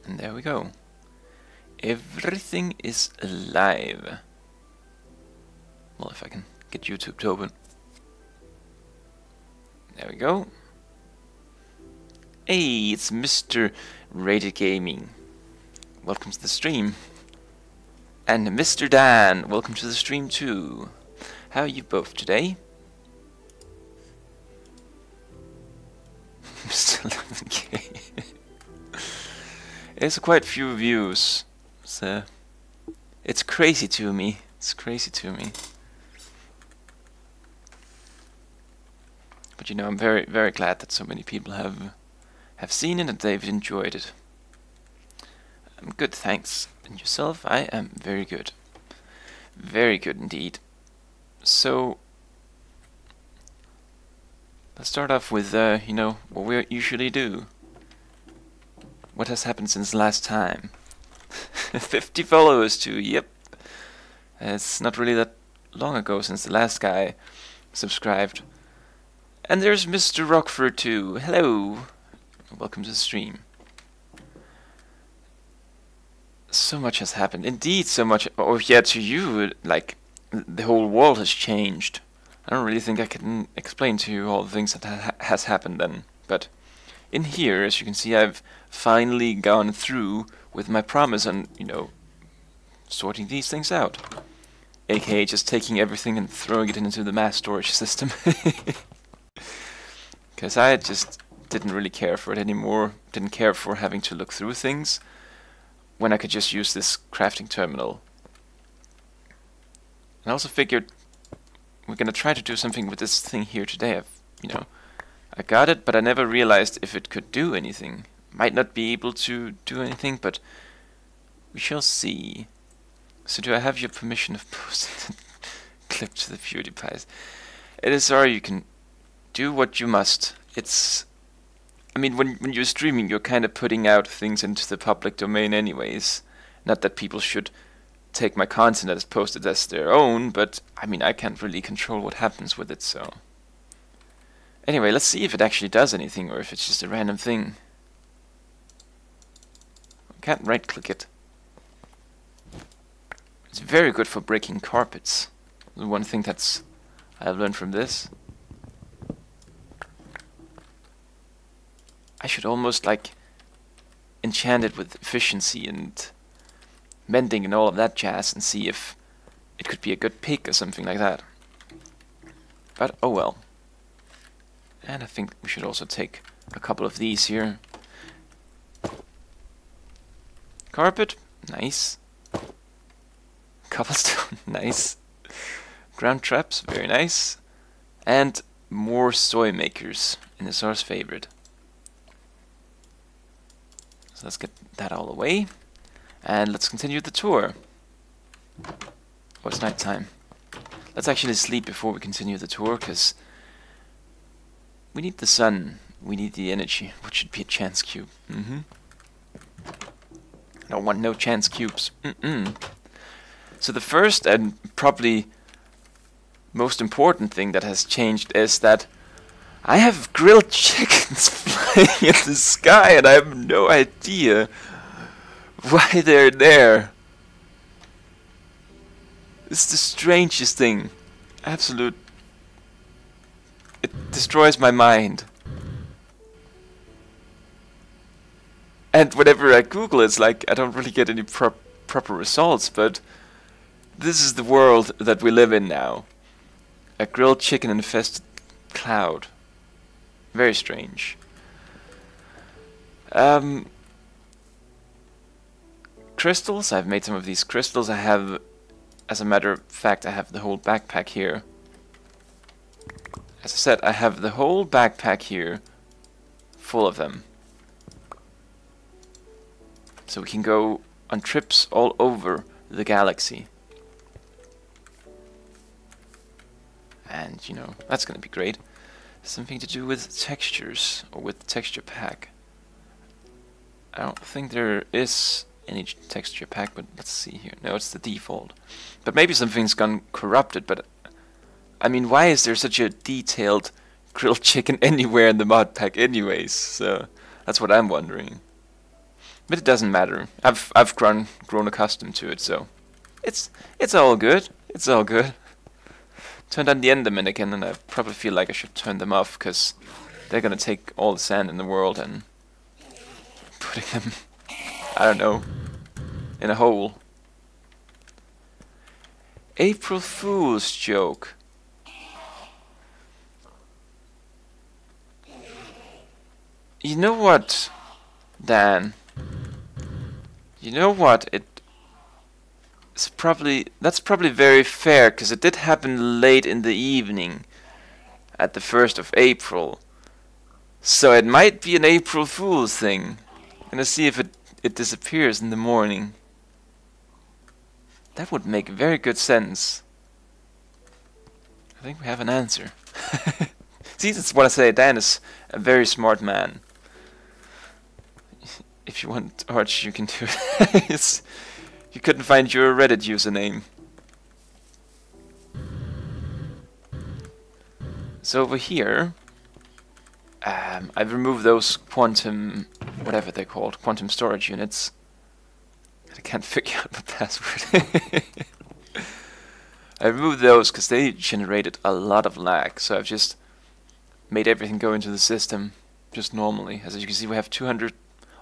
And there we go. Everything is alive. Well, if I can get YouTube to open. There we go. Hey, it's Mr. Rated Gaming. Welcome to the stream. And Mr. Dan, welcome to the stream too. How are you both today? Mr. 11K. There's quite few views, so it's crazy to me. It's crazy to me. But you know, I'm very, very glad that so many people have seen it and they've enjoyed it. I'm good, thanks. And yourself? I am very good. Very good indeed. So let's start off with you know, what we usually do. What has happened since the last time? 50 followers too, yep. It's not really that long ago since the last guy subscribed. And there's Mr. Rockford too. Hello. Welcome to the stream. So much has happened. Indeed, so much. Oh yeah, to you, like, the whole world has changed. I don't really think I can explain to you all the things that has happened then. But in here, as you can see, I've finally gone through with my promise on, you know, sorting these things out. AKA just taking everything and throwing it into the mass storage system. Because I just didn't really care for it anymore. Didn't care for having to look through things when I could just use this crafting terminal. And I also figured we're gonna try to do something with this thing here today. You know, I got it, but I never realized if it could do anything. Might not be able to do anything, but we shall see. So do I have your permission of posting the clip to the PewDiePies? It is sorry, you can do what you must. It's, I mean, when you're streaming, you're kind of putting out things into the public domain anyways. Not that people should take my content that is posted as their own, but I mean, I can't really control what happens with it, so. Anyway, let's see if it actually does anything or if it's just a random thing. I can't right-click it. It's very good for breaking carpets. The one thing that's I've learned from this. I should almost like enchant it with efficiency and mending and all of that jazz and see if it could be a good pick or something like that. But oh well. And I think we should also take a couple of these here. Carpet, nice. Cobblestone, nice. Ground traps, very nice. And more soy makers, Inazar's favorite. So let's get that all away. And let's continue the tour. Oh, it's night time. Let's actually sleep before we continue the tour, because we need the sun, we need the energy, which should be a chance cube. I don't want no chance cubes. So the first and probably most important thing that has changed is that I have grilled chickens flying in the sky and I have no idea why they're there. It's the strangest thing. Absolute. It destroys my mind. And whenever I Google it's like I don't really get any proper results, but this is the world that we live in now. A grilled chicken infested cloud. Very strange. Crystals, I've made some of these crystals. I have, as a matter of fact, I have the whole backpack here. As I said, I have the whole backpack here full of them. So we can go on trips all over the galaxy. And, you know, that's gonna be great. Something to do with textures, or with the texture pack. I don't think there is any texture pack, but let's see here. No, it's the default. But maybe something's gone corrupted, but I mean, why is there such a detailed grilled chicken anywhere in the mod pack anyways? So that's what I'm wondering. But it doesn't matter. I've grown accustomed to it, so it's all good. It's all good. Turned on the Enderman again, and I probably feel like I should turn them off, because they're gonna take all the sand in the world and putting them, I don't know, in a hole. April Fool's joke. You know what, Dan? You know what? That's probably very fair, because it did happen late in the evening, at the 1st of April. So it might be an April Fool's thing. I'm gonna see if it disappears in the morning. That would make very good sense. I think we have an answer. See, that's what I say. Dan is a very smart man. If you want Arch, you can do it. You couldn't find your Reddit username. So over here, I've removed those quantum, whatever they're called, quantum storage units. I can't figure out the password. I removed those because they generated a lot of lag, so I've just made everything go into the system just normally. As you can see, we have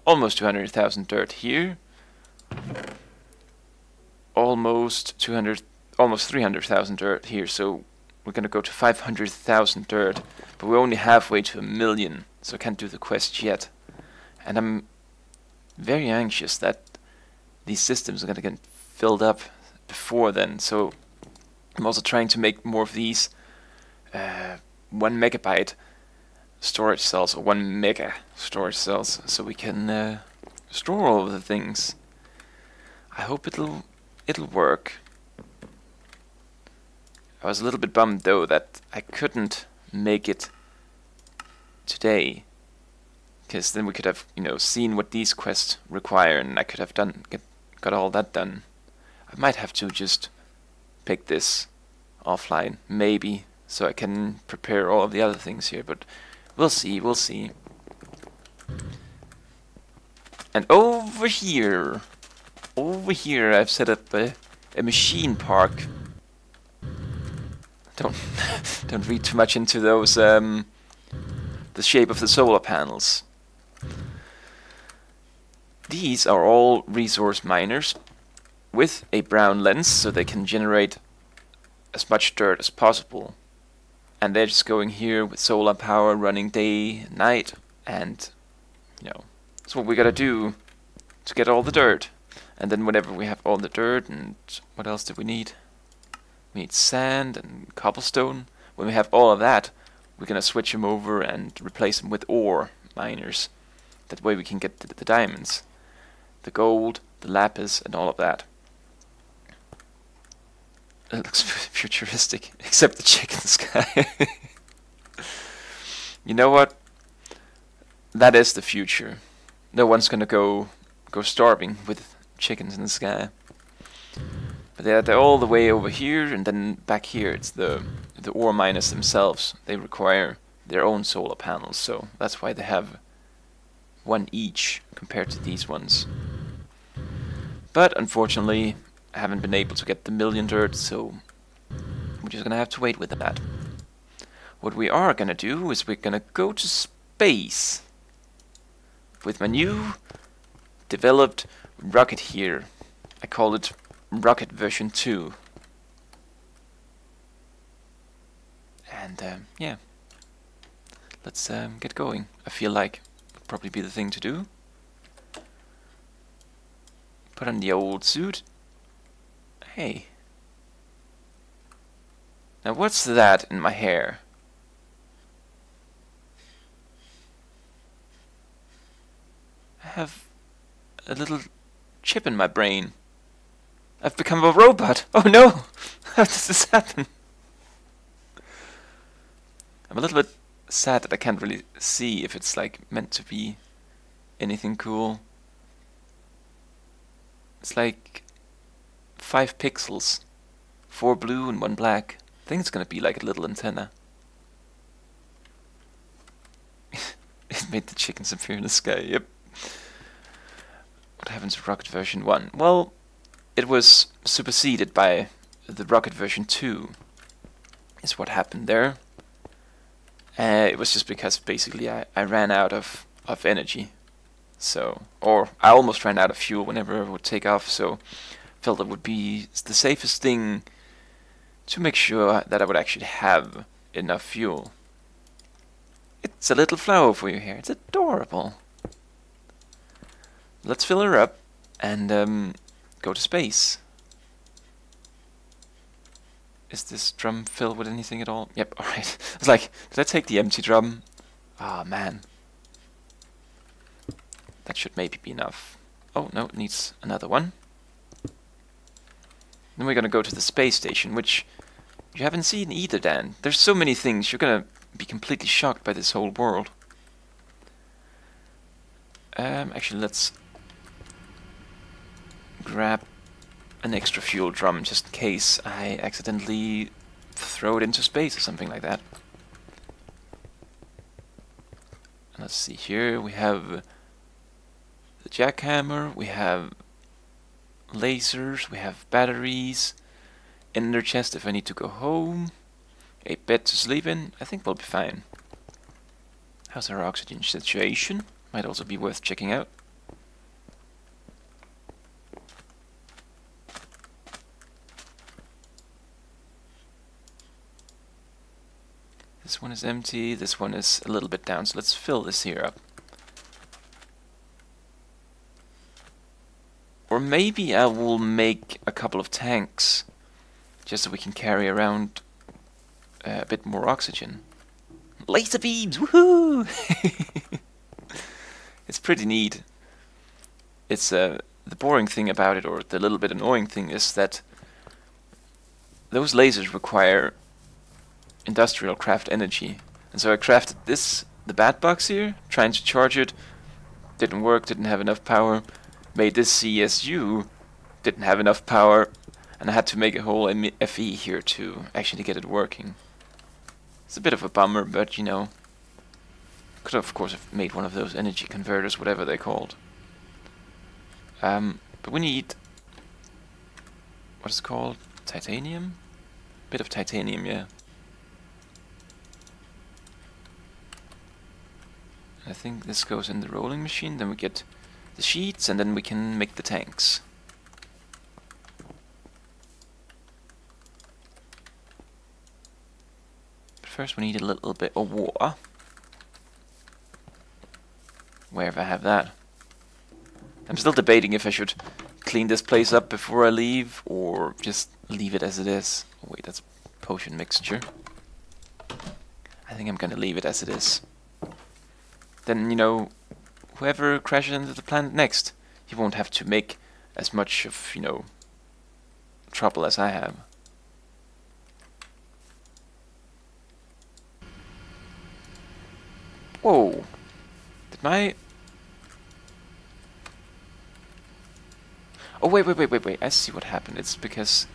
almost 200,000 dirt here. Almost 300,000 dirt here, so we're gonna go to 500,000 dirt, but we're only halfway to 1,000,000, so I can't do the quest yet. And I'm very anxious that these systems are gonna get filled up before then, so I'm also trying to make more of these 1 megabyte storage cells, or 1 mega storage cells, so we can store all of the things. I hope it'll work. I was a little bit bummed though that I couldn't make it today, because then we could have, you know, seen what these quests require, and I could have got all that done. I might have to just pick this offline, maybe, so I can prepare all of the other things here, but we'll see, we'll see. And over here I've set up a machine park. Don't read too much into those, the shape of the solar panels. These are all resource miners with a brown lens, so they can generate as much dirt as possible. And they're just going here with solar power, running day and night, and, you know, that's what we gotta do to get all the dirt. And then whenever we have all the dirt, and what else do we need? We need sand and cobblestone. When we have all of that, we're gonna switch them over and replace them with ore miners. That way we can get the diamonds, the gold, the lapis, and all of that. It looks futuristic, except the chicken sky. You know what? That is the future. No one's gonna go starving with chickens in the sky. But they're all the way over here, and then back here it's the ore miners themselves. They require their own solar panels, so that's why they have one each compared to these ones. But unfortunately, I haven't been able to get the 1,000,000 dirt, so we're just gonna have to wait with that. What we are gonna do is we're gonna go to space with my new developed rocket here. I call it Rocket version 2. And yeah, let's get going. I feel like it would probably be the thing to do. Put on the old suit. Hey. Now what's that in my hair? I have a little chip in my brain. I've become a robot. Oh no! How does this happen? I'm a little bit sad that I can't really see if it's like meant to be anything cool. It's like 5 pixels, 4 blue and 1 black. I think it's gonna be like a little antenna. It made the chickens appear in the sky. Yep. happened to rocket version 1? Well, it was superseded by the rocket version 2, is what happened there. It was just because basically I ran out of energy. So, or I almost ran out of fuel whenever I would take off, so felt it would be the safest thing to make sure that I would actually have enough fuel. It's a little flower for you here. It's adorable. Let's fill her up and go to space. Is this drum filled with anything at all? Yep, alright. It's like, did I take the empty drum? Ah, man. That should maybe be enough. Oh, no, it needs another one. Then we're gonna go to the space station, which you haven't seen either, Dan. There's so many things, you're gonna be completely shocked by this whole world. Actually, let's grab an extra fuel drum just in case I accidentally throw it into space or something like that. And let's see here, we have the jackhammer, we have lasers, we have batteries, ender chest if I need to go home, a bed to sleep in. I think we'll be fine. How's our oxygen situation? Might also be worth checking out. This one is empty, this one is a little bit down, so let's fill this here up. Or maybe I will make a couple of tanks, just so we can carry around a bit more oxygen. Laser beams, woohoo! It's pretty neat. It's the boring thing about it, or the little bit annoying thing, is that those lasers require industrial craft energy. And so I crafted this, the bat box here, trying to charge it, didn't work, didn't have enough power. Made this CSU, didn't have enough power, and I had to make a whole FE here to actually get it working. It's a bit of a bummer, but you know, could of course have made one of those energy converters, whatever they're called. But we need, what is it called? Titanium? Bit of titanium, yeah. I think this goes in the rolling machine, then we get the sheets, and then we can make the tanks. But first we need a little bit of water. Where if I have that? I'm still debating if I should clean this place up before I leave, or just leave it as it is. Oh wait, that's potion mixture. I think I'm gonna leave it as it is. Then, you know, whoever crashes into the planet next, he won't have to make as much of, you know, trouble as I have. Whoa! Did my... Oh, wait, I see what happened. It's because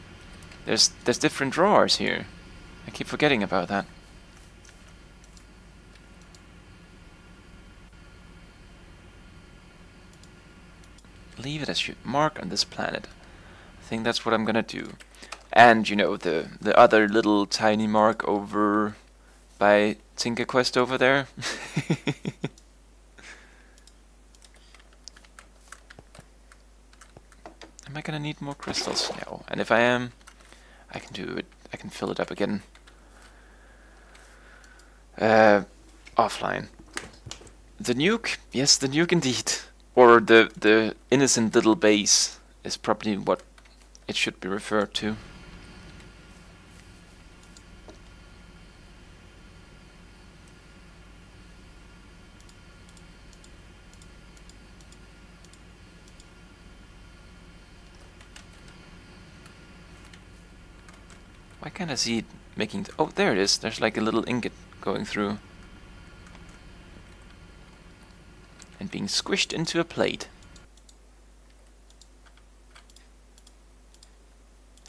there's different drawers here. I keep forgetting about that. Leave it as you mark on this planet. I think that's what I'm gonna do. And, you know, the other little tiny mark over by Tinker Quest over there. Am I gonna need more crystals? No. And if I am, I can do it. I can fill it up again. Offline. The nuke? Yes, the nuke indeed. Or the innocent little base is probably what it should be referred to. Why can't I see it making... Oh, there it is. There's like a little ingot going through. And being squished into a plate.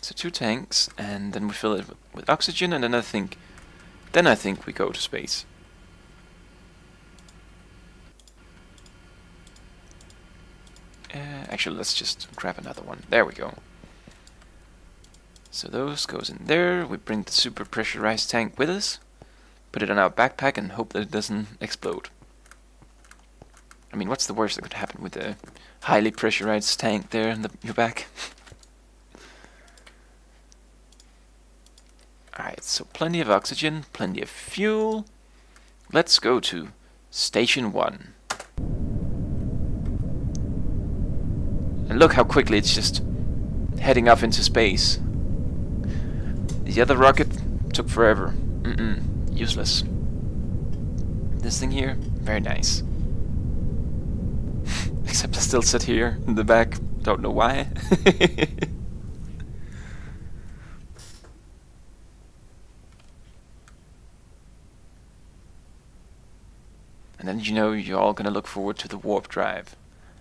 So 2 tanks, and then we fill it with oxygen, and then I think we go to space. Actually, let's just grab another one. There we go. So those goes in there. We bring the super pressurized tank with us. Put it on our backpack and hope that it doesn't explode. I mean, what's the worst that could happen with a highly pressurized tank there in your back? Alright, so plenty of oxygen, plenty of fuel. Let's go to Station 1. And look how quickly it's just heading off into space. The other rocket took forever. Useless. This thing here, very nice. Except I still sit here in the back, don't know why. And then, you know, you're all gonna look forward to the warp drive.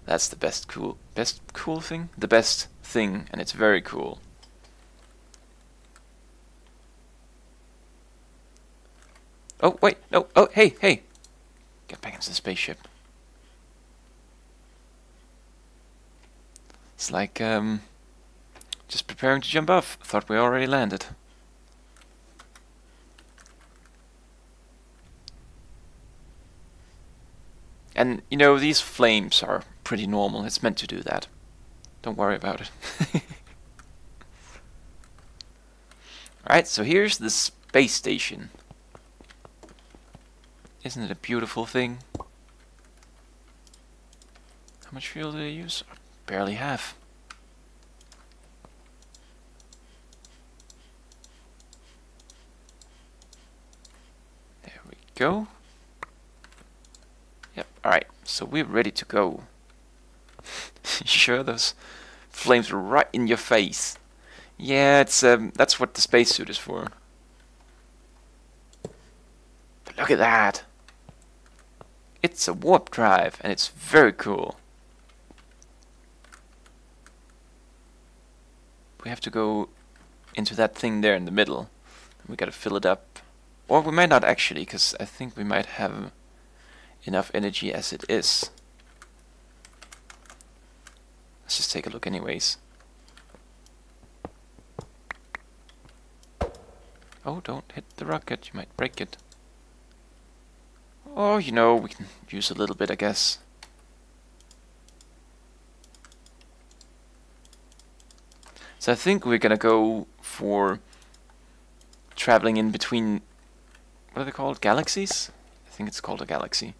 That's the best cool thing? The best thing, and it's very cool. Oh, wait, no, oh, hey! Get back into the spaceship. It's like, just preparing to jump off. Thought we already landed. And, you know, these flames are pretty normal. It's meant to do that. Don't worry about it. Alright, so here's the space station. Isn't it a beautiful thing? How much fuel did I use? Barely half. There we go. Yep, alright, so we're ready to go. Sure, those flames are right in your face. Yeah, it's that's what the spacesuit is for. But look at that! It's a warp drive, and it's very cool. We have to go into that thing there in the middle. We gotta fill it up. Or we might not actually, because I think we might have enough energy as it is. Let's just take a look anyways. Oh, don't hit the rocket, you might break it. Oh, you know, we can use a little bit, I guess. So I think we're gonna go for traveling in between, what are they called? Galaxies? I think it's called a galaxy.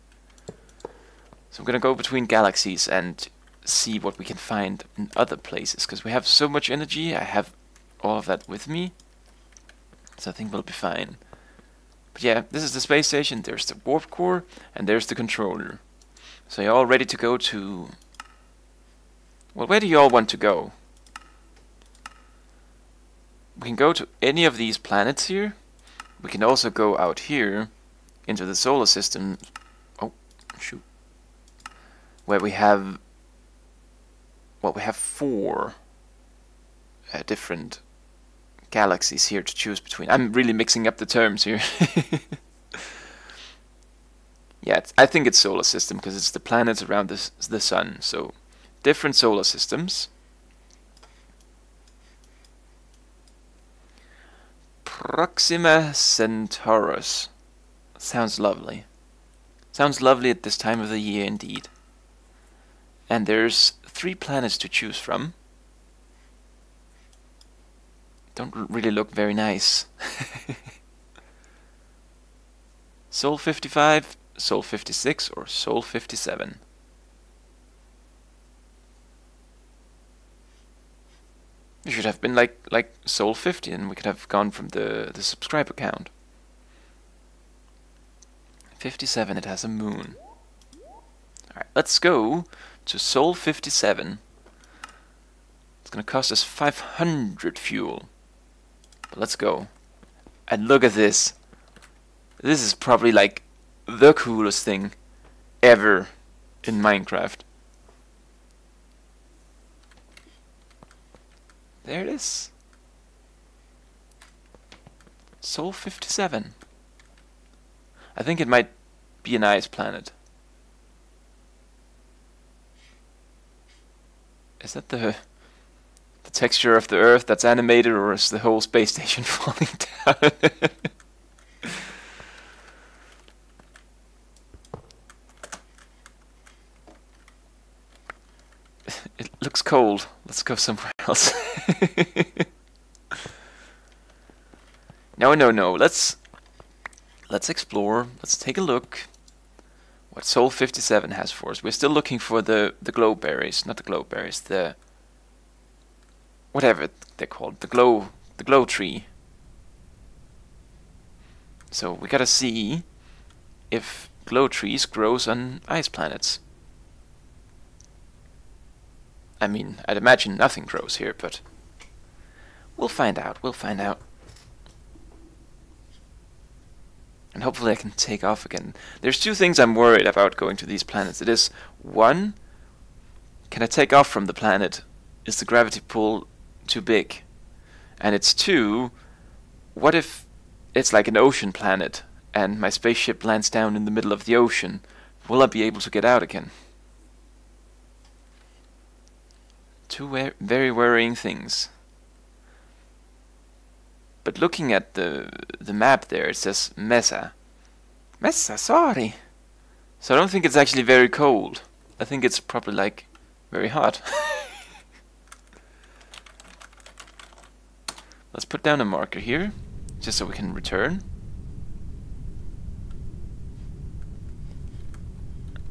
So we're gonna go between galaxies and see what we can find in other places, because we have so much energy. I have all of that with me, so I think we'll be fine. But yeah, this is the space station. There's the warp core, and there's the controller. So you're all ready to go to... Well, where do you all want to go? We can go to any of these planets here. We can also go out here into the solar system. Oh, shoot. Where we have... Well, we have 4 different galaxies here to choose between. I'm really mixing up the terms here. Yeah, I think it's solar system because it's the planets around the sun. So, different solar systems. Proxima Centaurus. Sounds lovely. Sounds lovely at this time of the year indeed. And there's 3 planets to choose from. Don't really look very nice. Sol 55, Sol 56, or Sol 57. It should have been like Sol 50, and we could have gone from the subscriber count. 57, it has a moon. Alright, let's go to Sol 57. It's gonna cost us 500 fuel. But let's go. And look at this. This is probably like the coolest thing ever in Minecraft. There it is. Sol 57. I think it might be a nice planet. Is that the texture of the Earth that's animated, or is the whole space station falling down? It looks cold. Let's go somewhere else. No, no, no. Let's explore. Let's take a look what Sol 57 has for us. We're still looking for the glow berries, not the glow berries, the whatever they're called, the glow tree. So we gotta see if glow trees grows on ice planets. I mean, I'd imagine nothing grows here, but we'll find out. We'll find out. And hopefully I can take off again. There's two things I'm worried about going to these planets. It is, one, can I take off from the planet? Is the gravity pull too big? And it's two, what if it's like an ocean planet and my spaceship lands down in the middle of the ocean? Will I be able to get out again? Two very worrying things. But looking at the map there, it says Mesa. Mesa, sorry. So I don't think it's actually very cold. I think it's probably like very hot. Let's put down a marker here, just so we can return.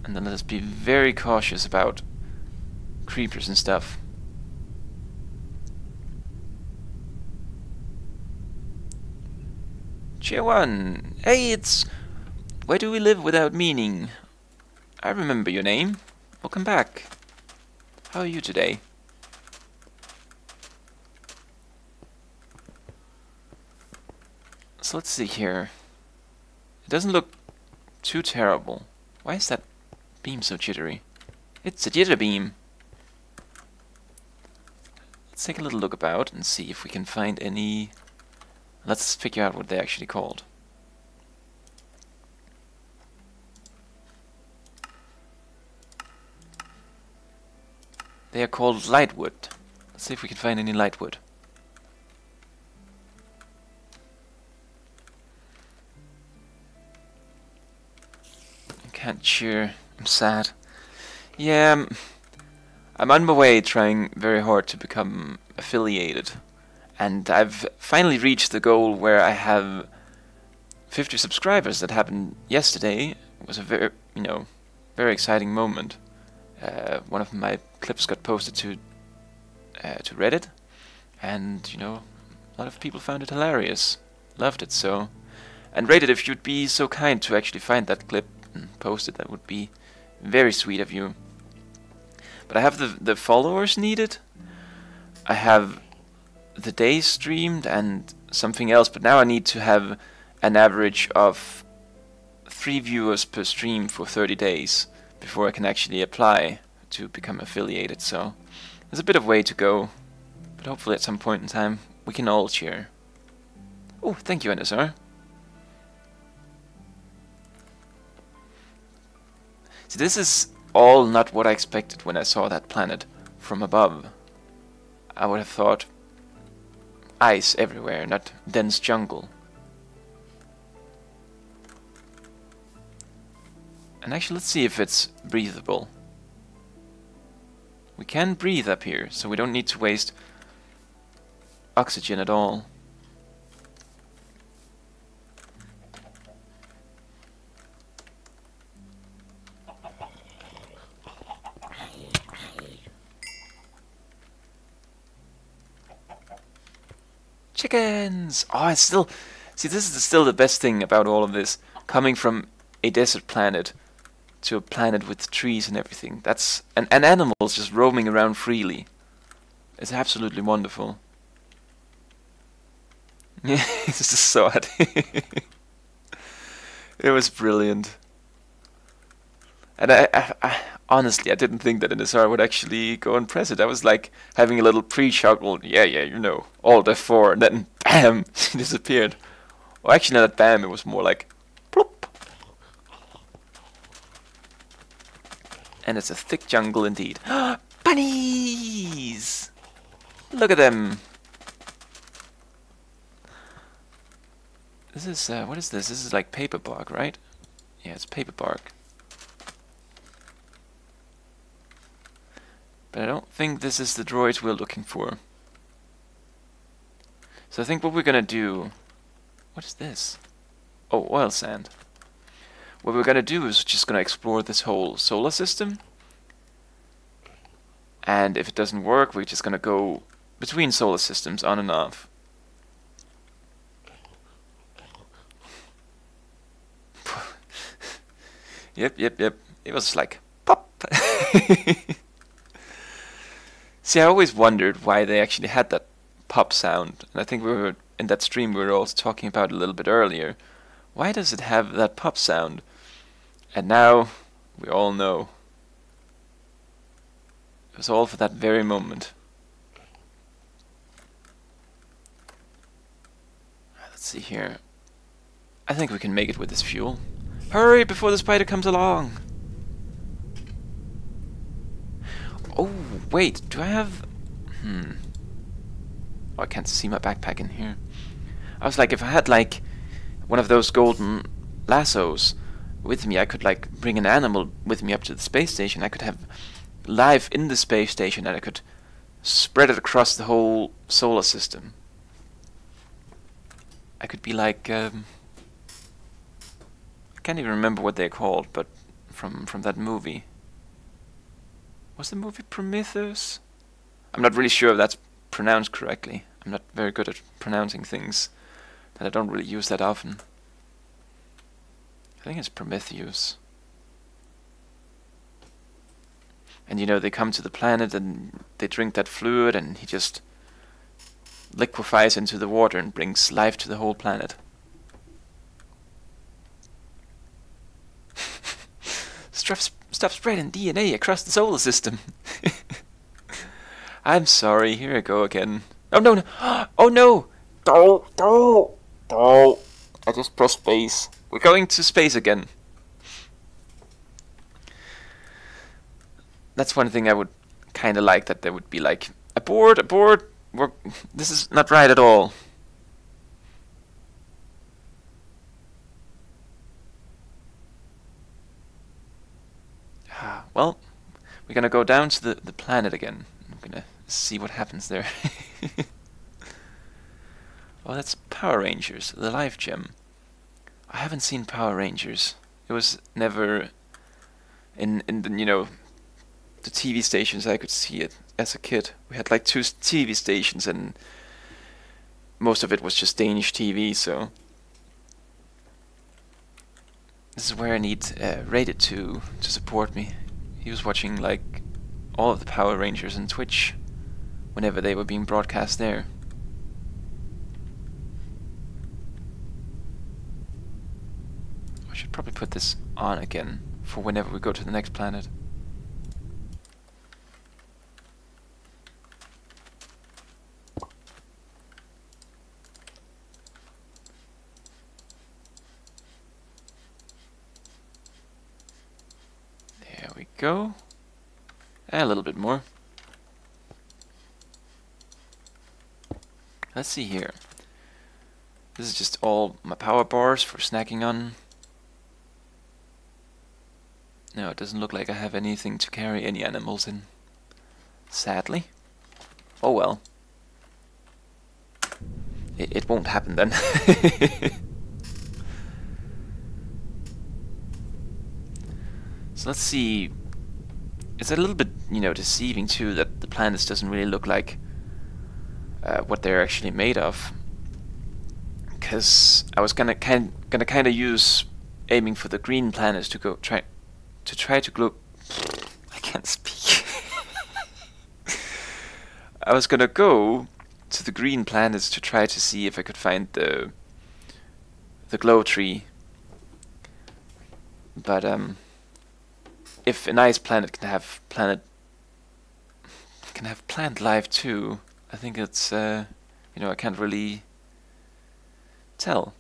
And then let us be very cautious about creepers and stuff. Cheer 1! Hey, it's... Where do we live without meaning? I remember your name. Welcome back. How are you today? So let's see here. It doesn't look too terrible. Why is that beam so jittery? It's a jitter beam. Let's take a little look about and see if we can find any... Let's figure out what they're actually called. They are called lightwood. Let's see if we can find any lightwood. I can't cheer. I'm sad. Yeah, I'm on my way trying very hard to become affiliated. And I've finally reached the goal where I have 50 subscribers. That happened yesterday. It was a very, very exciting moment. One of my clips got posted to Reddit, and a lot of people found it hilarious, loved it so. And Reddit, if you'd be so kind to actually find that clip and post it, that would be very sweet of you. But I have the followers needed. I have the days streamed and something else, but now I need to have an average of 3 viewers per stream for 30 days before I can actually apply to become affiliated. So there's a bit of way to go, but hopefully at some point in time we can all cheer. Oh, thank you, NSR. See, this is all not what I expected when I saw that planet from above. I would have thought ice everywhere, not dense jungle. And actually, let's see if it's breathable. We can breathe up here, so we don't need to waste oxygen at all. Chickens! Oh, it's still... See, this is still the best thing about all of this. Coming from a desert planet to a planet with trees and everything. That's... And animals just roaming around freely. It's absolutely wonderful. Yeah, it's just so hot. It was brilliant. And I honestly, I didn't think that NSR would actually go and press it. I was like having a little pre-chuckle, yeah, Alt F4, and then bam, she disappeared. Well, actually not bam, it was more like plop. And it's a thick jungle indeed. Bunny! Look at them. This is, what is this? This is like paper bark, right? Yeah, it's paper bark. But I don't think this is the droid we're looking for. So I think what we're gonna do... What is this? Oh, oil sand. What we're gonna do is just gonna explore this whole solar system. And if it doesn't work, we're just gonna go between solar systems on and off. Yep. It was like pop. See, I always wondered why they actually had that pop sound, and I think we were in that stream we were also talking about a little bit earlier. Why does it have that pop sound? And now we all know. It was all for that very moment. Let's see here. I think we can make it with this fuel. Hurry before the spider comes along! Oh, wait, do I have... Oh, I can't see my backpack in here. I was like, if I had like one of those golden lassos with me, I could like bring an animal with me up to the space station. I could have life in the space station and I could spread it across the whole solar system. I could be like... I can't even remember what they're called, but from that movie. Was the movie Prometheus? I'm not really sure if that's pronounced correctly. I'm not very good at pronouncing things that I don't really use that often. I think it's Prometheus. And you know, they come to the planet and they drink that fluid and he just liquefies into the water and brings life to the whole planet. Stop spreading DNA across the solar system. I'm sorry, here I go again. Oh no, no. Oh no! No! I just pressed space. We're going to space again. That's one thing I would kinda like, that there would be like, abort, this is not right at all. Well, we're gonna go down to the planet again. I'm gonna see what happens there. Oh, that's Power Rangers, the Life Gem. I haven't seen Power Rangers. It was never in the, you know, the TV stations I could see it as a kid. We had like 2 TV stations and most of it was just Danish TV, so this is where I need Rated to support me. He was watching like all of the Power Rangers on Twitch whenever they were being broadcast there. I should probably put this on again for whenever we go to the next planet. There we go. A little bit more. Let's see here. This is just all my power bars for snacking on. No, it doesn't look like I have anything to carry any animals in. Sadly. Oh well. It won't happen then. So let's see. It's a little bit, you know, deceiving too that the planets doesn't really look like what they're actually made of. Because I was gonna kind of use aiming for the green planets to go try to glow. I can't speak. I was gonna go to the green planets to try to see if I could find the glow tree. But if a nice planet can have plant life too, I think it's you know, I can't really tell.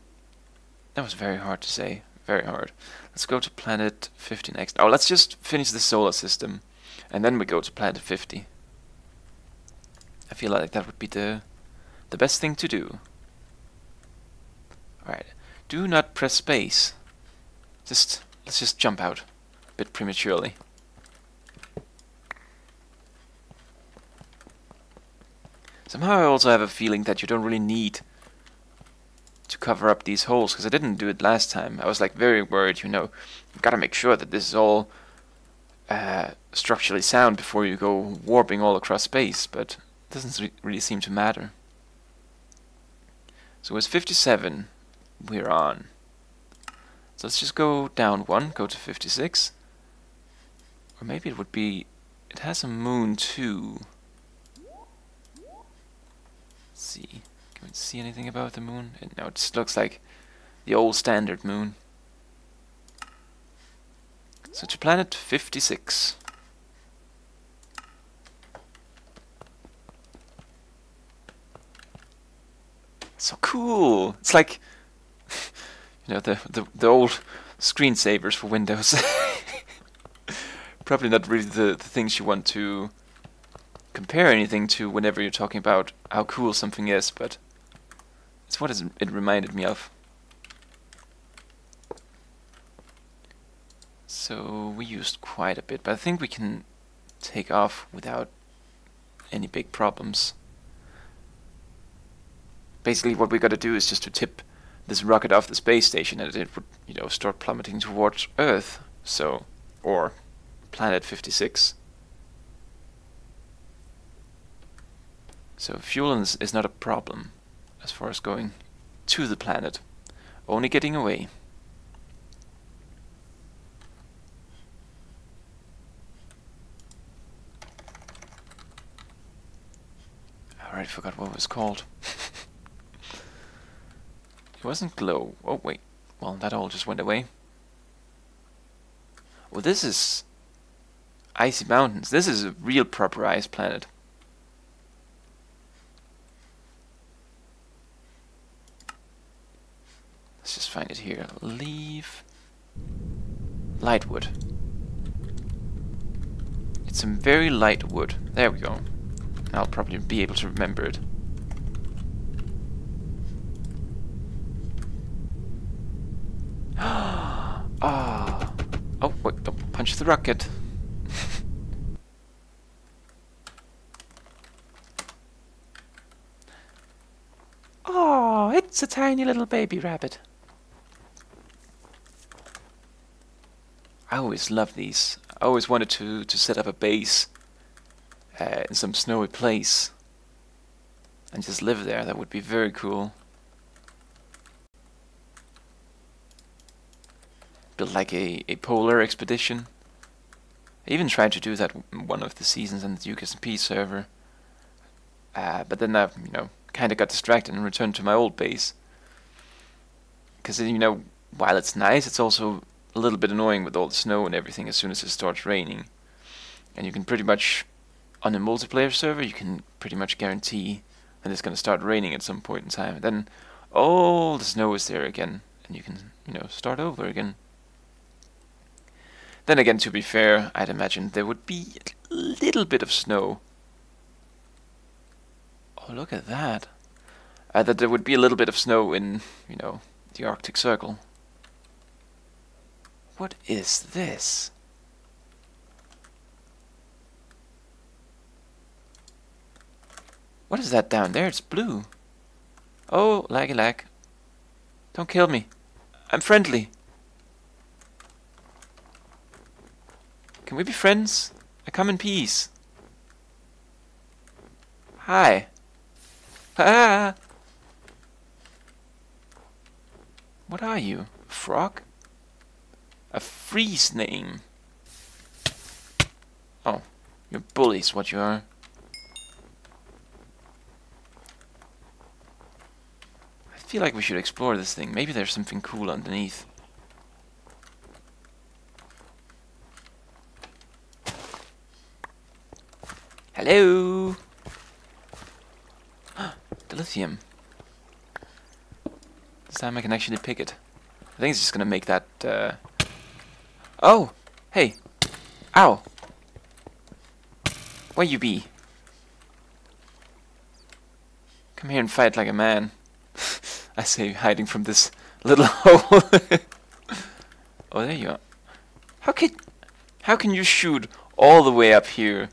That was very hard to say. Very hard. Let's go to planet 50 next. Oh, let's just finish the solar system and then we go to planet 50. I feel like that would be the best thing to do. Alright. Do not press space. Let's just jump out a bit prematurely. Somehow I also have a feeling that you don't really need to cover up these holes, because I didn't do it last time. I was like very worried, you know, you gotta make sure that this is all structurally sound before you go warping all across space, but it doesn't really seem to matter. So it's 57 we're on. So let's just go down one, go to 56. Or maybe it would be, it has a moon too. Let's see. Can we see anything about the moon? No, it just looks like the old standard moon. So to planet 56. So cool! It's like, you know, the old screensavers for Windows. Probably not really the things you want to compare anything to whenever you're talking about how cool something is, but it's what it reminded me of. So we used quite a bit, but I think we can take off without any big problems. Basically what we gotta do is just to tip this rocket off the space station and it would, you know, start plummeting towards Earth. So, or planet 56. So fuel is not a problem as far as going to the planet, only getting away. I already forgot what it was called. It wasn't glow. Oh wait, well that all just went away. Well, this is icy mountains. This is a real proper ice planet. Let's just find it here. Leave light wood. It's some very light wood. There we go. I'll probably be able to remember it. Ah! Oh, wait, don't punch the rocket. Oh, it's a tiny little baby rabbit. I always loved these. I always wanted to set up a base in some snowy place and just live there. That would be very cool. Build like a polar expedition. I even tried to do that one of the seasons on the UKSP server, but then I, you know, kind of got distracted and returned to my old base. Because, you know, while it's nice, it's also a little bit annoying with all the snow and everything as soon as it starts raining. And you can pretty much, on a multiplayer server, you can pretty much guarantee that it's going to start raining at some point in time. And then all the snow is there again, and you can, you know, start over again. Then again, to be fair, I'd imagine there would be a little bit of snow. Oh, look at that. That there would be a little bit of snow in, you know, the Arctic Circle. What is this? What is that down there? It's blue. Oh, laggy lag. Don't kill me. I'm friendly. Can we be friends? I come in peace. Hi. Ah! What are you? A frog? A freeze name. Oh, you're bullies, what you are. I feel like we should explore this thing. Maybe there's something cool underneath. Hello! The lithium. This time I can actually pick it. I think it's just gonna make that, Oh! Hey! Ow! Where you be? Come here and fight like a man. I say, hiding from this little hole. Oh, there you are. How can you shoot all the way up here,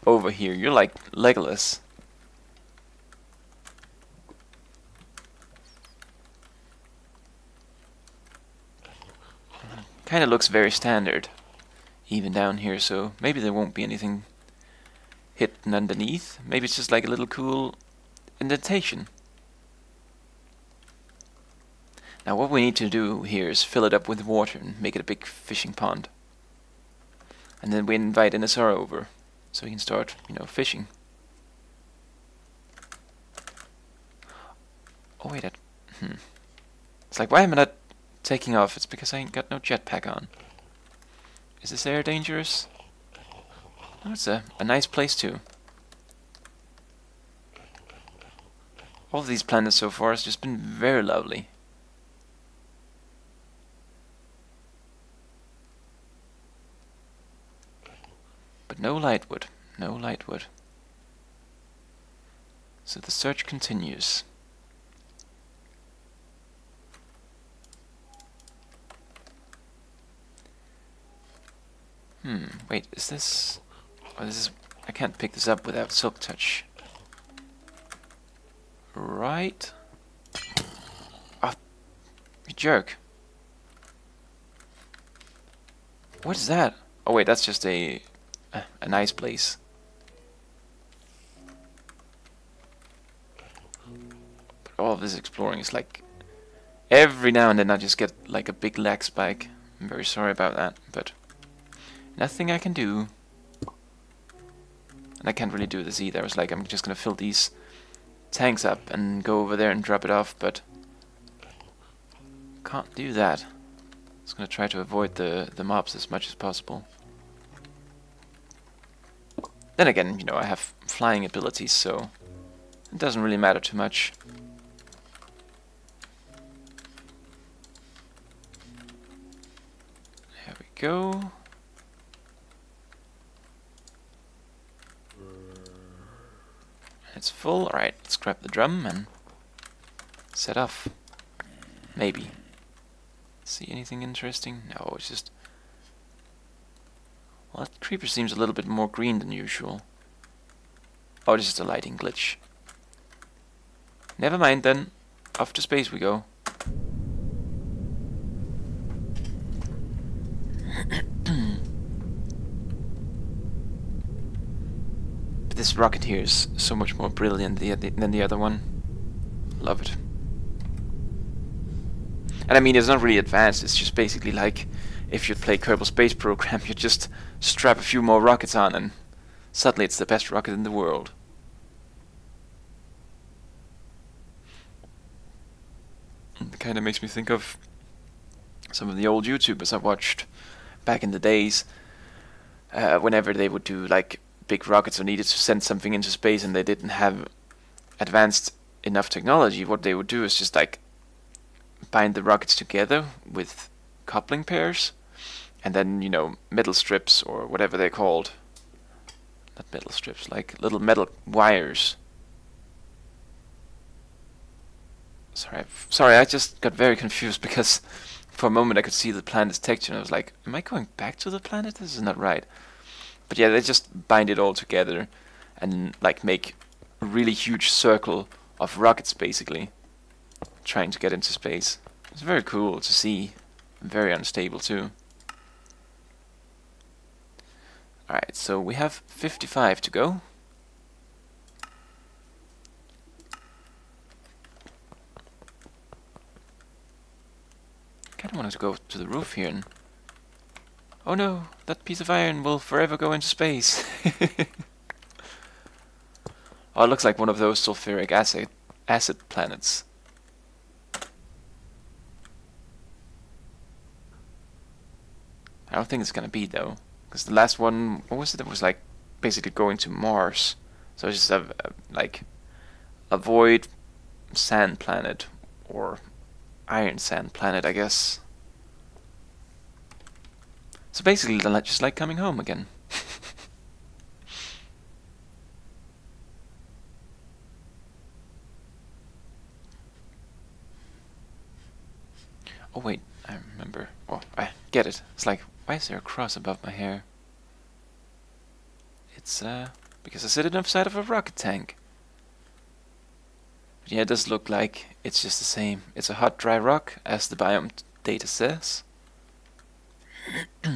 over here? You're like Legolas. Kinda looks very standard, even down here, so maybe there won't be anything hidden underneath. Maybe it's just like a little cool indentation. Now what we need to do here is fill it up with water and make it a big fishing pond. And then we invite NSR over, so he can start, you know, fishing. Oh wait, it's like, why am I not taking off? It's because I ain't got no jetpack on. Is this air dangerous? Oh, it's a nice place too. All of these planets so far has just been very lovely. But no lightwood, no lightwood. So the search continues. Wait, is this... Oh, this is... I can't pick this up without silk touch. Right? Oh, you jerk. What is that? Oh wait, that's just a nice place. But all of this exploring is like... Every now and then I just get like a big lag spike. I'm very sorry about that, but... Nothing I can do. And I can't really do this either. I was like, I'm just gonna fill these tanks up and go over there and drop it off, but... Can't do that. Just gonna try to avoid the mobs as much as possible. Then again, you know, I have flying abilities, so it doesn't really matter too much. There we go. It's full. Alright, let's grab the drum and set off. Maybe. See anything interesting? No, it's just... Well, that creeper seems a little bit more green than usual. Oh, this is just a lighting glitch. Never mind then. Off to space we go. But this rocket here is so much more brilliant than the other one. Love it. And I mean, it's not really advanced, it's just basically like if you'd play Kerbal Space Program, you just strap a few more rockets on and suddenly it's the best rocket in the world. It kind of makes me think of some of the old YouTubers I watched back in the days, whenever they would do like big rockets or needed to send something into space and they didn't have advanced enough technology. What they would do is just like bind the rockets together with coupling pairs and then, you know, metal strips or whatever they're called. Not metal strips, like little metal wires. Sorry, I just got very confused because for a moment I could see the planet's texture and I was like, am I going back to the planet? This is not right. But yeah, they just bind it all together and like make a really huge circle of rockets basically trying to get into space. It's very cool to see. Very unstable too. Alright, so we have 55 to go. Kinda wanted to go to the roof here and... Oh no, that piece of iron will forever go into space. Oh, it looks like one of those sulfuric acid planets. I don't think it's gonna be though, because the last one, what was it? It was like basically going to Mars. So it's just like a void sand planet or iron sand planet, I guess. So basically, just like coming home again. get it. It's like, why is there a cross above my hair? It's because I sit inside of a rocket tank. But yeah, it does look like it's just the same. It's a hot, dry rock, as the biome data says.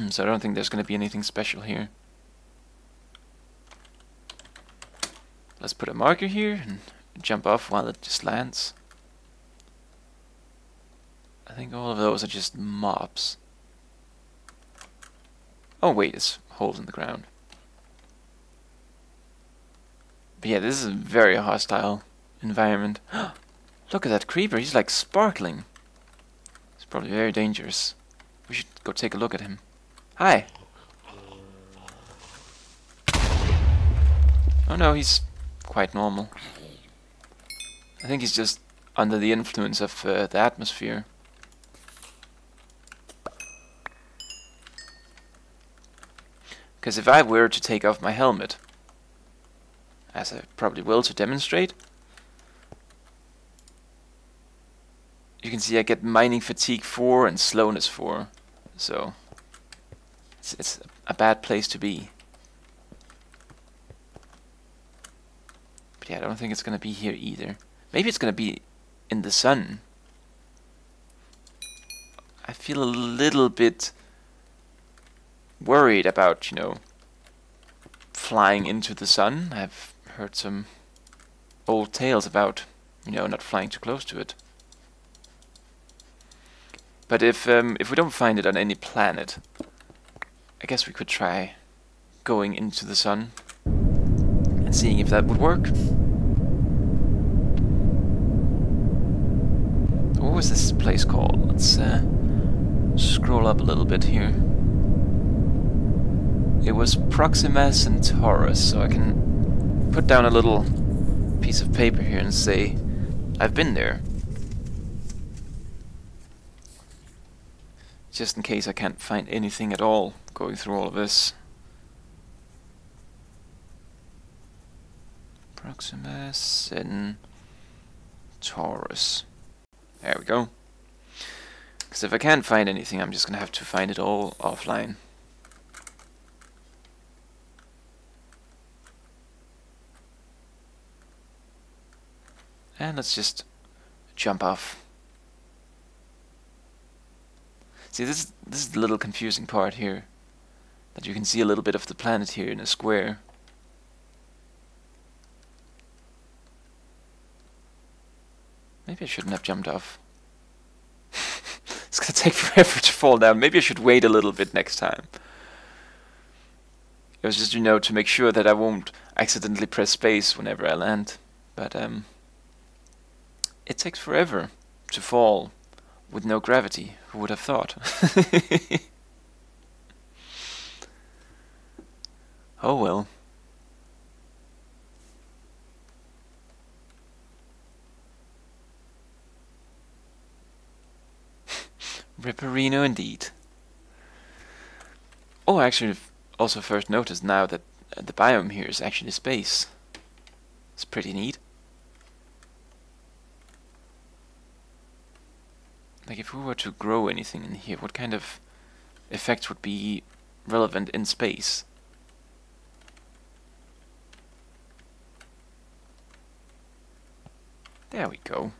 So I don't think there's going to be anything special here. Let's put a marker here and jump off while it just lands. I think all of those are just mobs. Oh wait, it's holes in the ground. But yeah, this is a very hostile environment. Look at that creeper, he's like sparkling. He's probably very dangerous. We should go take a look at him. Hi! Oh no, he's quite normal. I think he's just under the influence of the atmosphere. Because if I were to take off my helmet, as I probably will to demonstrate, you can see I get mining fatigue 4 and slowness 4. So it's a bad place to be. But yeah, I don't think it's gonna be here either. Maybe it's gonna be in the sun. I feel a little bit worried about, you know, flying into the sun. I've heard some old tales about, you know, not flying too close to it. But if we don't find it on any planet, I guess we could try going into the sun and seeing if that would work. What was this place called? Let's scroll up a little bit here. It was Proxima Centaurus, so I can put down a little piece of paper here and say I've been there. Just in case I can't find anything at all going through all of this. Proxima Centaurus. There we go. Because if I can't find anything, I'm just gonna have to find it all offline. And let's just jump off. See, this is the little confusing part here. That you can see a little bit of the planet here in a square. Maybe I shouldn't have jumped off. It's gonna take forever to fall down. Maybe I should wait a little bit next time. It was just, you know, to make sure that I won't accidentally press space whenever I land. But it takes forever to fall with no gravity. Who would have thought? Oh well. Ripperino indeed. Oh, I actually also first noticed now that the biome here is actually space. It's pretty neat. Like, if we were to grow anything in here, what kind of effects would be relevant in space? There we go.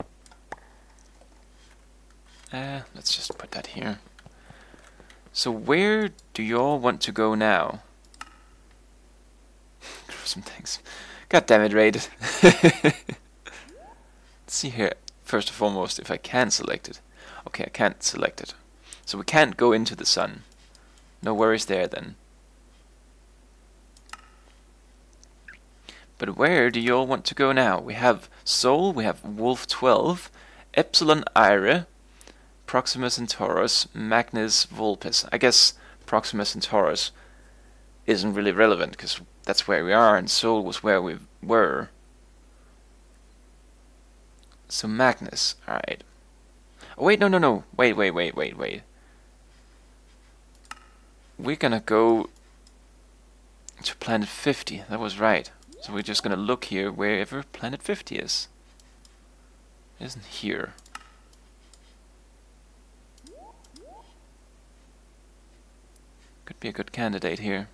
Let's just put that here. So where do you all want to go now? Some things. God damn it, Raid. Let's see here. First and foremost, if I can select it. Okay, I can't select it. So we can't go into the sun. No worries there then. But where do you all want to go now? We have Sol, we have Wolf 12, Epsilon Ira, Proxima Centaurus, Magnus Vulpes. I guess Proxima Centaurus isn't really relevant because that's where we are, and Sol was where we were. So Magnus, alright. Oh, wait, no. Wait. We're gonna go to planet 50. That was right. So we're just gonna look here wherever planet 50 is. It isn't here. Could be a good candidate here.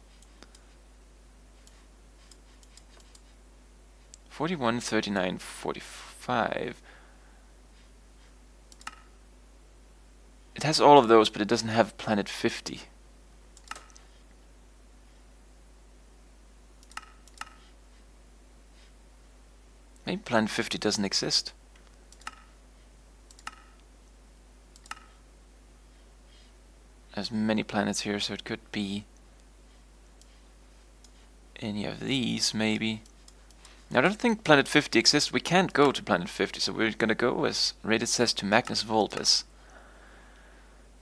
41, 39, 45. It has all of those, but it doesn't have planet 50. Maybe planet 50 doesn't exist. There's many planets here, so it could be any of these, maybe. Now, I don't think planet 50 exists. We can't go to planet 50, so we're gonna go, as Reddit says, to Magnus Vulpes.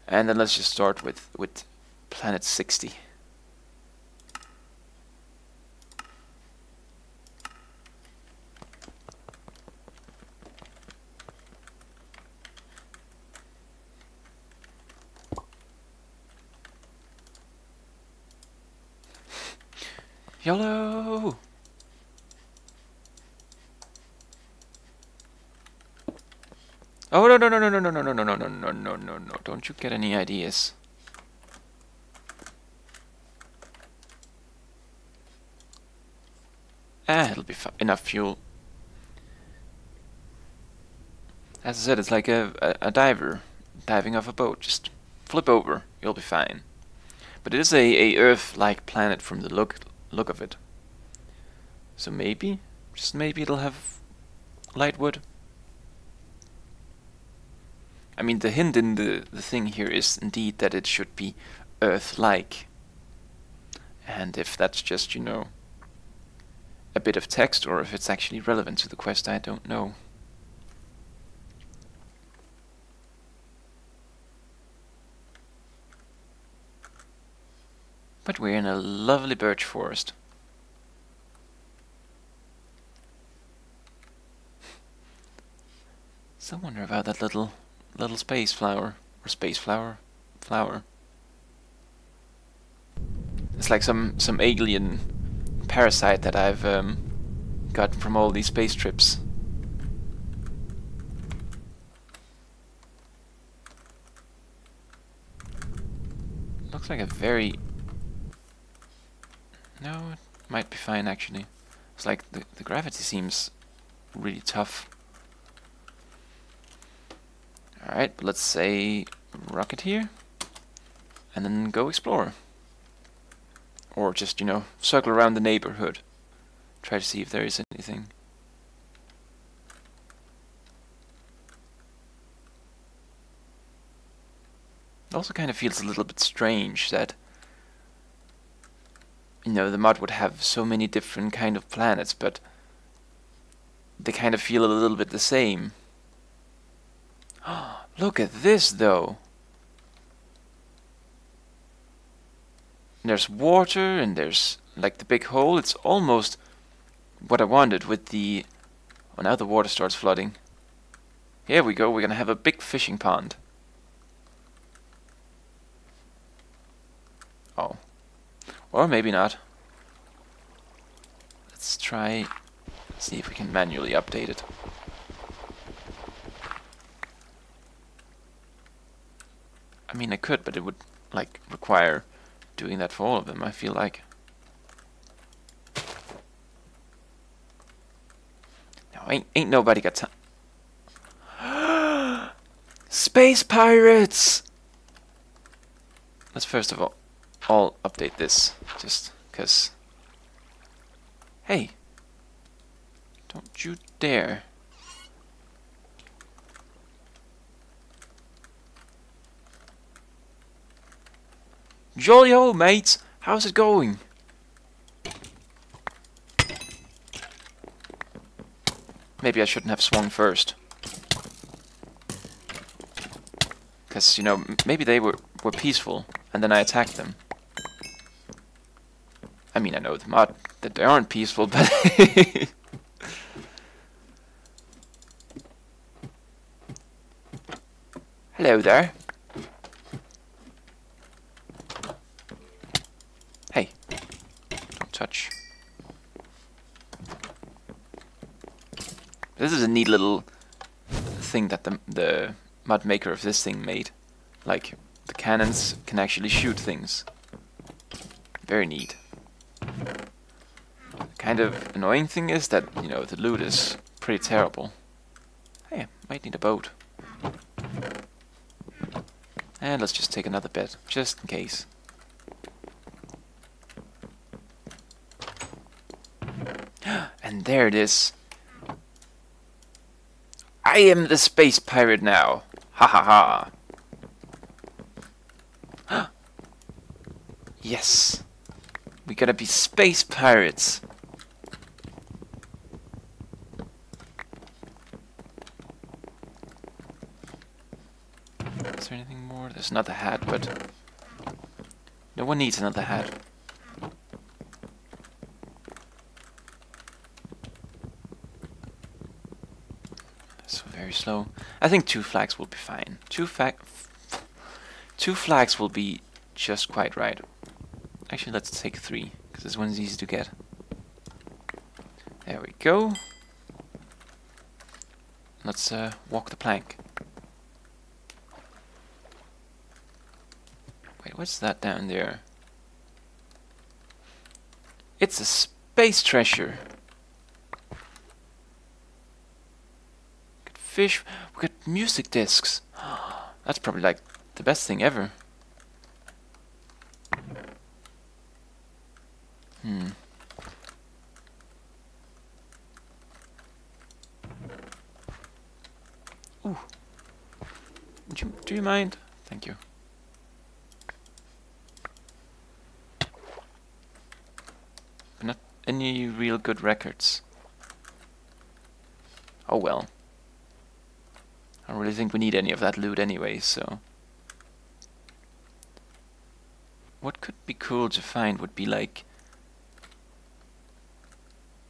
And then let's just start with planet 60. YOLO! Oh, no, no, no, no, no, no, no, no, no, no, no, no, no, no, no. Don't you get any ideas. It'll be enough fuel. As I said, it's like a diver diving off a boat. Just flip over, you'll be fine. But it is a Earth-like planet from the look of it. So maybe, just maybe it'll have light wood. I mean, the hint in the thing here is indeed that it should be Earth-like. And if that's just, you know, a bit of text, or if it's actually relevant to the quest, I don't know. But we're in a lovely birch forest. So I wonder about that little space flower, or space flower. It's like some alien parasite that I've gotten from all these space trips. Looks like a very... No, it might be fine actually. It's like the gravity seems really tough. Alright, let's say rocket here, and then go explore. Or just, you know, circle around the neighborhood. Try to see if there is anything. It also kind of feels a little bit strange that, you know, the mod would have so many different kind of planets, but they kind of feel a little bit the same. Look at this, though. There's water, and there's like the big hole. It's almost what I wanted with the... Oh, now the water starts flooding. Here we go, we're gonna have a big fishing pond. Oh. Or maybe not. Let's try... see if we can manually update it. I mean, I could, but it would, like, require doing that for all of them, I feel like. No, ain't nobody got time. Space pirates! Let's first of all update this, just because... Hey! Don't you dare. Jolly-ho, mates! How's it going? Maybe I shouldn't have swung first. Because, you know, maybe they were peaceful, and then I attacked them. I mean, I know the mod that they aren't peaceful, but... Hello there. Hey, don't touch. This is a neat little thing that the mod maker of this thing made. Like, the cannons can actually shoot things. Very neat. Kind of annoying thing is that, you know, the loot is pretty terrible. Hey, might need a boat. And let's just take another bet, just in case. And there it is. I am the space pirate now. Ha ha ha. Yes. We gotta be space pirates. Is there anything more? There's another hat, but no one needs another hat. So very slow. I think 2 flags will be fine. 2 flags will be just quite right. Actually, let's take 3, because this one's easy to get. There we go. Let's walk the plank. Wait, what's that down there? It's a space treasure. Got fish. We got music discs. That's probably like the best thing ever. Ooh. Do you mind? Thank you. Not any real good records. Oh well. I don't really think we need any of that loot anyway, so... What could be cool to find would be like...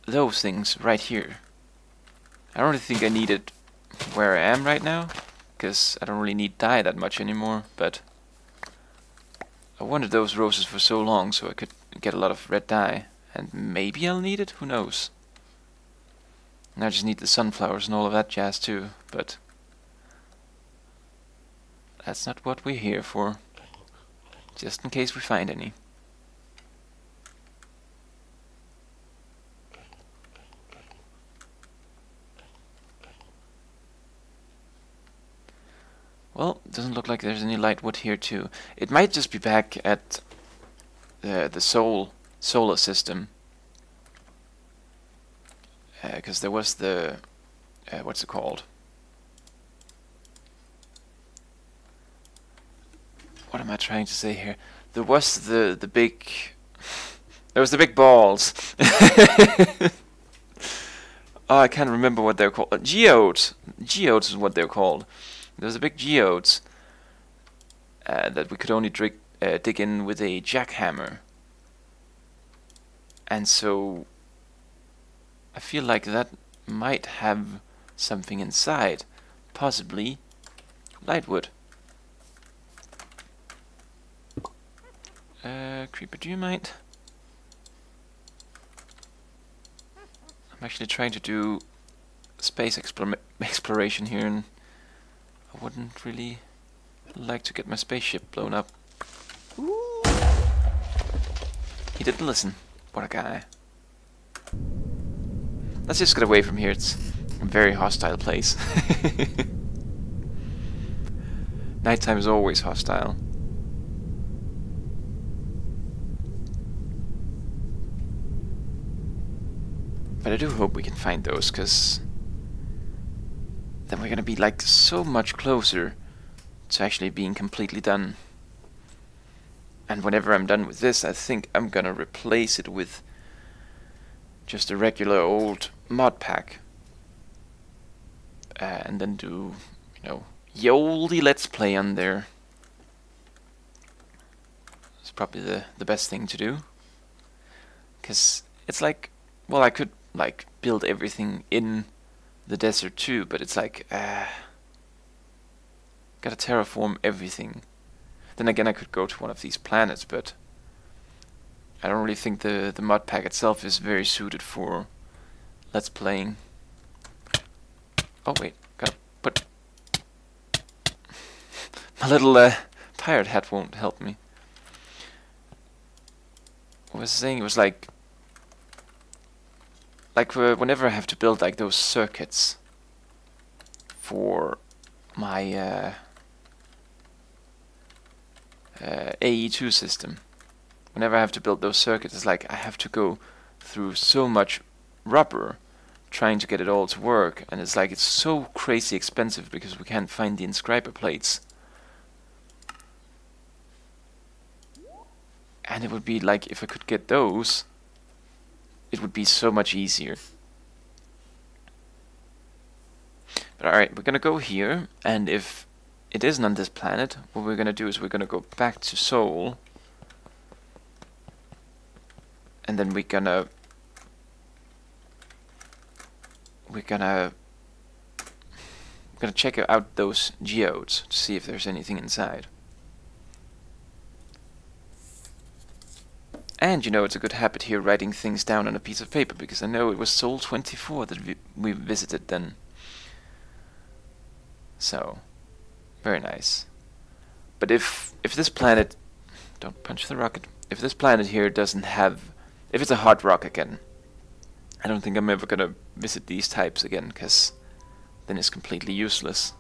those things right here. I don't really think I need it where I am right now, because I don't really need dye that much anymore, but... I wanted those roses for so long so I could get a lot of red dye. And maybe I'll need it, who knows. And I just need the sunflowers and all of that jazz too, but that's not what we're here for. Just in case we find any. Well, doesn't look like there's any light wood here too. It might just be back at the solar system, because there was the what's it called? What am I trying to say here? There was the big there was the big balls. Oh, I can't remember what they're called. Geodes. Geodes is what they're called. There was a big geodes that we could only dig in with a jackhammer. And so I feel like that might have something inside, possibly lightwood. Creeper, do you mind? I'm actually trying to do space exploration here, and I wouldn't really like to get my spaceship blown up. Ooh. He didn't listen. What a guy. Let's just get away from here. It's a very hostile place. Nighttime is always hostile. But I do hope we can find those, because then we're gonna be like so much closer to actually being completely done. And whenever I'm done with this, I think I'm gonna replace it with just a regular old mod pack. And then do, you know, yoldy let's play on there. It's probably the best thing to do. Because it's like, well, I could like build everything in the desert too, but it's like, gotta terraform everything. Then again, I could go to one of these planets, but I don't really think the mod pack itself is very suited for let's playing. Oh wait, gotta put... My little pirate hat won't help me. what was I saying? It was like whenever I have to build like those circuits for my AE2 system. Whenever I have to build those circuits, it's like I have to go through so much rubber trying to get it all to work, and it's like it's so crazy expensive because we can't find the inscriber plates. And it would be like, if I could get those, it would be so much easier. But alright, we're gonna go here, and if it isn't on this planet, what we're gonna do is we're gonna go back to Sol, and then we're gonna check out those geodes to see if there's anything inside. And you know, it's a good habit here writing things down on a piece of paper, because I know it was Sol 24 that we visited then. So, very nice. But if this planet, don't punch the rocket, if this planet here doesn't have, if it's a hard rock again, I don't think I'm ever gonna visit these types again, because then it's completely useless.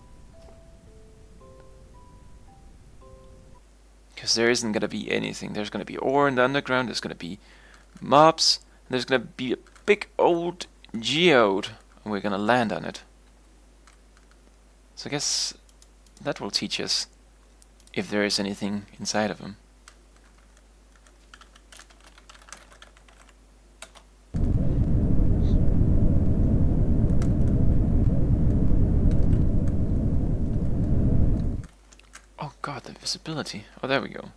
Because there isn't gonna be anything. There's gonna be ore in the underground, there's gonna be mobs, and there's gonna be a big old geode, and we're gonna land on it. So I guess that will teach us if there is anything inside of them. Oh god, the visibility. Oh, there we go.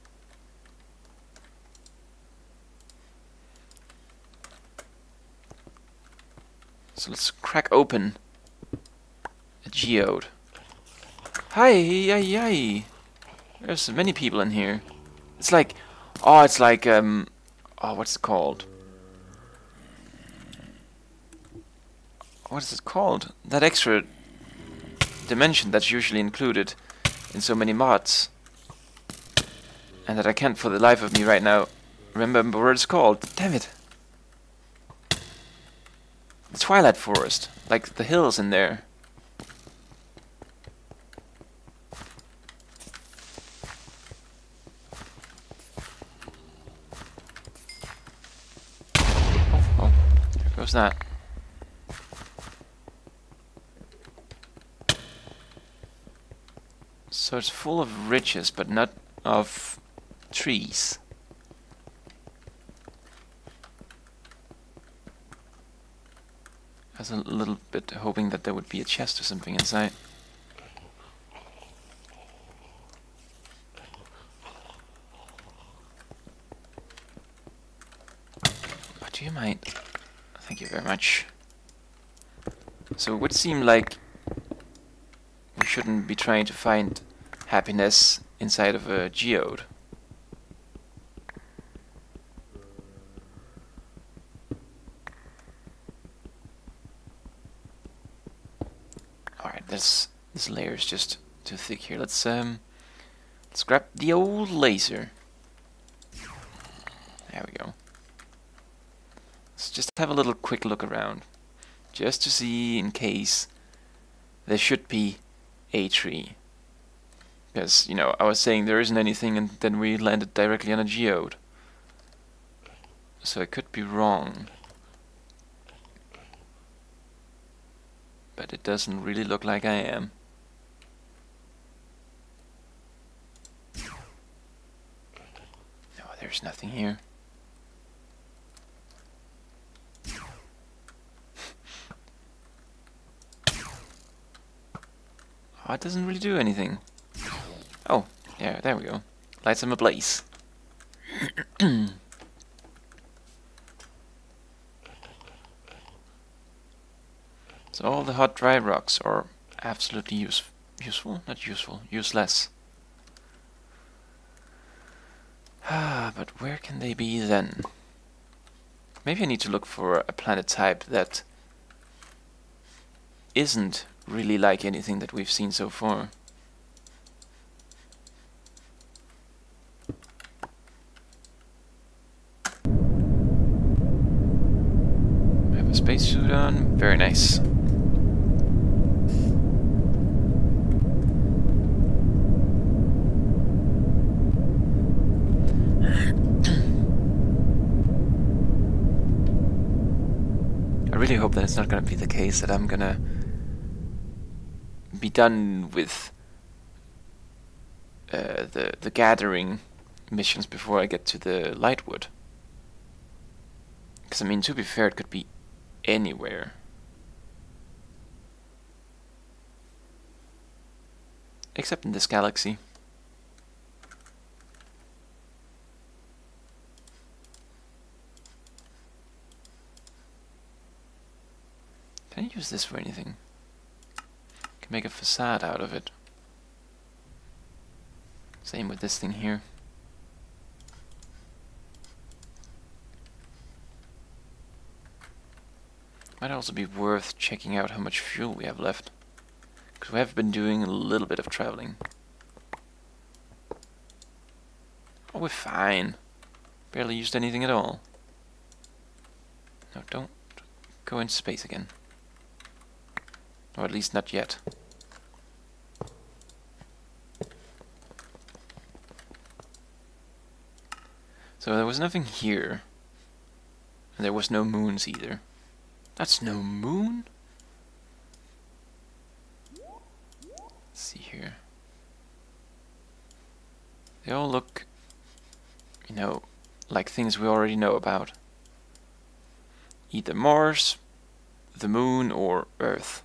So let's crack open a geode. Hi, hi. There's many people in here. It's like, oh, it's like, oh, what's it called? What is it called? That extra dimension that's usually included in so many mods, and that I can't for the life of me right now remember what it's called. Damn it! The Twilight Forest, like the hills in there. Oh, there goes that. So it's full of riches, but not of trees. I was a little bit hoping that there would be a chest or something inside. But do you mind? Thank you very much. So it would seem like we shouldn't be trying to find happiness inside of a geode. Alright, this layer is just too thick here. Let's grab the old laser. There we go. Let's just have a little quick look around, just to see in case there should be a tree. Because, you know, I was saying there isn't anything, and then we landed directly on a geode. So I could be wrong. But it doesn't really look like I am. No, there's nothing here. Oh, it doesn't really do anything. Oh, yeah, there we go. Lights them ablaze. So all the hot dry rocks are absolutely useful? Not useful, useless. Ah, but where can they be then? Maybe I need to look for a planet type that isn't really like anything that we've seen so far. spacesuit on. Very nice. I really hope that it's not gonna be the case that I'm gonna be done with the gathering missions before I get to the Lightwood. Because I mean, to be fair, it could be anywhere. Except in this galaxy. Can I use this for anything? Can make a facade out of it. Same with this thing here. Might also be worth checking out how much fuel we have left. Because we have been doing a little bit of traveling. Oh, we're fine. Barely used anything at all. No, don't go into space again. Or at least not yet. So there was nothing here. And there was no moons either. That's no moon? Let's see here. They all look, you know, like things we already know about. Either Mars, the moon, or Earth.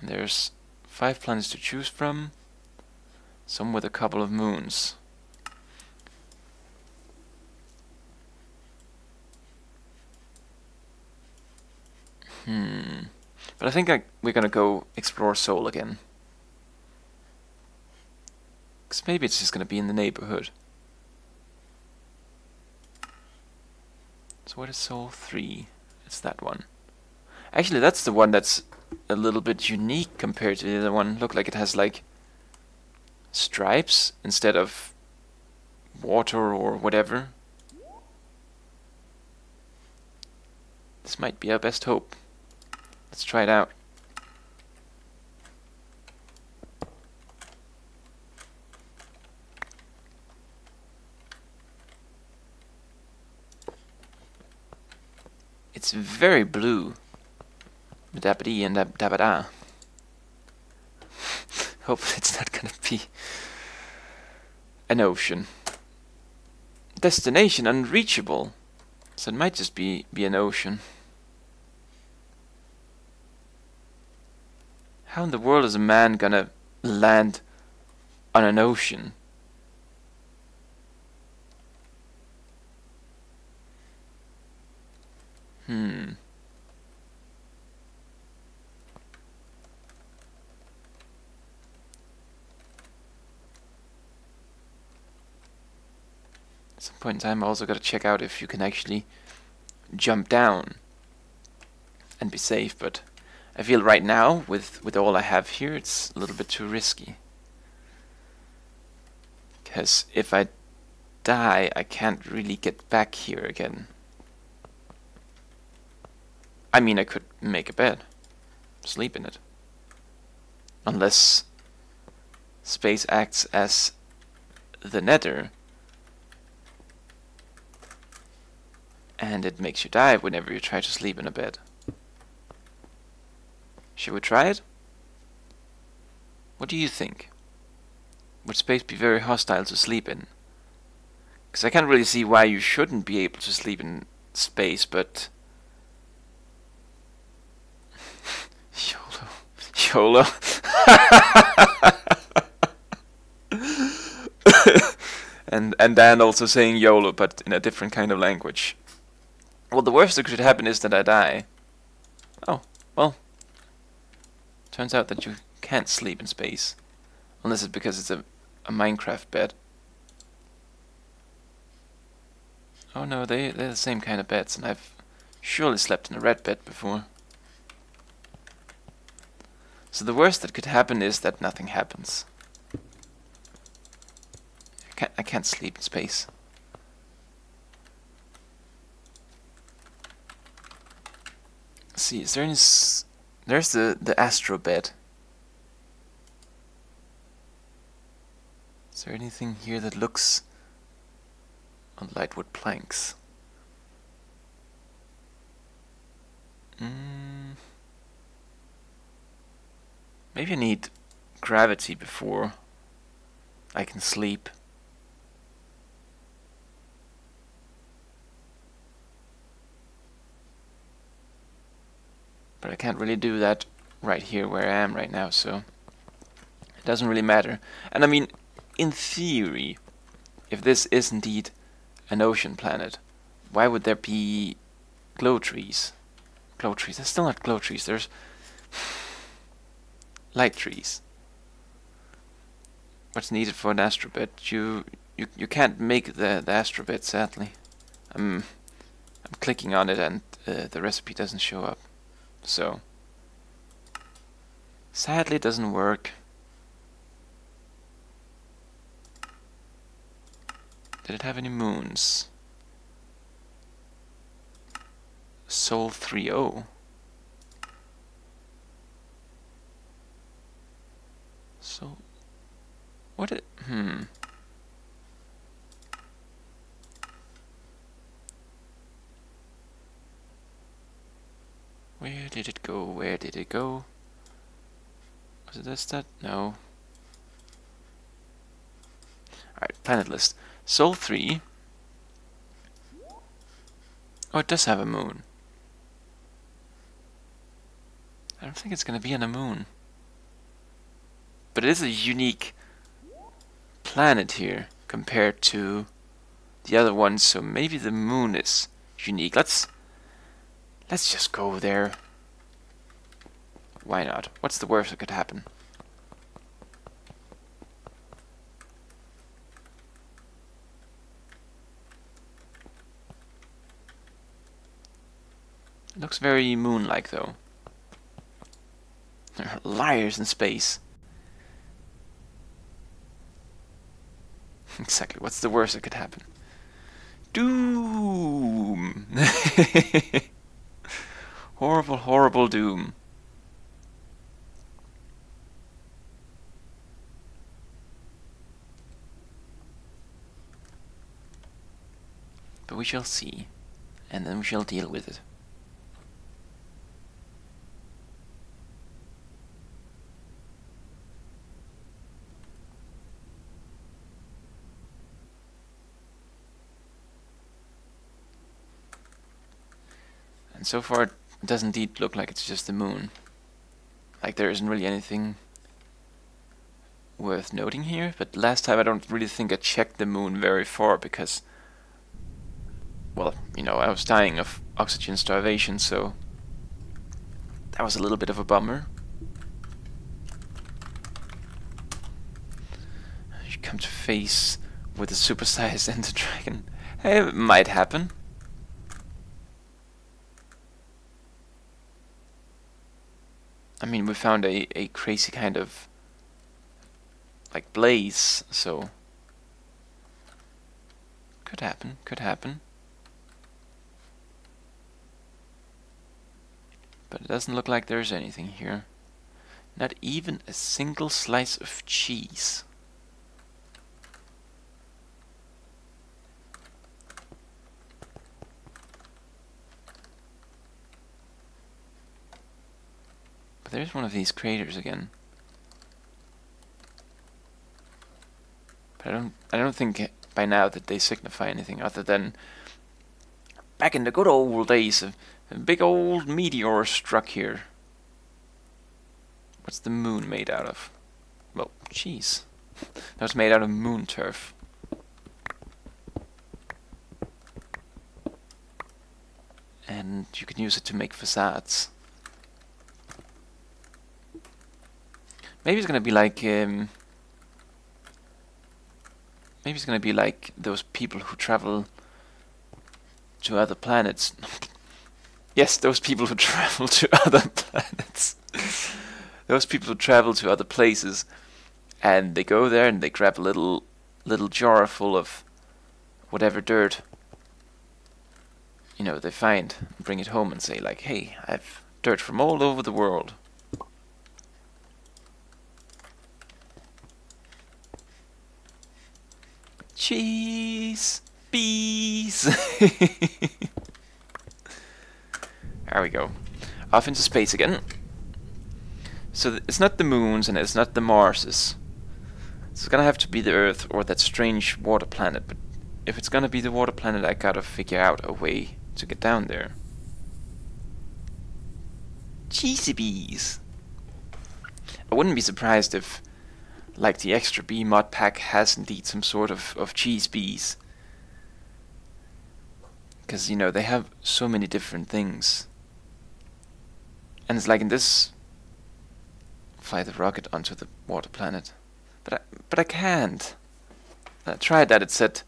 And there's 5 planets to choose from. Some with a couple of moons. But I think we're gonna go explore Sol again. Because maybe it's just gonna be in the neighborhood. So what is Sol 3? It's that one. Actually, that's the one that's a little bit unique compared to the other one. Look like it has like stripes instead of water or whatever. This might be our best hope. Let's try it out. It's very blue. Dabba-dee and dabba-da. Hopefully it's not gonna be an ocean. Destination unreachable. So it might just be an ocean. How in the world is a man gonna land on an ocean? At some point in time I also gotta check out if you can actually jump down and be safe, but I feel right now, with all I have here, it's a little bit too risky. Because if I die, I can't really get back here again. I mean, I could make a bed, sleep in it. Unless space acts as the nether, and it makes you die whenever you try to sleep in a bed. Should we try it? What do you think? Would space be very hostile to sleep in? Because I can't really see why you shouldn't be able to sleep in space, but... YOLO. and Dan also saying YOLO, but in a different kind of language. Well, the worst that could happen is that I die. Oh, well. Turns out that you can't sleep in space. Unless it's because it's a Minecraft bed. Oh no, they're the same kind of beds, and I've surely slept in a red bed before. So the worst that could happen is that nothing happens. I can't sleep in space. see, is there any... There's the astro bed. Is there anything here that looks on lightwood planks? Maybe I need gravity before I can sleep. But I can't really do that right here where I am right now, so it doesn't really matter. And I mean, in theory, if this is indeed an ocean planet, why would there be glow trees? Glow trees? There's still not glow trees. There's light trees. What's needed for an astrobed? You can't make the astrobed, sadly. I'm clicking on it and the recipe doesn't show up. So sadly, it doesn't work. Did it have any moons? Sol 3.0. So what it Where did it go? Where did it go? Was it this that? No. Alright, planet list. Sol 3. Oh, it does have a moon. I don't think it's gonna be on a moon. But it is a unique planet here compared to the other ones, so maybe the moon is unique. Let's just go there. Why not? What's the worst that could happen? It looks very moon-like, though. There are liars in space. Exactly. What's the worst that could happen? Doom! Horrible, horrible doom. But we shall see, and then we shall deal with it. And so far it does indeed look like it's just the moon. Like there isn't really anything worth noting here, but last time I don't really think I checked the moon very far because, well, you know, I was dying of oxygen starvation, so that was a little bit of a bummer. You come to face with a supersized Ender Dragon. Hey, it might happen. I mean, we found a crazy kind of like blaze, so could happen, could happen. But it doesn't look like there's anything here. Not even a single slice of cheese. But there's one of these craters again. But I don't think by now that they signify anything other than back in the good old days a big old meteor struck here. What's the moon made out of? Well, cheese. That was made out of moon turf. And you can use it to make facades. Maybe it's gonna be like maybe it's gonna be like those people who travel to other planets. Yes, those people who travel to other planets. Those people who travel to other places, and they go there and they grab a little jar full of whatever dirt, you know, they find, and bring it home and say like, hey, I've Dirt from all over the world. Cheese! Bees! There we go. Off into space again. So it's not the moons and it's not the Marses. It's gonna have to be the Earth or that strange water planet, but if it's gonna be the water planet, I gotta figure out a way to get down there. Cheesy bees! I wouldn't be surprised if, like, the extra bee mod pack has indeed some sort of cheese bees. Because, you know, they have so many different things. And it's like in this, fly the rocket onto the water planet. But I can't. I tried that, it said,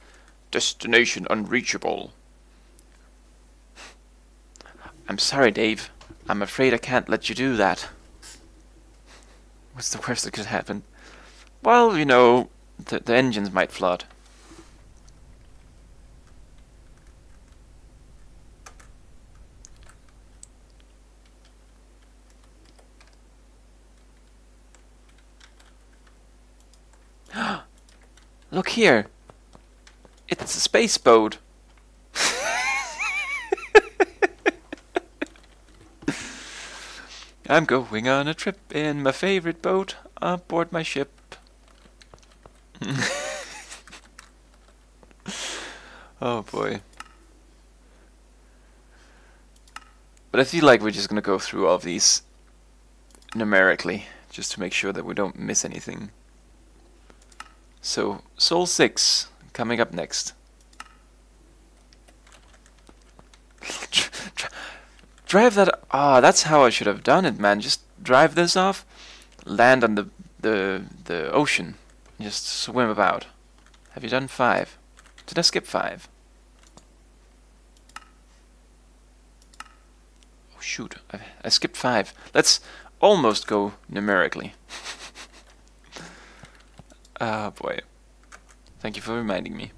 destination unreachable. I'm sorry, Dave. I'm afraid I can't let you do that. What's the worst that could happen? Well, you know, the engines might flood. Look here! It's a space boat! I'm going on a trip in my favorite boat aboard my ship. Oh boy. But I feel like we're just gonna go through all of these numerically, just to make sure that we don't miss anything. So, Soul 6, coming up next. Drive that... Ah, that's how I should have done it, man. Just drive this off, land on the ocean, just swim about. Have you done 5? Did I skip 5? Oh shoot, I skipped 5. Let's almost go numerically. Ah, boy. Thank you for reminding me.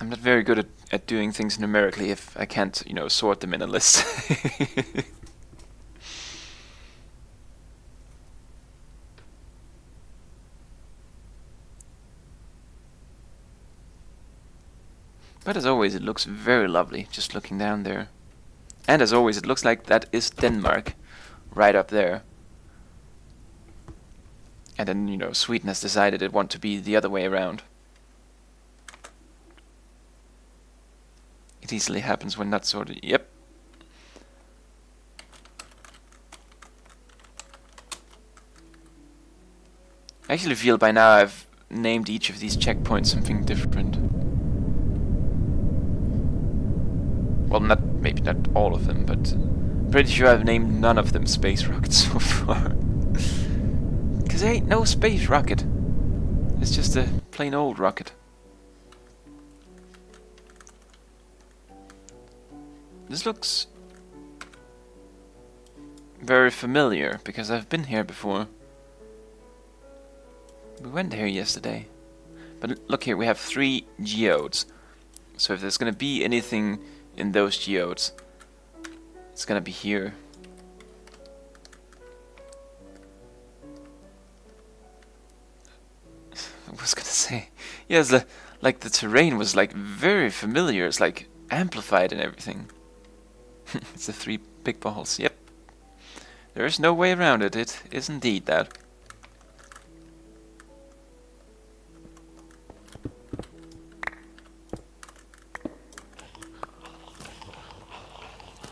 I'm not very good at doing things numerically if I can't, you know, sort them in a list. But as always, it looks very lovely just looking down there. And as always, it looks like that is Denmark, right up there. And then, you know, Sweden has decided it wants to be the other way around. It easily happens when that sort of... Yep. I actually feel by now I've named each of these checkpoints something different. Well, maybe not all of them, but I'm pretty sure I've named none of them space rockets so far. Because there ain't no space rocket. It's just a plain old rocket. This looks very familiar, because I've been here before. We went here yesterday. But look here, we have 3 geodes. So if there's gonna be anything in those geodes, it's gonna be here. I was gonna say, yes, like the terrain was like very familiar. It's like amplified and everything. It's the 3 big balls. Yep, there is no way around it. It is indeed that.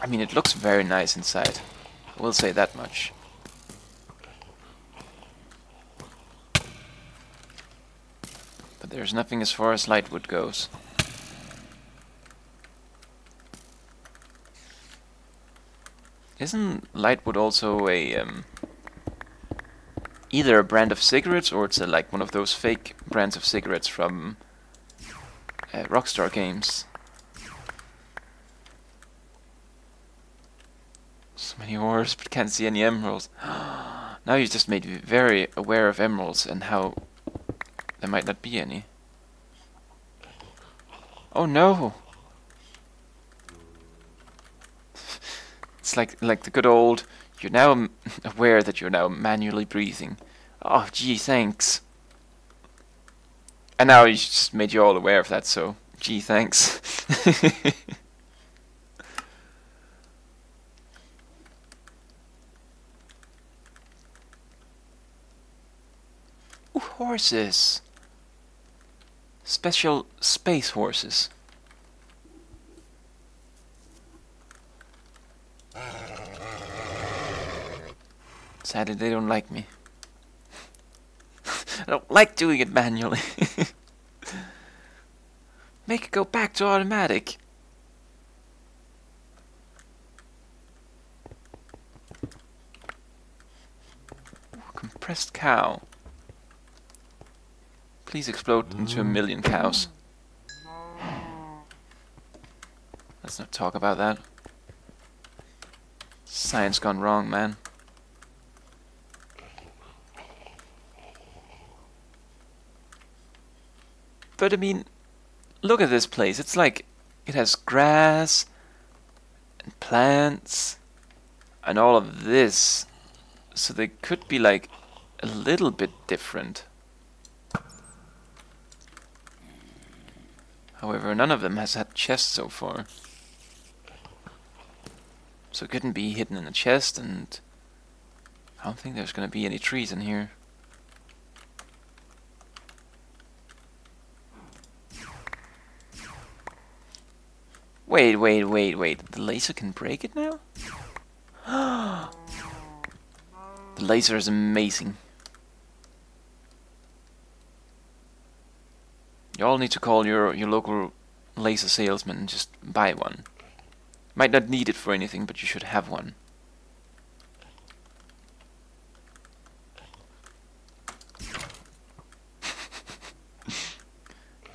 I mean, it looks very nice inside. I will say that much. But there's nothing as far as Lightwood goes. Isn't Lightwood also a either a brand of cigarettes, or it's like one of those fake brands of cigarettes from Rockstar Games? So many ores, but can't see any emeralds. Now you just made me very aware of emeralds and how there might not be any. Oh no! It's like the good old, you're now aware that you're now manually breathing. Oh gee, thanks. And now he just made you all aware of that, so gee, thanks. Ooh, horses. Special space horses. Sadly, they don't like me. I don't like doing it manually. Make it go back to automatic. Ooh, compressed cow. Please explode into 1,000,000 cows. Let's not talk about that. Science gone wrong, man. But I mean, look at this place. It's like it has grass and plants and all of this. So they could be like a little bit different. However, none of them has had chests so far. So it couldn't be hidden in a chest, and I don't think there's gonna be any trees in here. Wait. The laser can break it now? The laser is amazing. You all need to call your local laser salesman and just buy one. Might not need it for anything, but you should have one.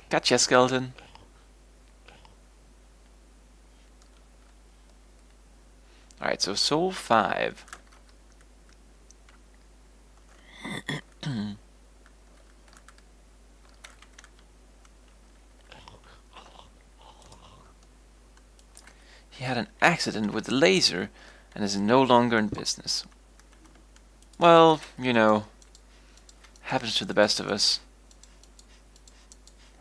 Gotcha, skeleton. Alright, so Soul 5. He had an accident with the laser and is no longer in business. Well, you know, happens to the best of us.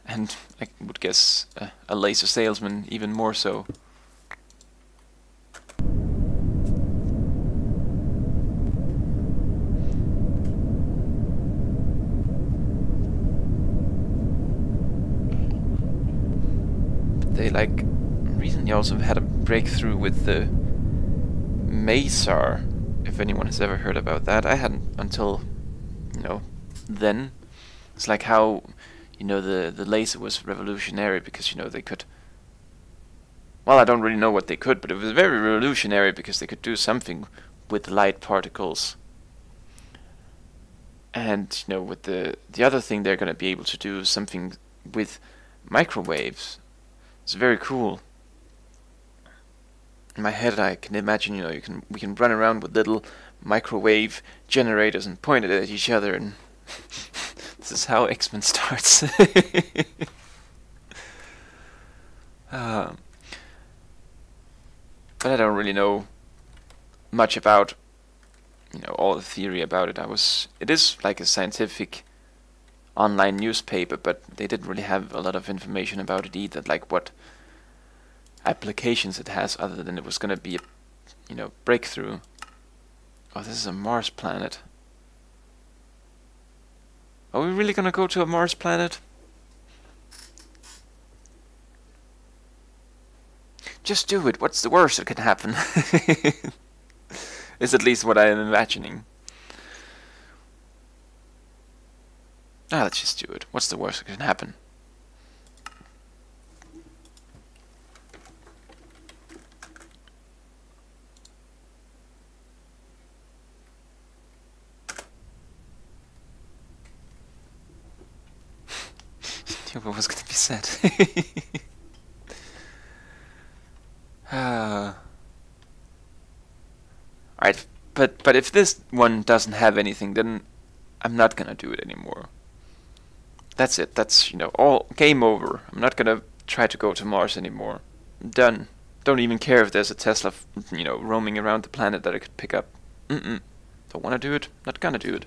And I would guess a laser salesman even more so. They like recently also had a breakthrough with the Macer, if anyone has ever heard about that. I hadn't until, you know, then. It's like how, you know, the laser was revolutionary because, you know, they could... Well, I don't really know what they could, but it was very revolutionary because they could do something with light particles. And, you know, with the other thing they're going to be able to do something with microwaves. It's very cool. In my head, I can imagine, you know, we can run around with little microwave generators and point it at each other, and this is how X-Men starts. But I don't really know much about, you know, all the theory about it. It is like a scientific online newspaper, but they didn't really have a lot of information about it either, like what applications it has, other than it was going to be a, you know, breakthrough. Oh, this is a Mars planet. Are we really going to go to a Mars planet? Just do it. What's the worst that can happen? Is at least what I am imagining. Ah, let's just do it. What's the worst that can happen? Knew what was going to be said. Alright, but if this one doesn't have anything, then I'm not gonna do it anymore. That's it. That's, you know, all game over. I'm not gonna try to go to Mars anymore. Done. Don't even care if there's a Tesla, you know, roaming around the planet that I could pick up. Don't wanna do it. Not gonna do it.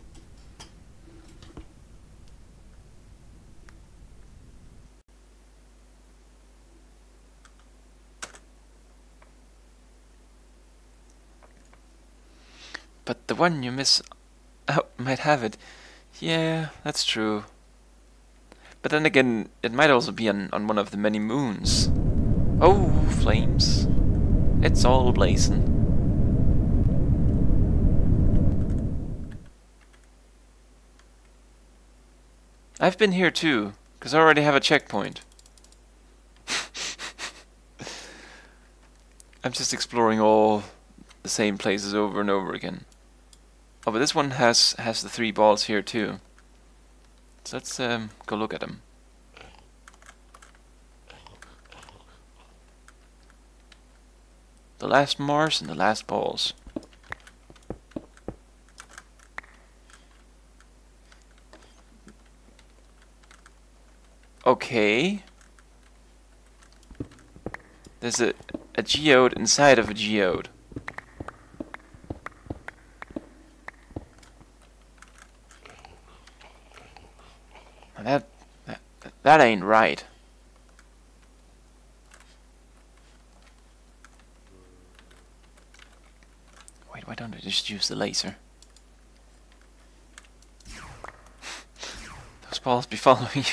But the one you miss out might have it. Yeah, that's true. But then again, it might also be on one of the many moons. Oh, flames. It's all blazing. I've been here too, because I already have a checkpoint. I'm just exploring all the same places over and over again. Oh, but this one has the 3 balls here too. So let's go look at them. The last Mars and the last balls. Okay. There's a geode inside of a geode. That ain't right. Wait, why don't I just use the laser? Those balls be following you.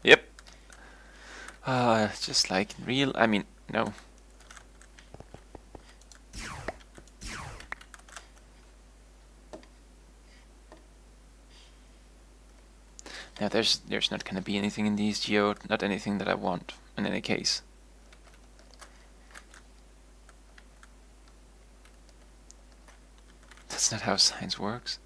Yep. Just like real. I mean, no. Now there's not gonna be anything in these geode, not anything that I want in any case. That's not how science works.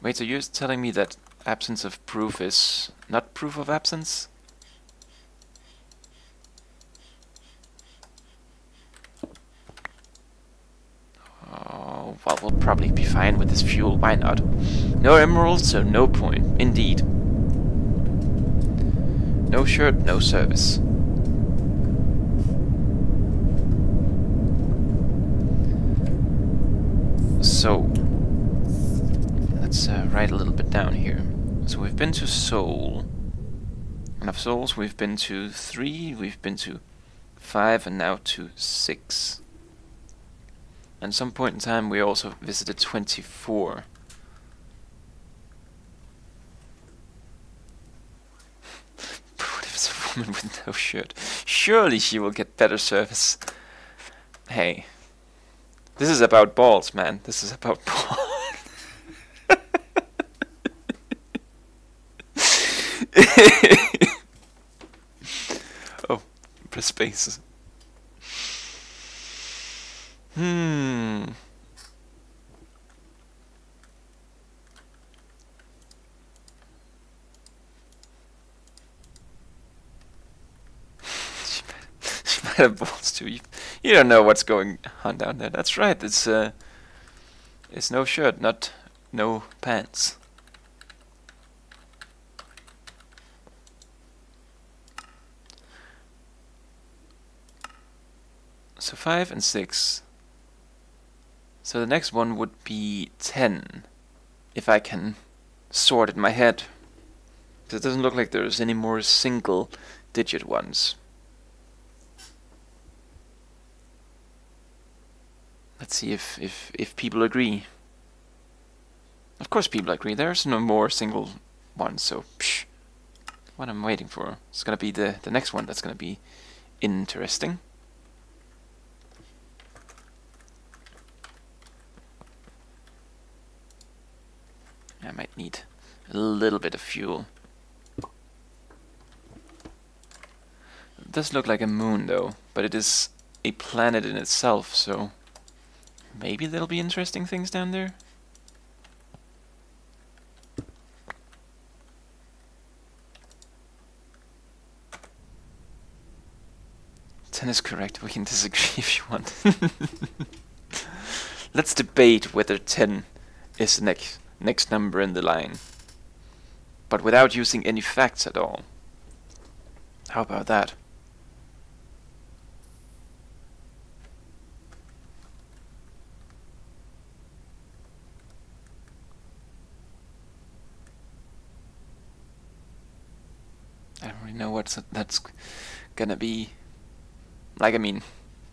Wait, so you're telling me that absence of proof is not proof of absence? Oh, well, we'll probably be fine with this fuel, why not? No emeralds, so no point, indeed. No shirt, no service. So, let's write a little bit down here. So we've been to Soul. And of Souls we've been to 3, we've been to 5, and now to 6. And at some point in time we also visited 24. What if it's a woman with no shirt? Surely she will get better service. Hey. This is about balls, man. This is about balls. Oh, press space. She might have balls too. You don't know what's going on down there. That's right. It's no shirt, not no pants. So 5 and 6. So the next one would be 10, if I can sort in my head. Because it doesn't look like there's any more single-digit ones. Let's see if people agree. Of course people agree. There's no more single ones, so psh. What I'm waiting for. It's gonna be the next one that's gonna be interesting. I might need a little bit of fuel. It does look like a moon though, but it is a planet in itself, so maybe there'll be interesting things down there. Ten is correct. We can disagree if you want. Let's debate whether 10 is the next number in the line. but without using any facts at all. How about that? I don't really know what that's gonna be. Like, I mean,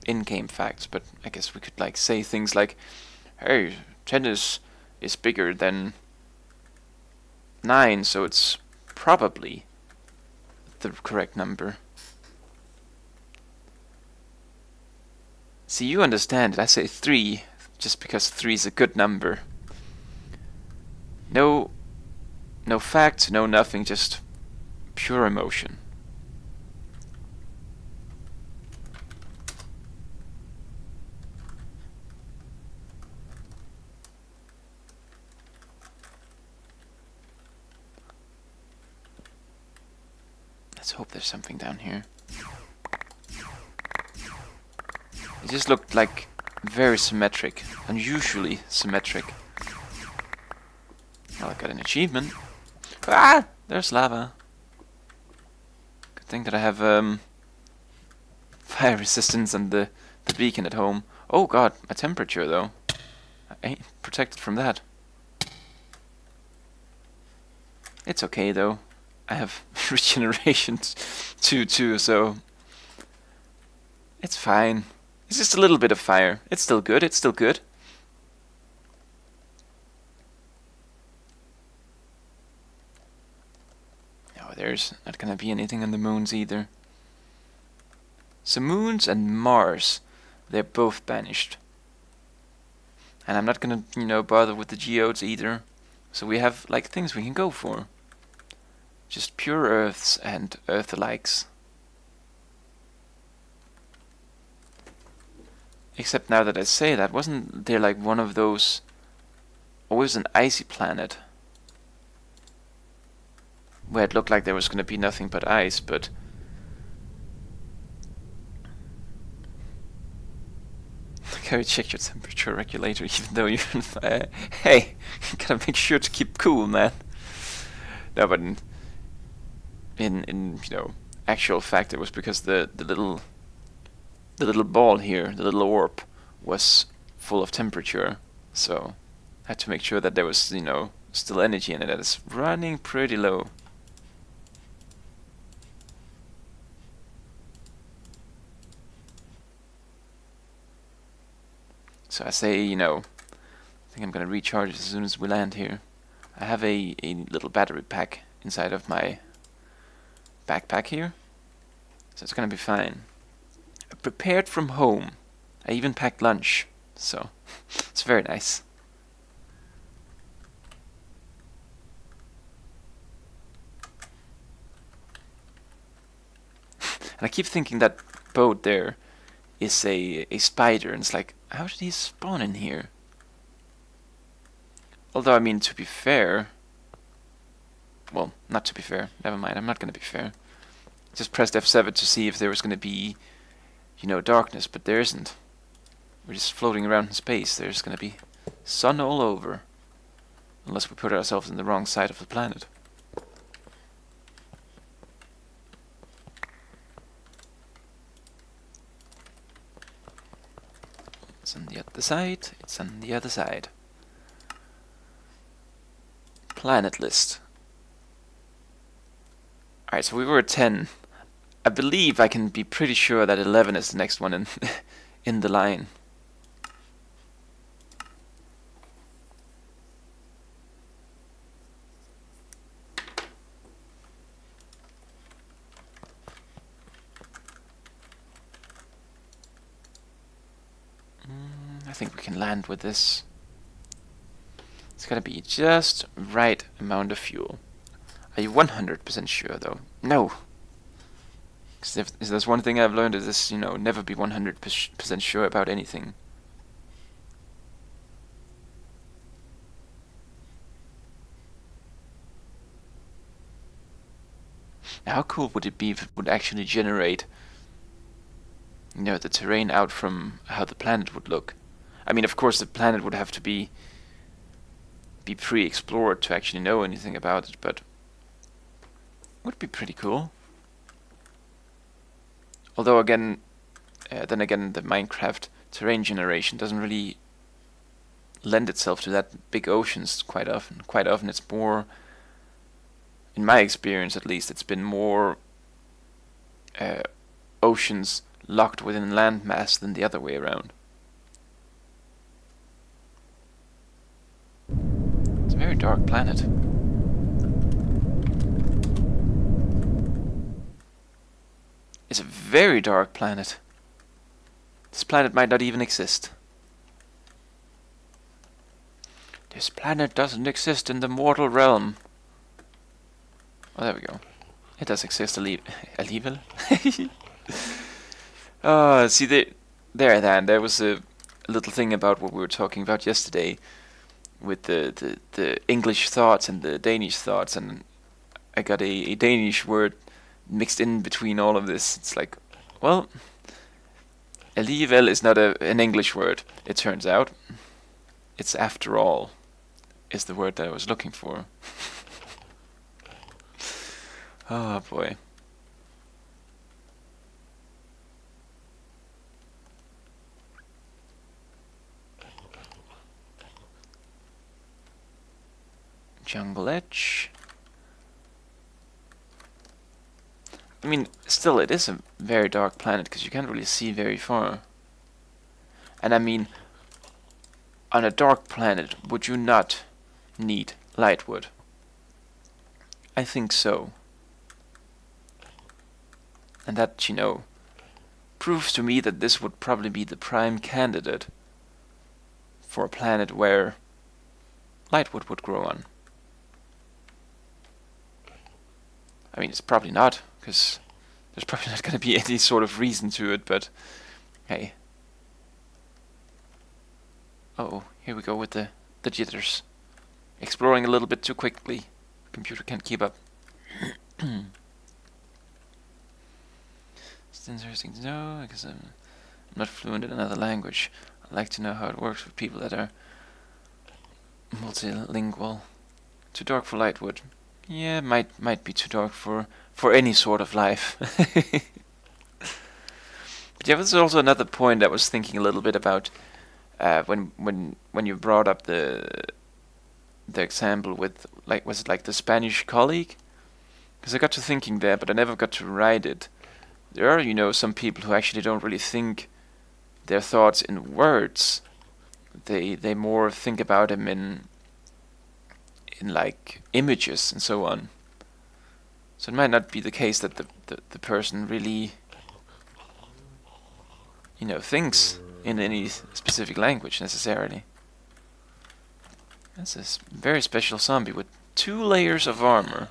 in-game facts, but I guess we could like say things like, hey, 10 is bigger than 9, so it's probably the correct number. See, you understand it. I say 3 just because 3 is a good number. No facts, no nothing, just pure emotion. Let's hope there's something down here. It just looked like very symmetric, unusually symmetric. Well, I got an achievement. Ah! There's lava. Good thing that I have fire resistance and the beacon at home. Oh god, my temperature though. I ain't protected from that. It's okay though. I have regeneration too, so it's fine. It's just a little bit of fire. It's still good, it's still good. No, there's not gonna be anything on the moons either. So moons and Mars, they're both banished. And I'm not gonna, you know, bother with the geodes either. So we have like things we can go for. Just pure Earths and Earth-alikes. Except now that I say that, wasn't there like one of those, always an icy planet, where it looked like there was going to be nothing but ice, but can you check your temperature regulator even though you're on fire? Hey, you gotta make sure to keep cool, man. No, but in you know, actual fact, it was because the little ball here, the little orb, was full of temperature, so I had to make sure that there was, you know, still energy in it. That is running pretty low. So I say, you know, I think I'm gonna recharge as soon as we land here. I have a little battery pack inside of my backpack here, so it's gonna be fine. I prepared from home. I even packed lunch, so it's very nice. And I keep thinking that boat there is a spider, and it's like, how did he spawn in here? Although, I mean, to be fair, well, not to be fair, never mind, I'm not gonna be fair. Just pressed F7 to see if there was gonna be, you know, darkness, but there isn't. We're just floating around in space. There's gonna be sun all over. Unless we put ourselves in the wrong side of the planet. It's on the other side. It's on the other side. Planet list. Alright, so we were at 10. I believe I can be pretty sure that 11 is the next one in the line. I think we can land with this. It's gotta be just right amount of fuel. Are you 100% sure though? No! Because if there's one thing I've learned is this, you know, never be 100% sure about anything. Now, how cool would it be if it would actually generate, you know, the terrain out from how the planet would look? I mean, of course, the planet would have to be pre-explored to actually know anything about it, but Would be pretty cool. Although again, then again, the Minecraft terrain generation doesn't really lend itself to that big oceans quite often. Quite often it's more, in my experience at least, it's been more oceans locked within landmass than the other way around. It's a very dark planet. It's a very dark planet. This planet might not even exist. This planet doesn't exist in the mortal realm. Oh, there we go. It does exist, Alevil. See, there was a little thing about what we were talking about yesterday with the English thoughts and the Danish thoughts, and I got a Danish word mixed in between all of this. It's like, well, alligevel is not an English word, it turns out. It's after all is the word that I was looking for. Oh boy. Jungle edge. I mean, still, it is a very dark planet because you can't really see very far. And I mean, on a dark planet, would you not need lightwood? I think so. And that, you know, proves to me that this would probably be the prime candidate for a planet where lightwood would grow on. I mean, it's probably not, because there's probably not going to be any sort of reason to it, but hey. Uh-oh, here we go with the jitters. Exploring a little bit too quickly. Computer can't keep up. It's interesting to know, because I'm not fluent in another language. I'd like to know how it works with people that are multilingual. Too dark for lightwood. Yeah, might be too dark for any sort of life. But yeah, there's also another point I was thinking a little bit about when you brought up the example with, like, was it like the Spanish colleague? Because I got to thinking there, but I never got to write it. There are, you know, some people who actually don't really think their thoughts in words. They more think about them in like images and so on. So it might not be the case that the person really, you know, thinks in any specific language necessarily. That's a very special zombie with 2 layers of armor.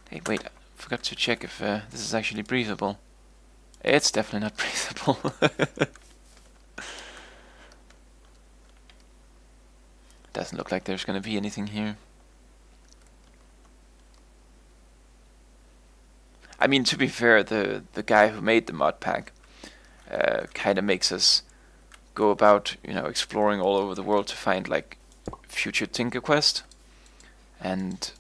Hey, wait, I forgot to check if this is actually breathable. It's definitely not breathable. Doesn't look like there's gonna be anything here. I mean, to be fair, the guy who made the mod pack kind of makes us go about, you know, exploring all over the world to find like future Tinker Quest, and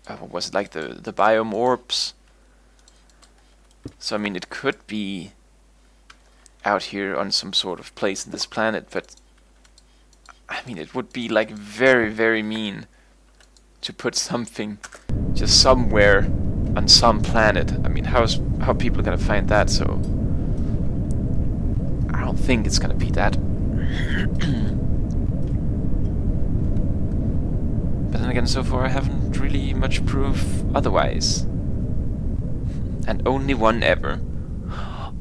what was it, like the biome orbs? So I mean, it could be out here on some sort of place in this planet, but I mean, it would be like very, very mean to put something just somewhere on some planet. I mean, how people gonna find that? So I don't think it's gonna be that. But then again, so far I haven't really much proof otherwise. And only one ever.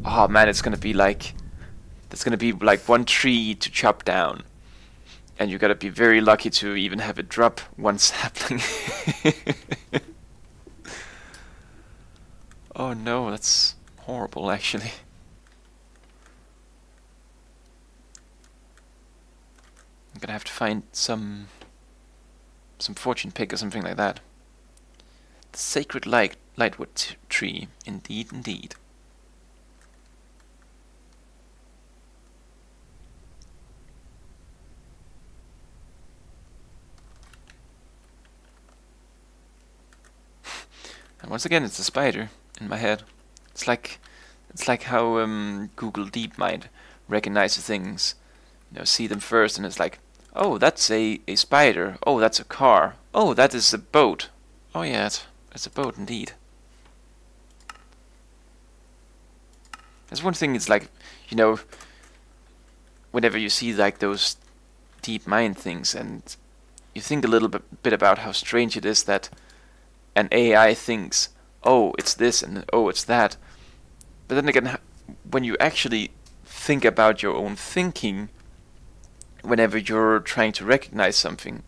Oh man, it's gonna be like, there's gonna be like 1 tree to chop down, and you gotta be very lucky to even have it drop 1 sapling. Oh no, that's horrible actually. I'm gonna have to find some fortune pick or something like that. The sacred lightwood tree, indeed, indeed. And once again, it's a spider in my head. It's like how Google DeepMind recognizes things. You know, see them first, and it's like, oh, that's a spider. Oh, that's a car. Oh, that is a boat. Oh yeah, it's a boat indeed. There's one thing. It's like, you know, whenever you see like those deep mind things, and you think a little bit about how strange it is that an AI thinks, oh, it's this and oh, it's that. But then again, when you actually think about your own thinking, whenever you're trying to recognize something,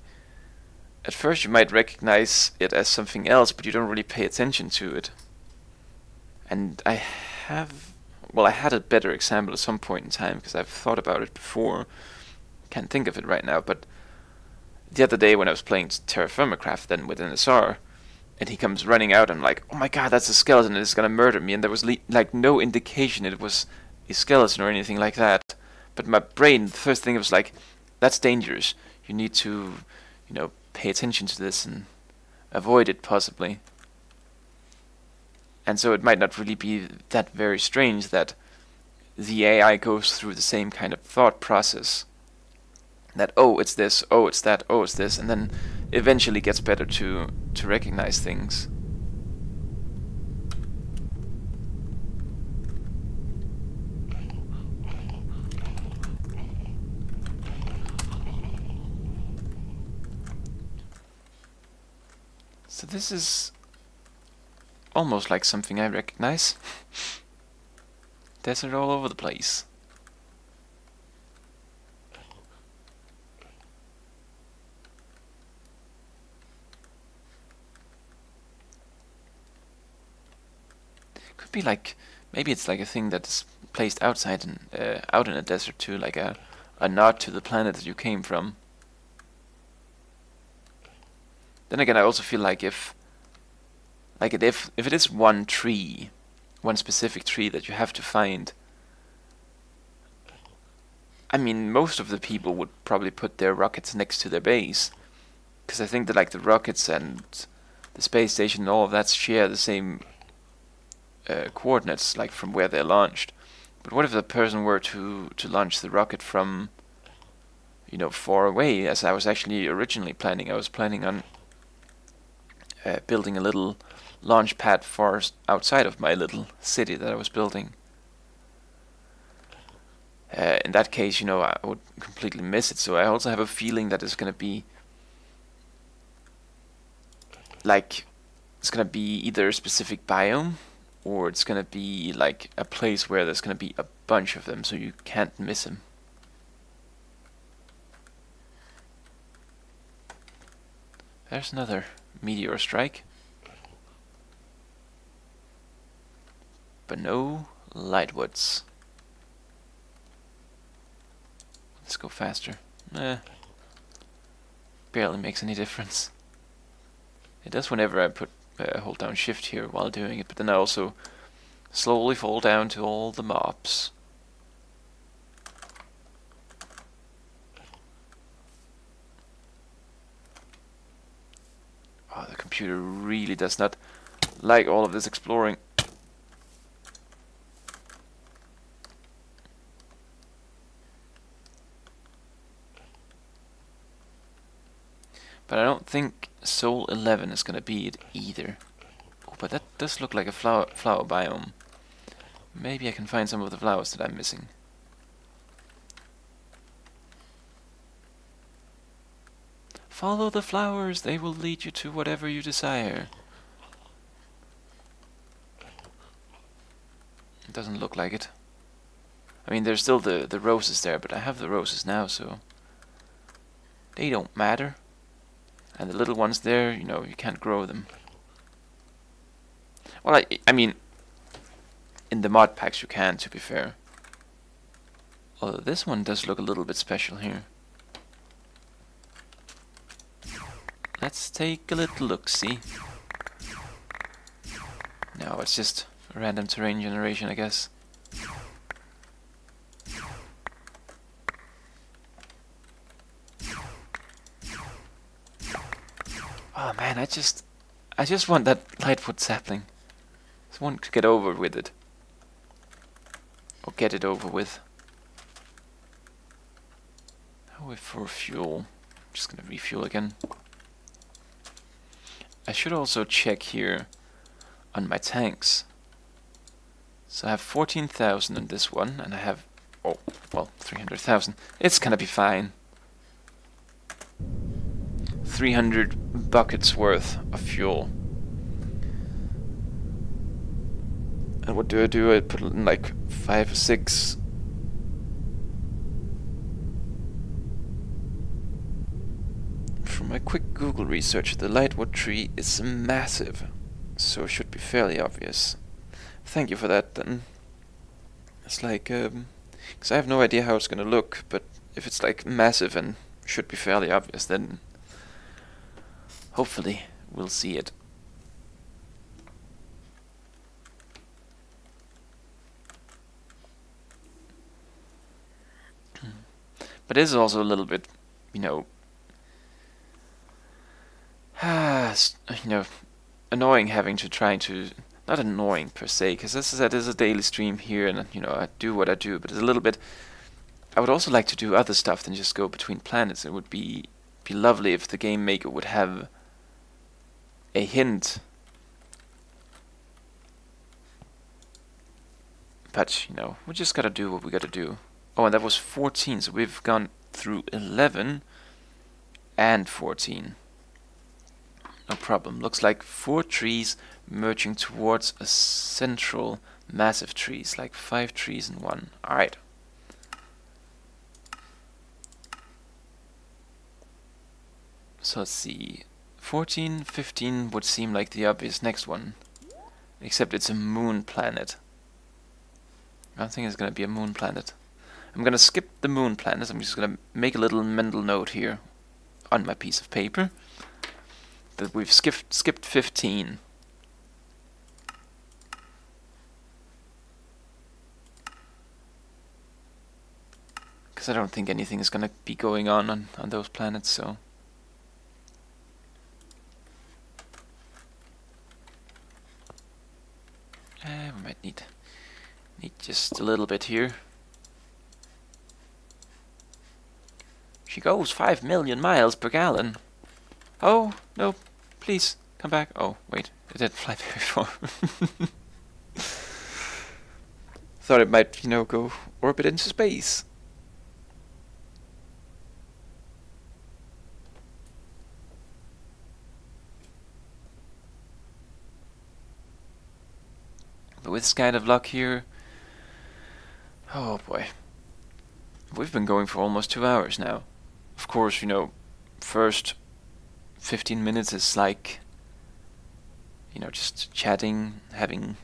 at first you might recognize it as something else, but you don't really pay attention to it. And I had a better example at some point in time, because I've thought about it before. Can't think of it right now, but the other day when I was playing Terra Firmacraft then with NSR, and he comes running out, and I'm like, oh my god, that's a skeleton, and it's gonna murder me, and there was like no indication it was a skeleton or anything like that. But my brain, the first thing, was like, that's dangerous. You need to, you know, pay attention to this and avoid it possibly. And so it might not really be that very strange that the AI goes through the same kind of thought process. That, oh, it's this, oh, it's that, oh, it's this, and then eventually gets better to recognize things. So this is almost like something I recognize. Desert all over the place. Could be like, maybe it's like a thing that is placed outside and out in a desert too, like a nod to the planet that you came from. Then again, I also feel like if it is one tree, one specific tree that you have to find, I mean, most of the people would probably put their rockets next to their base, because I think that like the rockets and the space station and all of that share the same coordinates, like from where they're launched. But what if the person were to launch the rocket from, you know, far away, as I was actually originally planning? I was planning on building a little launch pad far outside of my little city that I was building. In that case, you know, I would completely miss it. So I also have a feeling that it's gonna be like, it's gonna be either a specific biome, or it's gonna be like a place where there's gonna be a bunch of them, so you can't miss them. There's another meteor strike, but no lightwoods. Let's go faster. Barely makes any difference. It does whenever I put hold down shift here while doing it, but then I also slowly fall down to all the mobs. Oh, the computer really does not like all of this exploring. But I don't think Sol 11 is gonna be it either. Oh, but that does look like a flower biome. Maybe I can find some of the flowers that I'm missing. Follow the flowers, they will lead you to whatever you desire. It doesn't look like it. I mean, there's still the roses there, but I have the roses now, so they don't matter. And the little ones there, you know, you can't grow them. Well, I mean, in the mod packs you can, to be fair. Although this one does look a little bit special here. Let's take a little look-see. No, it's just random terrain generation, I guess. Oh man, I just want that lightwood sapling. Just want to get over with it. Or get it over with. How if for fuel? I'm just gonna refuel again. I should also check here on my tanks. So I have 14,000 in this one, and I have, oh, well, 300,000. It's gonna be fine. 300 buckets worth of fuel. And what do? I put in like 5 or 6. From my quick Google research, the lightwood tree is massive, so it should be fairly obvious. Thank you for that, then. It's like, because I have no idea how it's gonna look, but if it's like massive and should be fairly obvious, then hopefully we'll see it. But it is also a little bit, you know, annoying having to try to, not annoying per se, because this is a daily stream here, and you know, I do what I do, but it's a little bit, I would also like to do other stuff than just go between planets. It would be lovely if the game maker would have a hint. But, you know, we just gotta do what we gotta do. Oh, and that was 14, so we've gone through 11 and 14. No problem. Looks like 4 trees merging towards a central massive tree. It's like 5 trees in one. Alright. So let's see. 14, 15 would seem like the obvious next one. Except it's a moon planet. I don't think it's gonna be a moon planet. I'm gonna skip the moon planet. I'm just gonna make a little mental note here on my piece of paper that we've skipped 15. Because I don't think anything is gonna be going on those planets, so. We might need just a little bit here. She goes 5 million miles per gallon. Oh, no, please, come back. Oh, wait, it didn't fly very far. Thought it might, you know, go orbit into space. But with this kind of luck here, oh boy, we've been going for almost 2 hours now. Of course, you know, first 15 minutes is like, you know, just chatting, having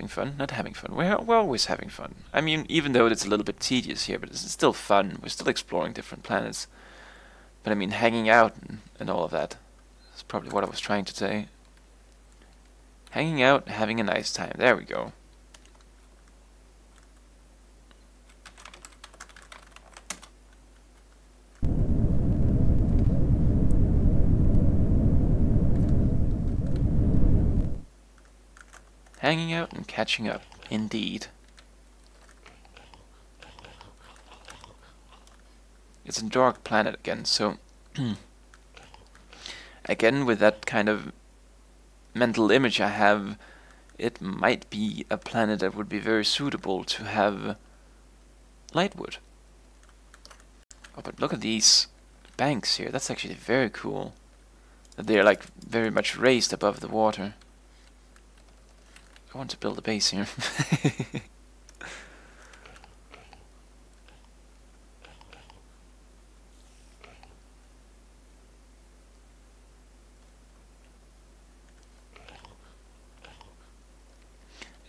fun. Not having fun. We're always having fun. I mean, even though it's a little bit tedious here, but it's still fun. We're still exploring different planets. But I mean, hanging out and all of that is probably what I was trying to say. Hanging out, having a nice time. There we go. Hanging out and catching up, indeed. It's a dark planet again, so again with that kind of mental image I have, it might be a planet that would be very suitable to have lightwood. Oh, but look at these banks here. That's actually very cool. That they're like very much raised above the water. I want to build a base here.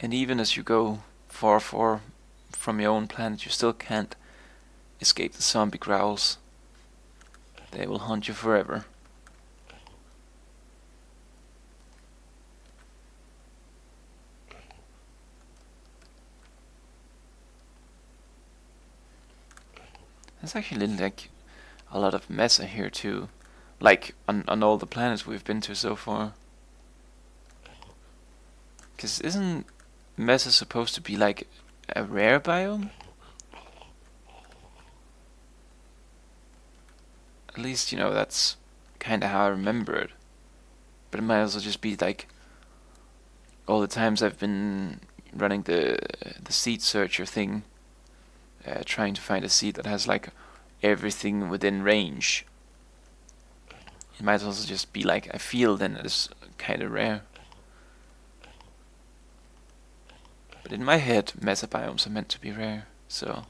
And even as you go far from your own planet, you still can't escape the zombie growls. They will haunt you forever. There's actually like a lot of mesa here too, like on all the planets we've been to so far. Because isn't Mesa supposed to be like a rare biome? At least, you know, that's kind of how I remember it. But it might also just be like all the times I've been running the seed searcher thing, trying to find a seed that has like everything within range. It might also just be like I feel then it is kind of rare. But in my head, mesabiomes are meant to be rare, so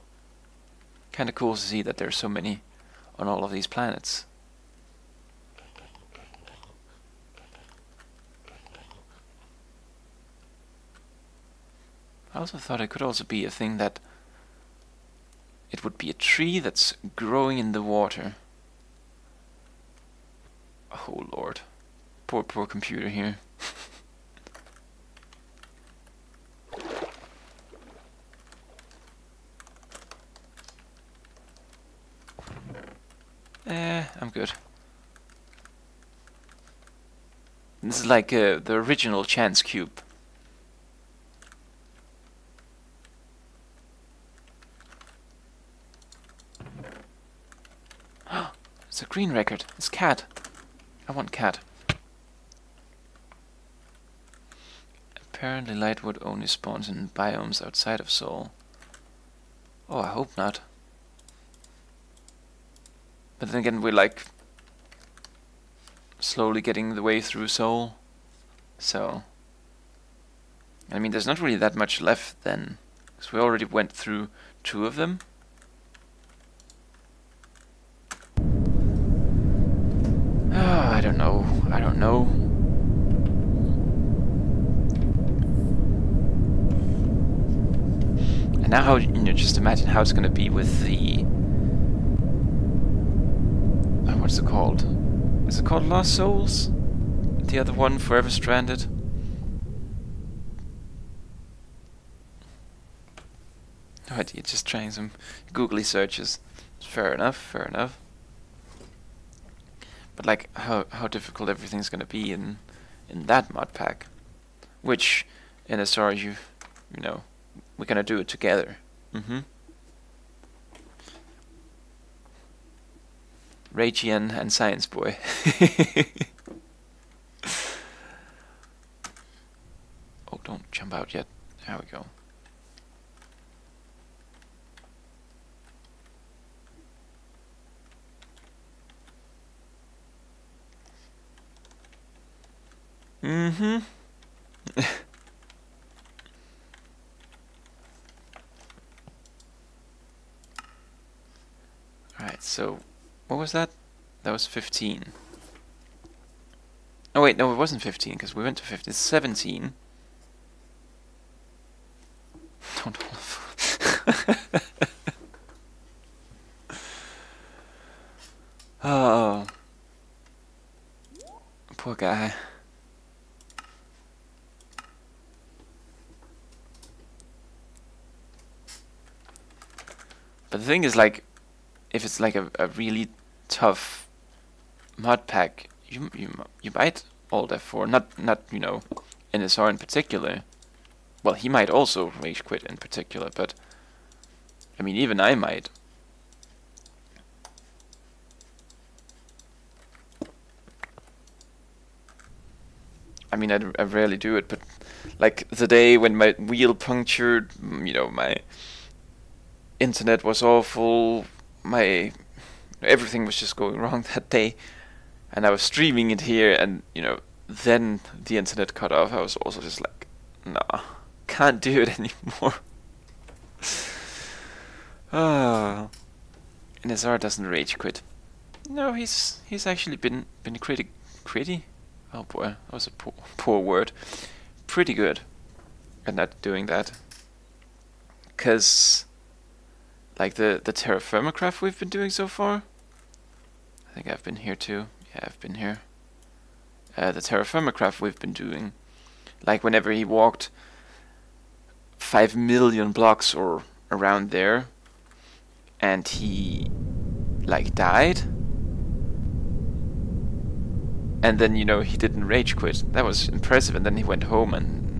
kind of cool to see that there's so many on all of these planets. I also thought it could also be a thing that it would be a tree that's growing in the water. Oh lord. Poor computer here. I'm good. This is like the original chance cube. It's a green record. It's cat. I want cat. Apparently lightwood only spawns in biomes outside of Sol. Oh, I hope not. But then again, we're like slowly getting the way through Sol. So, I mean, there's not really that much left then. Because we already went through 2 of them. Oh, I don't know. I don't know. And now, how, you know, just imagine how it's gonna be with the. What's it called? Is it called Lost Souls? The other one, Forever Stranded? No idea, just trying some googly searches. Fair enough, fair enough. But like, how difficult everything's gonna be in that mod pack. Which, in SR, you know, we're gonna do it together. Ragian and Science Boy. Oh, don't jump out yet. There we go. Alright, so what was that? That was 15. Oh wait, no, it wasn't 15 because we went to 15. It's 17. Don't Oh, poor guy. But the thing is, like, if it's like a really tough mod pack, you might alt F4, not you know, NSR in particular. Well, he might also rage quit in particular, but I mean, even I might. I mean, I rarely do it, but like the day when my wheel punctured, you know, my internet was awful, everything was just going wrong that day, and I was streaming it here, and you know, then the internet cut off. I was also just like, nah, can't do it anymore. NSR doesn't rage quit. No, he's actually been pretty. Oh boy, that was a poor word. Pretty good at not doing that. 'Cause like the terra firma craft we've been doing so far. I think I've been here too. Yeah, I've been here. The terra firma craft we've been doing. Like whenever he walked 5 million blocks or around there, and he like died, and then you know he didn't rage quit. That was impressive. And then he went home and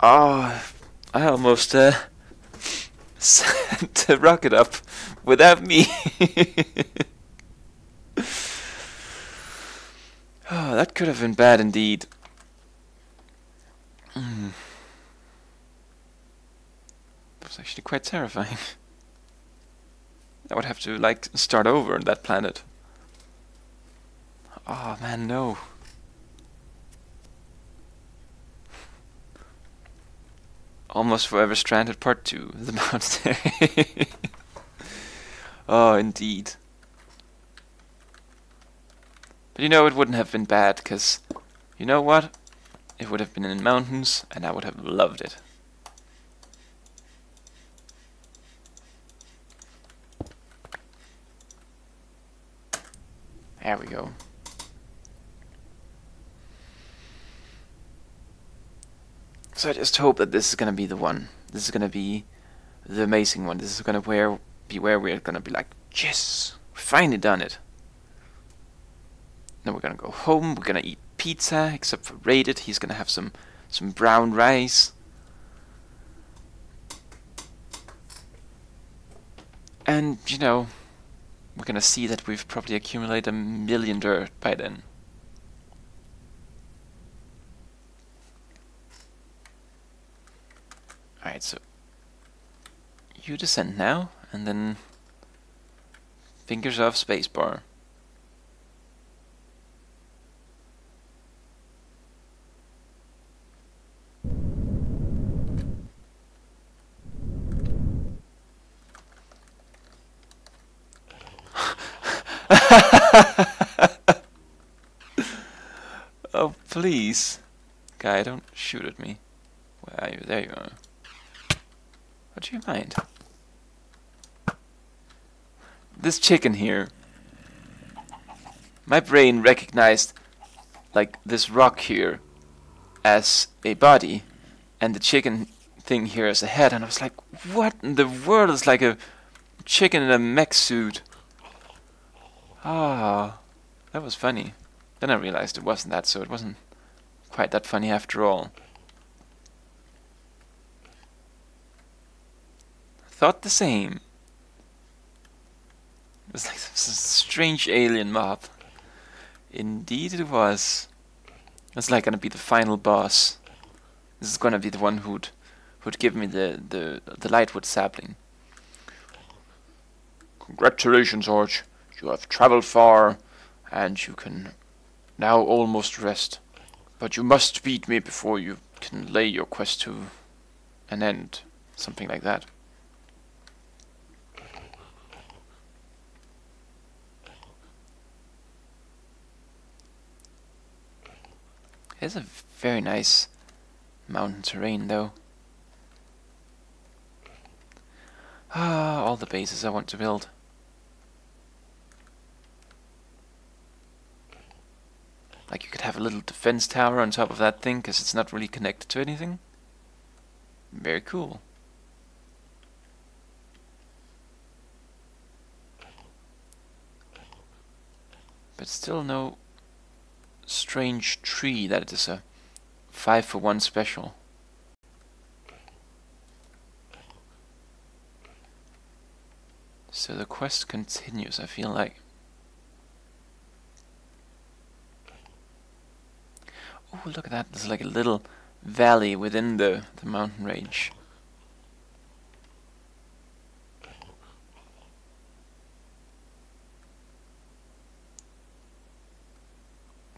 Oh, I almost sent the rocket up without me. Oh, that could have been bad indeed. That was actually quite terrifying. I would have to, like, start over on that planet. Oh man, no. Almost Forever Stranded Part 2, the mountain. Oh, indeed. But you know, it wouldn't have been bad, because, you know what? It would have been in mountains, and I would have loved it. There we go. So I just hope that this is gonna be the one. This is gonna be the amazing one. This is gonna be where we're gonna be like, yes, we finally done it. Then we're gonna go home. We're gonna eat pizza, except for Rated. He's gonna have some brown rice. And you know, we're gonna see that we've probably accumulated 1 million dirt by then. Alright, so you descend now, and then fingers off spacebar. Oh, please. Guy, don't shoot at me. Where are you? There you are. What do you mind? This chicken here. My brain recognized, like, this rock here as a body, and the chicken thing here as a head, and I was like, what in the world is like a chicken in a mech suit? Ah, that was funny. Then I realized it wasn't that, so it wasn't quite that funny after all. Thought the same. It was like some strange alien mob. Indeed it was. It's like gonna be the final boss. This is gonna be the one who'd give me the lightwood sapling. Congratulations, Arch. You have traveled far, and you can now almost rest. But you must beat me before you can lay your quest to an end. Something like that. It's a very nice mountain terrain, though. Ah, all the bases I want to build. Like, you could have a little defense tower on top of that thing, because it's not really connected to anything. Very cool. But still no strange tree that it is a 5-for-1 special. So the quest continues, I feel like. Oh, look at that. There's like a little valley within the mountain range.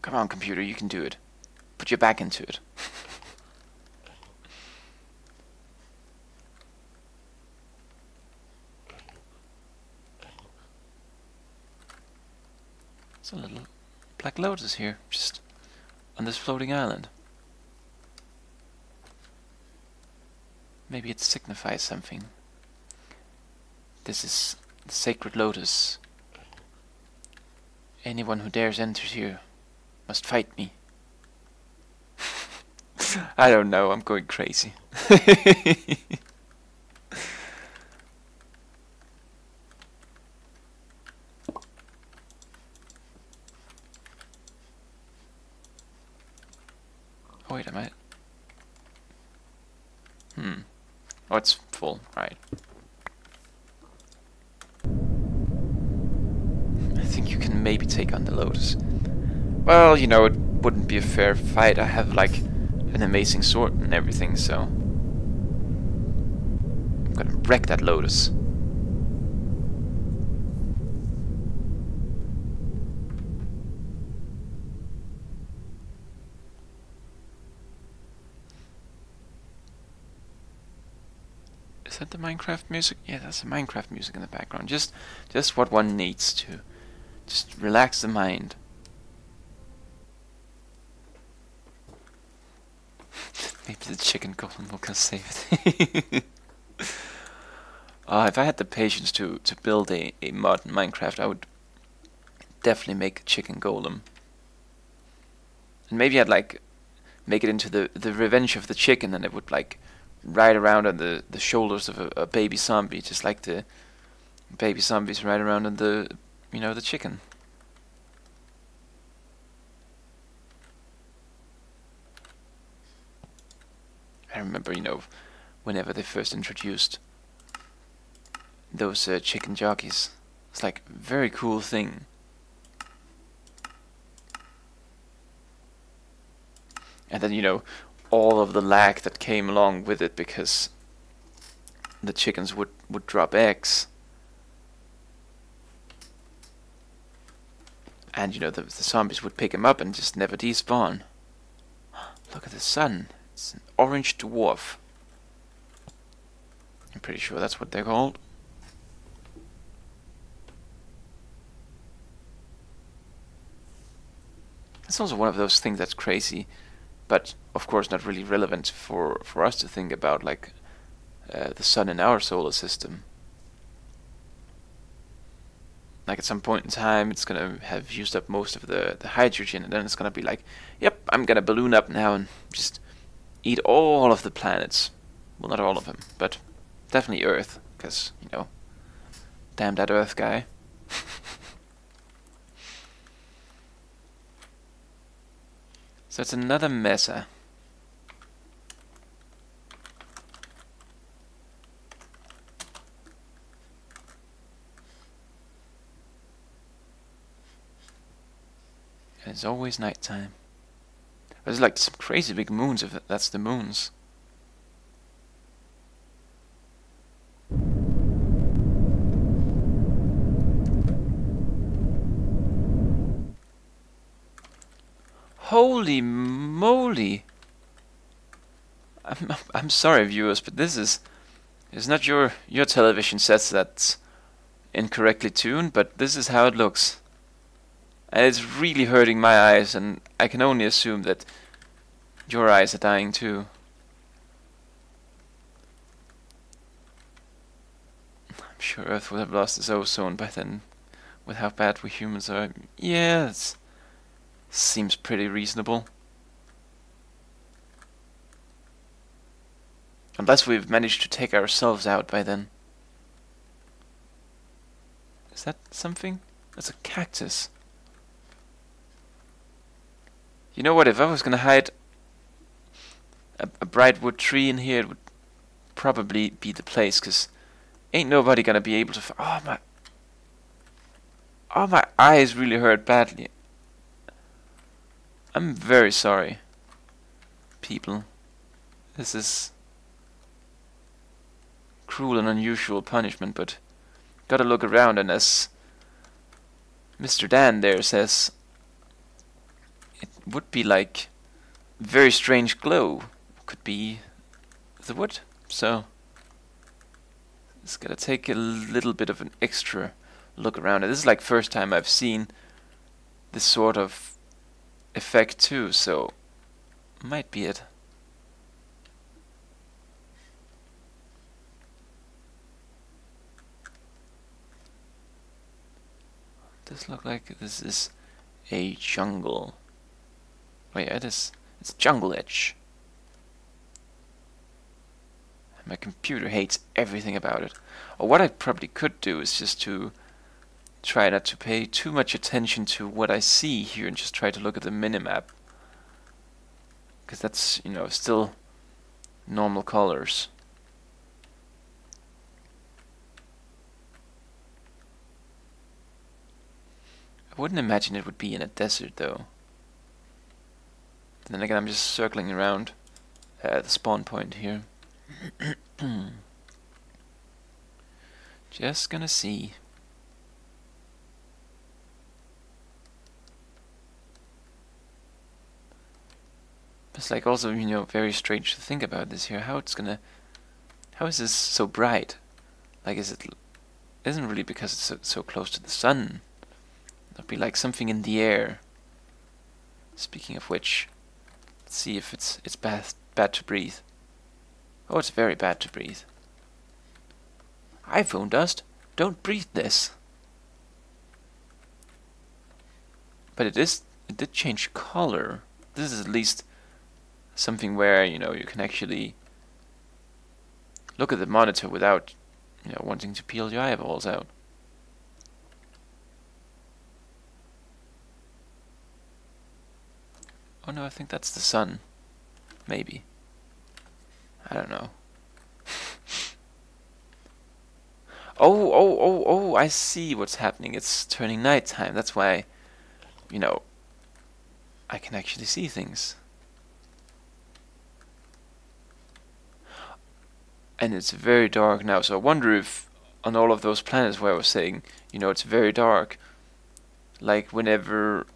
Come on, computer, you can do it. Put your back into it. There's a little black lotus here, just on this floating island. Maybe it signifies something. This is the sacred lotus. Anyone who dares enter here must fight me. I don't know, I'm going crazy. Oh wait, I might... Oh, it's full. Right. I think you can maybe take on the Lotus. Well, you know, it wouldn't be a fair fight. I have, like, an amazing sword and everything, so... I'm gonna wreck that Lotus. Is that the Minecraft music? Yeah, that's the Minecraft music in the background. Just what one needs to just relax the mind. Maybe the chicken golem will come save it. If I had the patience to build a mod in Minecraft, I would definitely make a chicken golem. And maybe I'd like make it into the revenge of the chicken, and it would like ride around on the shoulders of a baby zombie, just like the baby zombies ride around on the, you know, the chicken. I remember, you know, whenever they first introduced those chicken jockeys, it's like a very cool thing. And then, you know, all of the lag that came along with it, because the chickens would drop eggs. And, you know, the zombies would pick them up and just never despawn. Look at the sun. It's an orange dwarf. I'm pretty sure that's what they're called. It's also one of those things that's crazy, but of course not really relevant for us to think about, like the sun in our solar system. Like at some point in time it's gonna have used up most of the hydrogen, and then it's gonna be like, yep, I'm gonna balloon up now and just eat all of the planets. Well, not all of them, but definitely Earth, because, you know, damn that Earth guy. So it's another mesa. And it's always nighttime. There's like some crazy big moons, if that's the moons. Holy moly! I'm sorry, viewers, but this is not your television sets that's incorrectly tuned, but this is how it looks. And it's really hurting my eyes, and I can only assume that your eyes are dying too. I'm sure Earth would have lost its ozone by then, with how bad we humans are. Yeah, it seems pretty reasonable. Unless we've managed to take ourselves out by then. Is that something? That's a cactus. You know what, if I was gonna hide a bright wood tree in here, it would probably be the place, cause ain't nobody gonna be able to oh, my eyes really hurt badly. I'm very sorry, people. This is cruel and unusual punishment, but gotta look around, and as Mr. Dan there says, it would be like very strange glow. Could be the wood, so it's gotta take a little bit of an extra look around. And this is like first time I've seen this sort of effect too, so might be it. Does look like this is a jungle. Oh yeah, it's jungle edge. My computer hates everything about it. Or what I probably could do is just to try not to pay too much attention to what I see here and just try to look at the minimap. Because that's, you know, still normal colors. I wouldn't imagine it would be in a desert though. Then again, I'm just circling around the spawn point here. Just gonna see. It's like also, you know, very strange to think about this here. How is this so bright? Like, isn't really because it's so close to the sun. It'll be like something in the air. Speaking of which, let's see if it's bad to breathe. Oh, it's very bad to breathe. iPhone dust, don't breathe this. But it did change color. This is at least something where, you know, you can actually look at the monitor without, you know, wanting to peel your eyeballs out. Oh no, I think that's the sun. Maybe. I don't know. Oh, I see what's happening. It's turning nighttime. That's why, you know, I can actually see things. And it's very dark now, so I wonder if on all of those planets where I was saying, you know, it's very dark, like whenever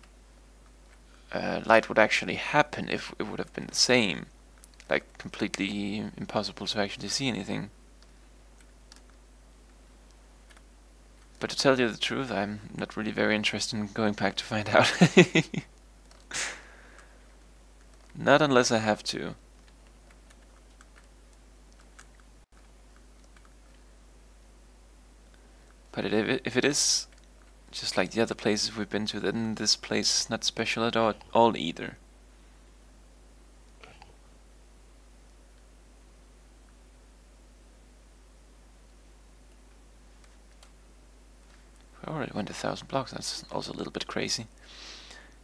light would actually happen, if it would have been the same, like completely impossible to actually see anything. But to tell you the truth, I'm not really very interested in going back to find out. Not unless I have to. But if it is just like the other places we've been to, then this place is not special at all either. I already went 1,000 blocks, that's also a little bit crazy.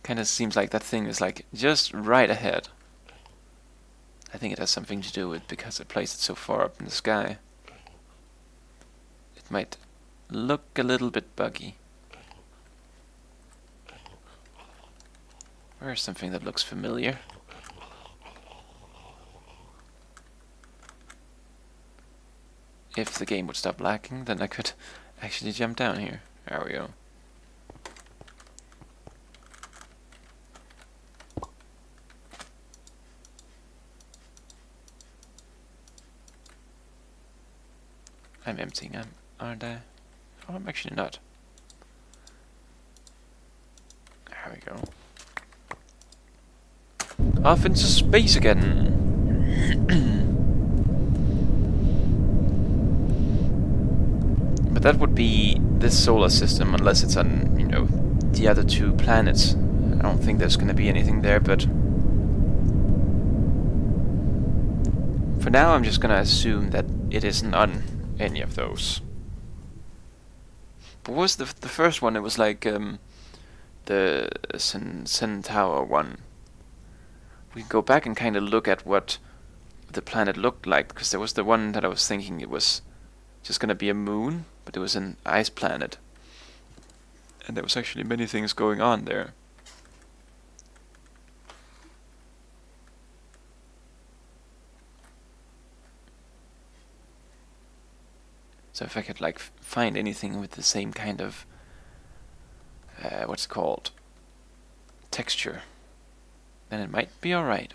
Kinda seems like that thing is like just right ahead. I think it has something to do with because I placed it so far up in the sky. It might look a little bit buggy. Where's something that looks familiar? If the game would stop lagging, then I could actually jump down here. There we go. I'm emptying, aren't I? Oh, I'm actually not. There we go. Off into space again! But that would be this solar system, unless it's on, you know, the other two planets. I don't think there's gonna be anything there, but for now I'm just gonna assume that it isn't on any of those. But what was the first one? It was like the Centaur one. We can go back and kind of look at what the planet looked like, because there was the one that I was thinking it was just gonna be a moon, but it was an ice planet, and there was actually many things going on there. So if I could like find anything with the same kind of what's it called, texture, then it might be alright.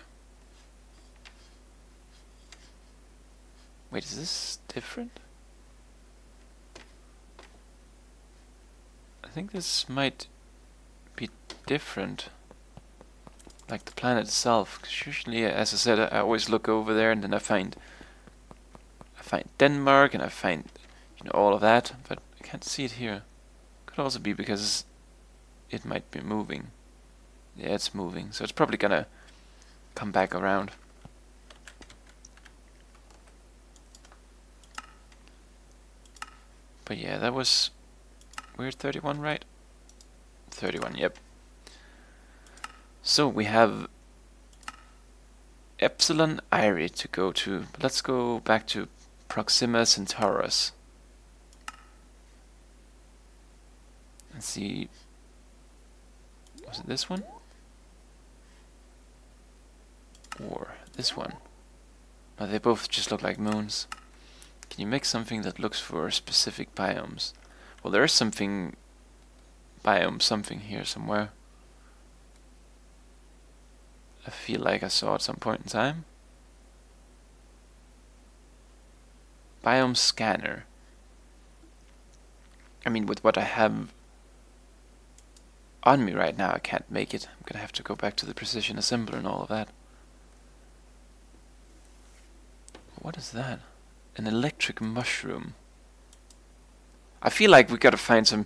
Wait, is this different? I think this might be different, like the planet itself, because usually, as I said, I always look over there and then I find Denmark and I find, you know, all of that, but I can't see it here. Could also be because it might be moving. Yeah, it's moving, so it's probably gonna come back around. But yeah, that was weird 31, right? 31, yep. So we have Epsilon Iri to go to. Let's go back to Proxima Centaurus. Let's see. Was it this one? Or this one? No, they both just look like moons. Can you make something that looks for specific biomes? Well, there is something... biome something here somewhere. I feel like I saw at some point in time. Biome scanner. I mean, with what I have on me right now, I can't make it. I'm gonna have to go back to the precision assembler and all of that. What is that? An electric mushroom. I feel like we gotta find some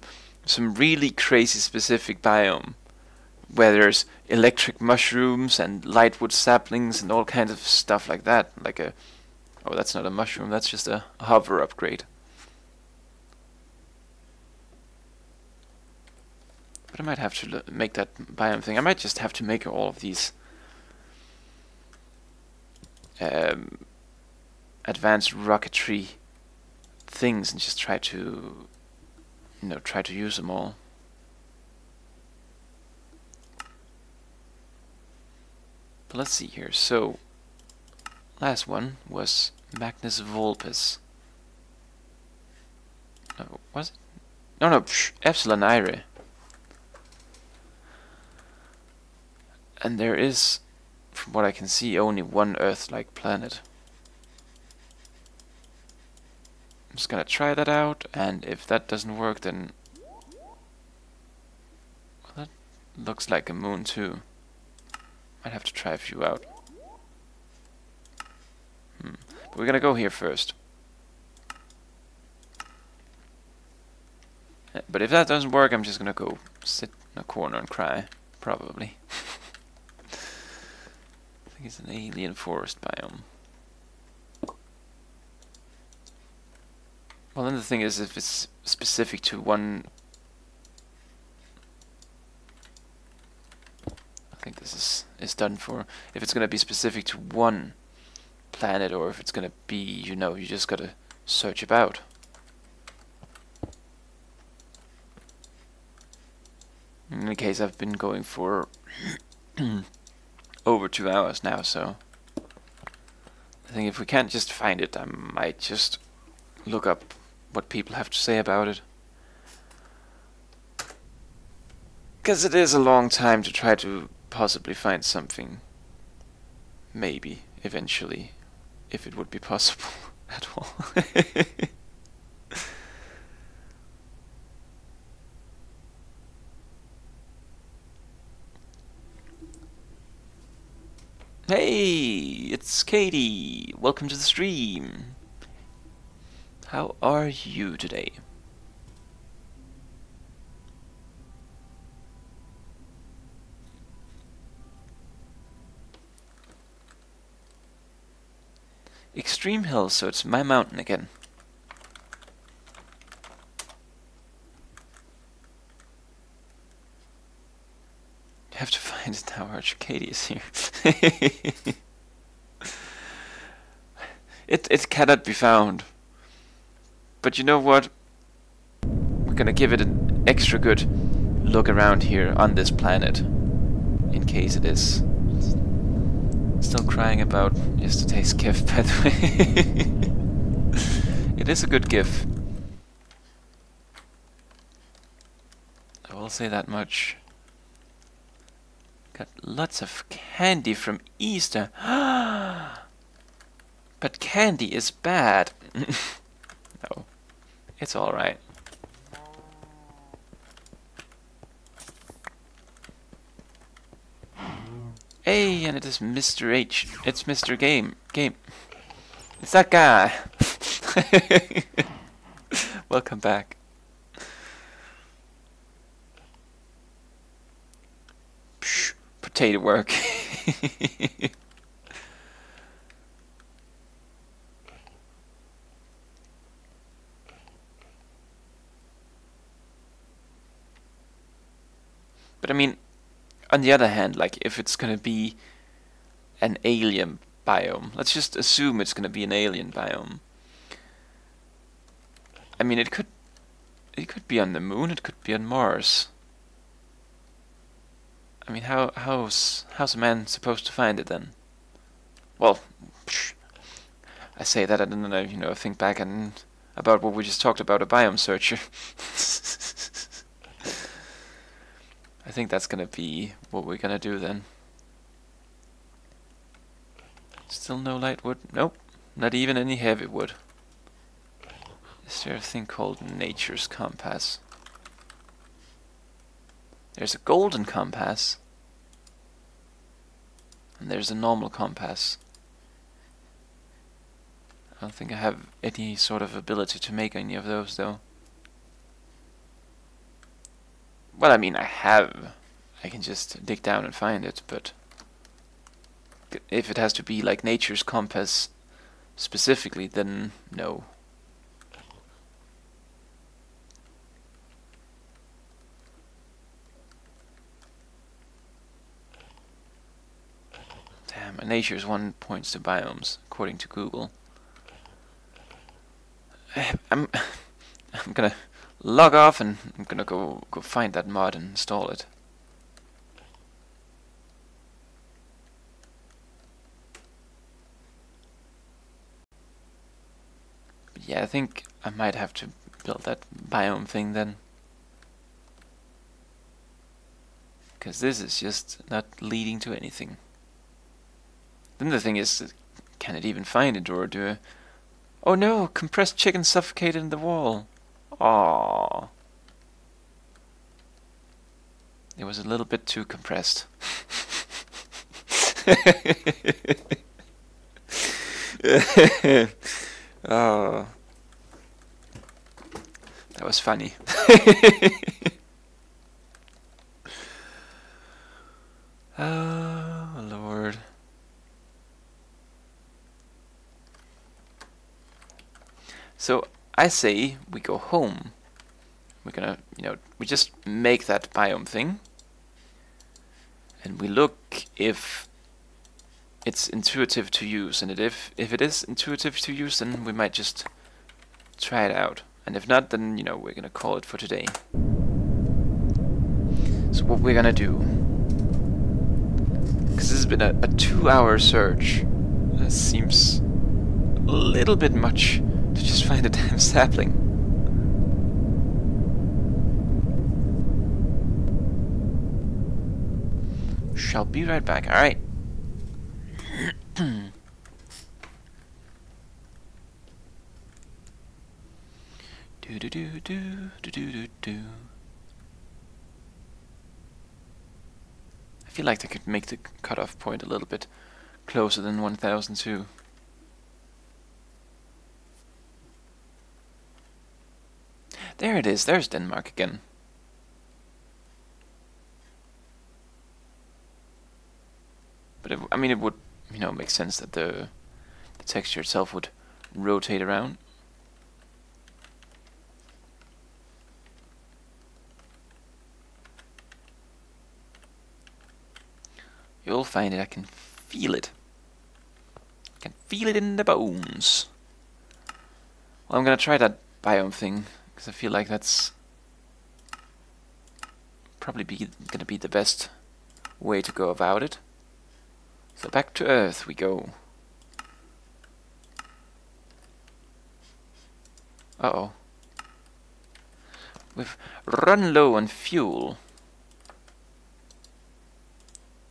really crazy specific biome where there's electric mushrooms and lightwood saplings and all kinds of stuff like that. Like a... oh, that's not a mushroom, that's just a hover upgrade. But I might have to make that biome thing. I might just have to make all of these advanced rocketry things and just try to, you know, try to use them all. But let's see here. So, last one was Magnus Vulpes. No, was it? No, Epsilon Iri. And there is, from what I can see, only one Earth-like planet. I'm just gonna try that out, and if that doesn't work, then... well, that looks like a moon too. Might have to try a few out. But we're gonna go here first. But if that doesn't work, I'm just gonna go sit in a corner and cry, probably. I think it's an alien forest biome. Well, then the thing is, if it's specific to one... I think this is done for. If it's gonna be specific to one planet, or if it's gonna be, you know, you just gotta search about. In any case, I've been going for over 2 hours now, so I think if we can't just find it, I might just look up what people have to say about it. Because it is a long time to try to possibly find something. Maybe, eventually, if it would be possible at all. Hey, it's Katie. Welcome to the stream. How are you today? Extreme Hill, so it's my mountain again. You have to find it now, Archicady is here. It cannot be found. But you know what? We're gonna give it an extra good look around here on this planet. In case it is. Still crying about yesterday's GIF, by the way. It is a good GIF. I will say that much. Got lots of candy from Easter. But candy is bad. No, it's alright. Hey, and it is Mr. H. It's Mr. Game. It's that guy. Welcome back. Psh, potato work. But I mean, on the other hand, like, if it's gonna be an alien biome. Let's just assume it's gonna be an alien biome. I mean, it could be on the moon, it could be on Mars. I mean, how's a man supposed to find it then? Well, I say that and then I think back and about what we just talked about, a biome searcher. I think that's gonna be what we're gonna do then. Still no light wood? Nope, not even any heavy wood. Is there a thing called nature's compass? There's a golden compass. And there's a normal compass. I don't think I have any sort of ability to make any of those though. Well, I mean, I have. I can just dig down and find it, but if it has to be like nature's compass specifically, then no. Damn, nature's one points to biomes, according to Google. I'm gonna log off and I'm gonna go find that mod and install it. But yeah, I think I might have to build that biome thing then. Because this is just not leading to anything. Then the thing is, can it even find it, or do I... Oh no! Compressed chicken suffocated in the wall! Aww. It was a little bit too compressed. Oh. That was funny. Oh, Lord. So I say we go home. We're gonna, we just make that biome thing. And we look if it's intuitive to use. And if it is intuitive to use, then we might just try it out. And if not, then, we're gonna call it for today. So what we're gonna do... Because this has been a 2-hour search. That seems a little bit much to just find a damn sapling. Shall be right back. Alright. Do do do do do do do do. I feel like they could make the cutoff point a little bit closer than 1002. There it is. There's Denmark again. But it, I mean, it would, make sense that the texture itself would rotate around. You'll find it. I can feel it. I can feel it in the bones. Well, I'm gonna try that biome thing because I feel like that's probably gonna be the best way to go about it. So back to Earth we go. Uh-oh. We've run low on fuel.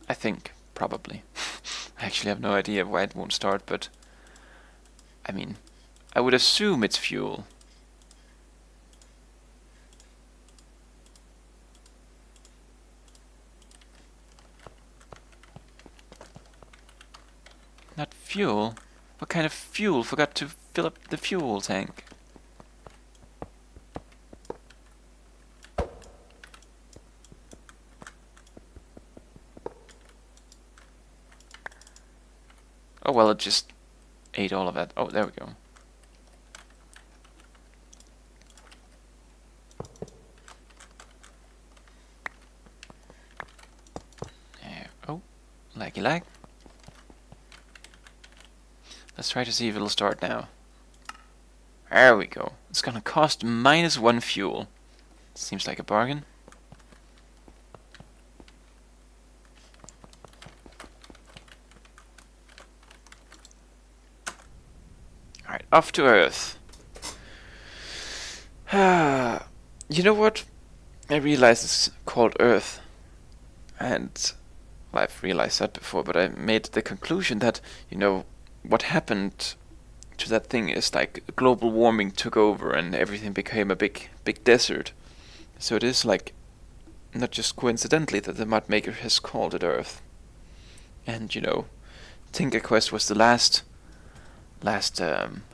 I think, probably. I actually have no idea why it won't start, but... I mean, I would assume it's fuel. Not fuel? What kind of fuel forgot to fill up the fuel tank? Oh well, it just ate all of that. Oh, there we go. Oh, laggy lag. Let's try to see if it'll start now. There we go. It's gonna cost -1 fuel. Seems like a bargain. Alright, off to Earth. You know what? I realized it's called Earth. And well, I've realized that before, but I made the conclusion that, you know, what happened to that thing is like global warming took over and everything became a big desert. So it is like not just coincidentally that the mud maker has called it Earth. And you know, Tinker Quest was the last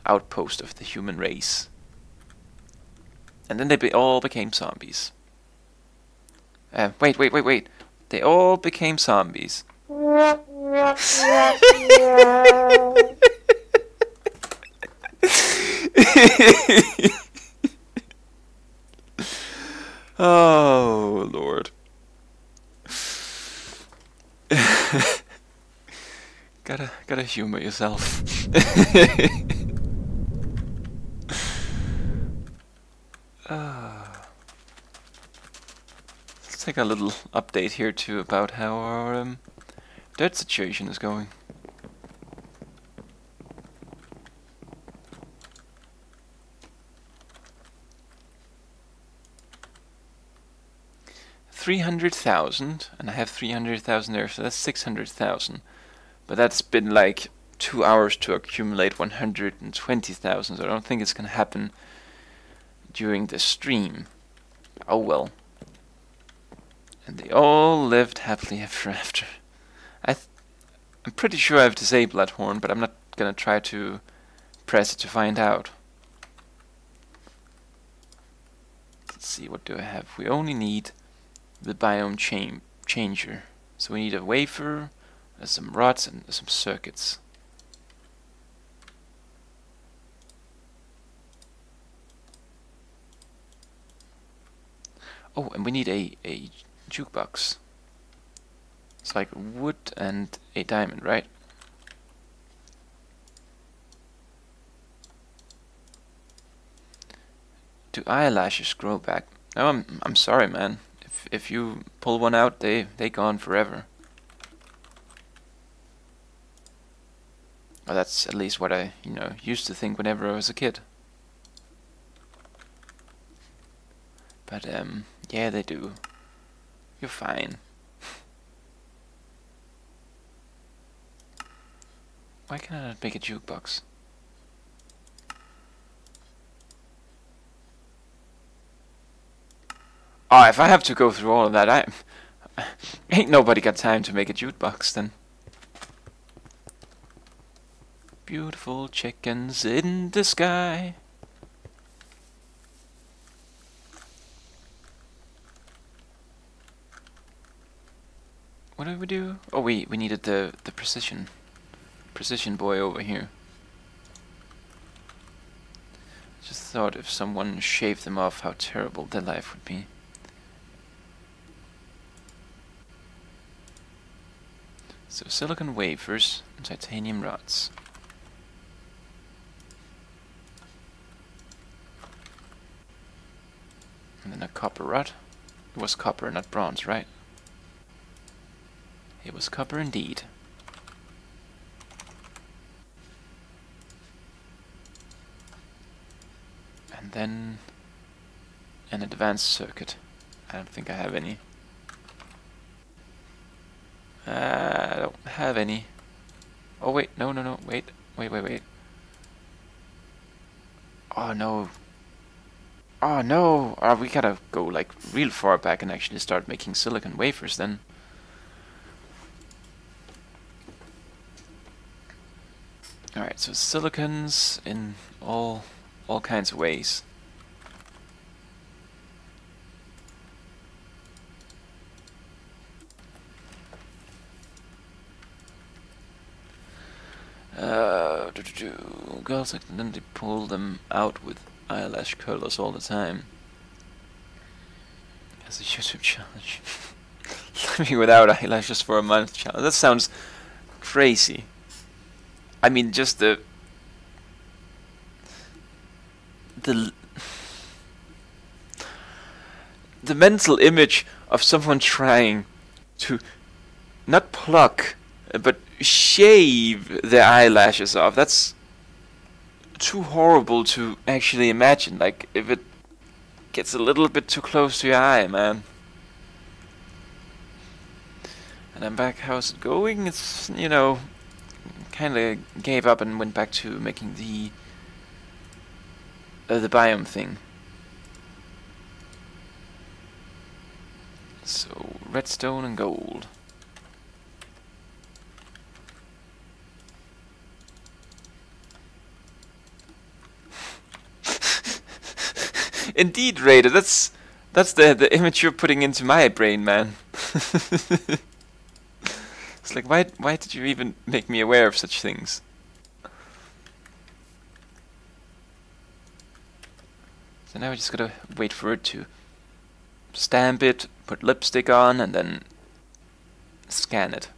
outpost of the human race. And then they all became zombies. Wait. They all became zombies. Oh, Lord. Gotta humor yourself. Let's take a little update here too about how our dirt situation is going. $300,000, and I have 300,000 there, so that's 600,000. But that's been like 2 hours to accumulate 120,000, so I don't think it's gonna happen during the stream. Oh well. And they all lived happily ever after. I'm pretty sure I've disabled that horn, but I'm not gonna try to press it to find out. Let's see, what do I have? We only need the biome changer. So we need a wafer, some rods, and some circuits. Oh, and we need a jukebox. It's like wood and a diamond, right? Do eyelashes grow back? No, I'm sorry, man. If you pull one out, they gone forever. Well, that's at least what I, you know, used to think whenever I was a kid. But yeah, they do. You're fine. Why can I not make a jukebox? Oh, if I have to go through all of that, ain't nobody got time to make a jukebox then. Beautiful chickens in the sky. What did we do? Oh, we needed the precision boy over here. Just thought if someone shaved them off, how terrible their life would be. So silicon wafers and titanium rods. And then a copper rod. It was copper, not bronze, right? It was copper indeed. And then an advanced circuit. I don't think I have any. I don't have any. Oh wait, no, wait. Oh no. Oh no! We gotta go like real far back and actually start making silicon wafers then. Alright, so silicons in all kinds of ways. Girls accidentally pull them out with eyelash curlers all the time. As a YouTube challenge. Living without eyelashes for a month challenge. That sounds crazy. I mean, just the the the mental image of someone trying to not pluck but shave their eyelashes off. That's too horrible to actually imagine. Like, if it gets a little bit too close to your eye, man. And I'm back. How's it going? It's, you know, kind of gave up and went back to making the biome thing. So, redstone and gold. Indeed, Raider, that's the image you're putting into my brain, man. It's like, why did you even make me aware of such things? So now we just gotta wait for it to stamp it, put lipstick on, and then scan it.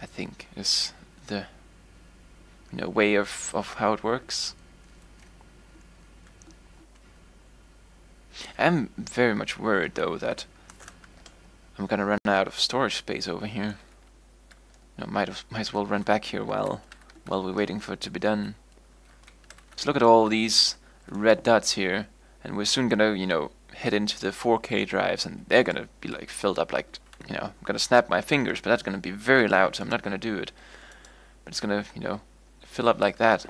I think is the way of how it works. I'm very much worried though that I'm gonna run out of storage space over here. Might as well run back here while we're waiting for it to be done. Just look at all these red dots here, and we're soon gonna head into the 4K drives, and they're gonna be like filled up like I'm gonna snap my fingers, but that's gonna be very loud, so I'm not gonna do it. But it's gonna fill up like that,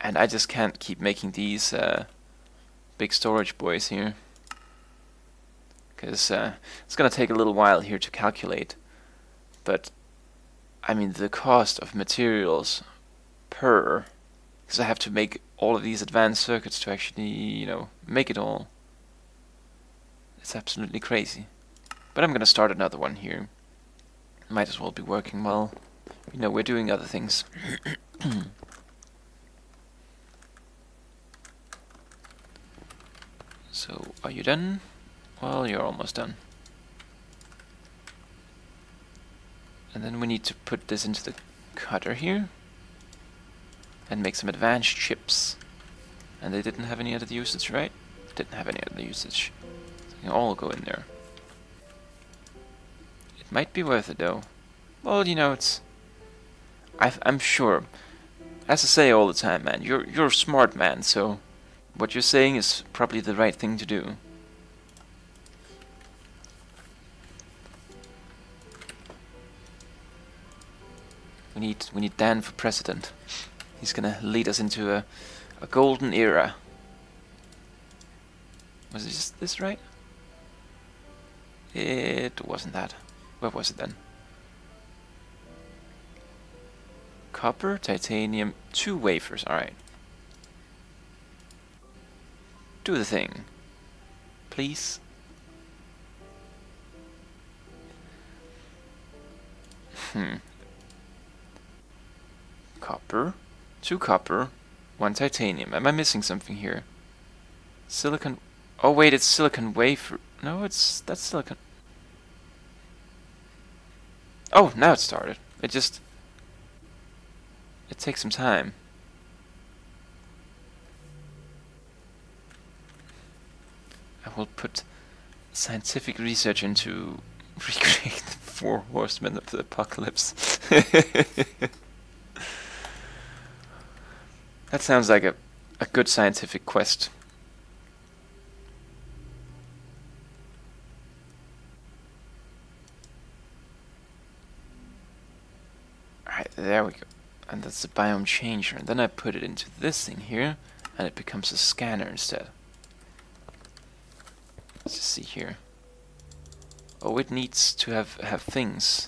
and I just can't keep making these big storage boys here, because it's gonna take a little while here to calculate. But I mean, the cost of materials per, because I have to make all of these advanced circuits to actually make it all. It's absolutely crazy. But I'm gonna start another one here. Might as well be working while we're doing other things. So, are you done? Well, you're almost done. And then we need to put this into the cutter here and make some advanced chips. And they didn't have any other usage, right? Didn't have any other usage. So they can all go in there. It might be worth it though. Well, it's... I'm sure. As I say all the time, man, you're a smart man, so what you're saying is probably the right thing to do. We need Dan for president. He's gonna lead us into a golden era. Was it just this, right? It wasn't that. What was it then? Copper, titanium, 2 wafers. Alright. Do the thing. Please. Copper. 2 copper. 1 titanium. Am I missing something here? Silicon... Oh wait, it's silicon wafer. No, that's silicon... Oh, now it started. It takes some time. I will put scientific research into recreate the 4 horsemen of the apocalypse. That sounds like a good scientific quest. Alright, there we go. And that's the biome changer. And then I put it into this thing here, and it becomes a scanner instead. Let's just see here. Oh, it needs to have things.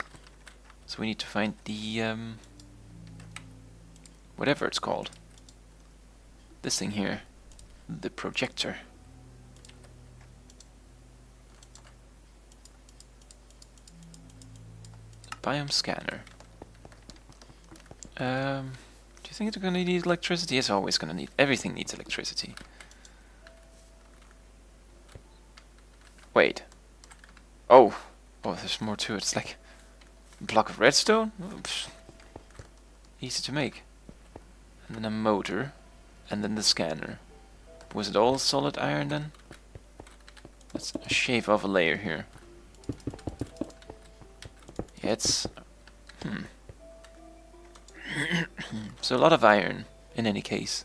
So we need to find the whatever it's called. This thing here, the projector. The biome scanner. Do you think it's gonna need electricity? It's always gonna need. Everything needs electricity. Wait. Oh, there's more to it. It's like a block of redstone. Oops. Easy to make. And then a motor. and then the scanner. Was it all solid iron then? Let's shave off a layer here. Yeah, it's... So a lot of iron, in any case.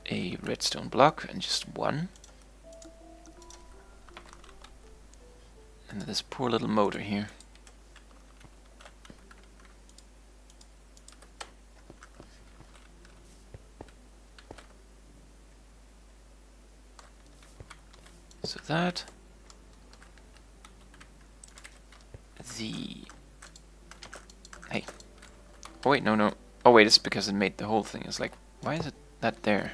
A redstone block, and just one. And this poor little motor here. So that... Hey. Oh wait, no. Oh wait, it's because it made the whole thing. It's like, why is it that there?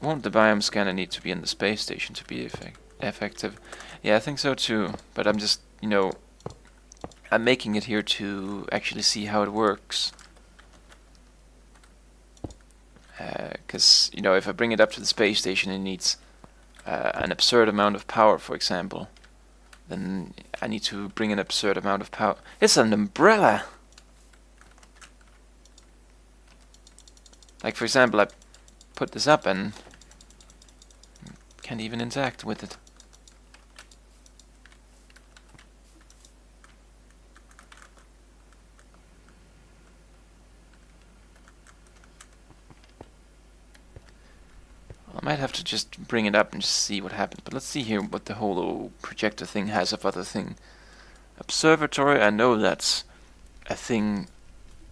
Won't the biome scanner need to be in the space station to be effective? Yeah, I think so too. But I'm just, I'm making it here to actually see how it works. Because, if I bring it up to the space station, it needs an absurd amount of power, for example. Then I need to bring an absurd amount of power. It's an umbrella! Like, for example, I put this up and can't even interact with it. I might have to just bring it up and just see what happens. But let's see here what the whole projector thing has of other thing. Observatory, I know that's a thing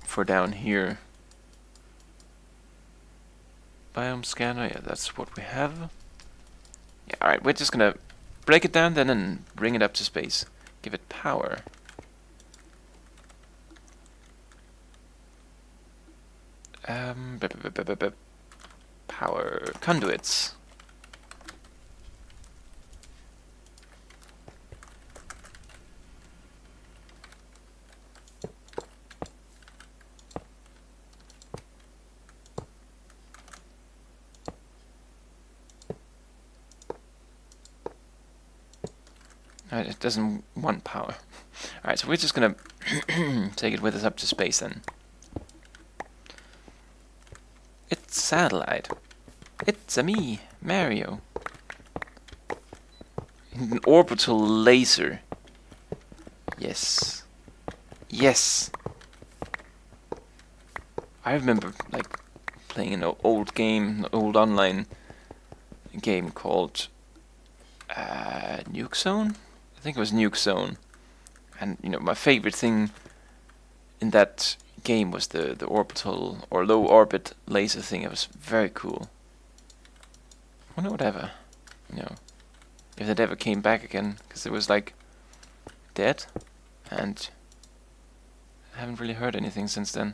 for down here. Biome scanner, yeah, that's what we have. Yeah, alright, we're just gonna break it down then and bring it up to space. Give it power. Power conduits. It doesn't want power. Alright, so we're just gonna take it with us up to space then. It's satellite. It's me, Mario. An orbital laser. Yes. Yes. I remember like playing an old game, an old online game called Nuke Zone? I think it was Nuke Zone. And my favorite thing in that game was the orbital or low orbit laser thing. It was very cool. I wonder whatever, if it ever came back again, because it was like dead, and I haven't really heard anything since then.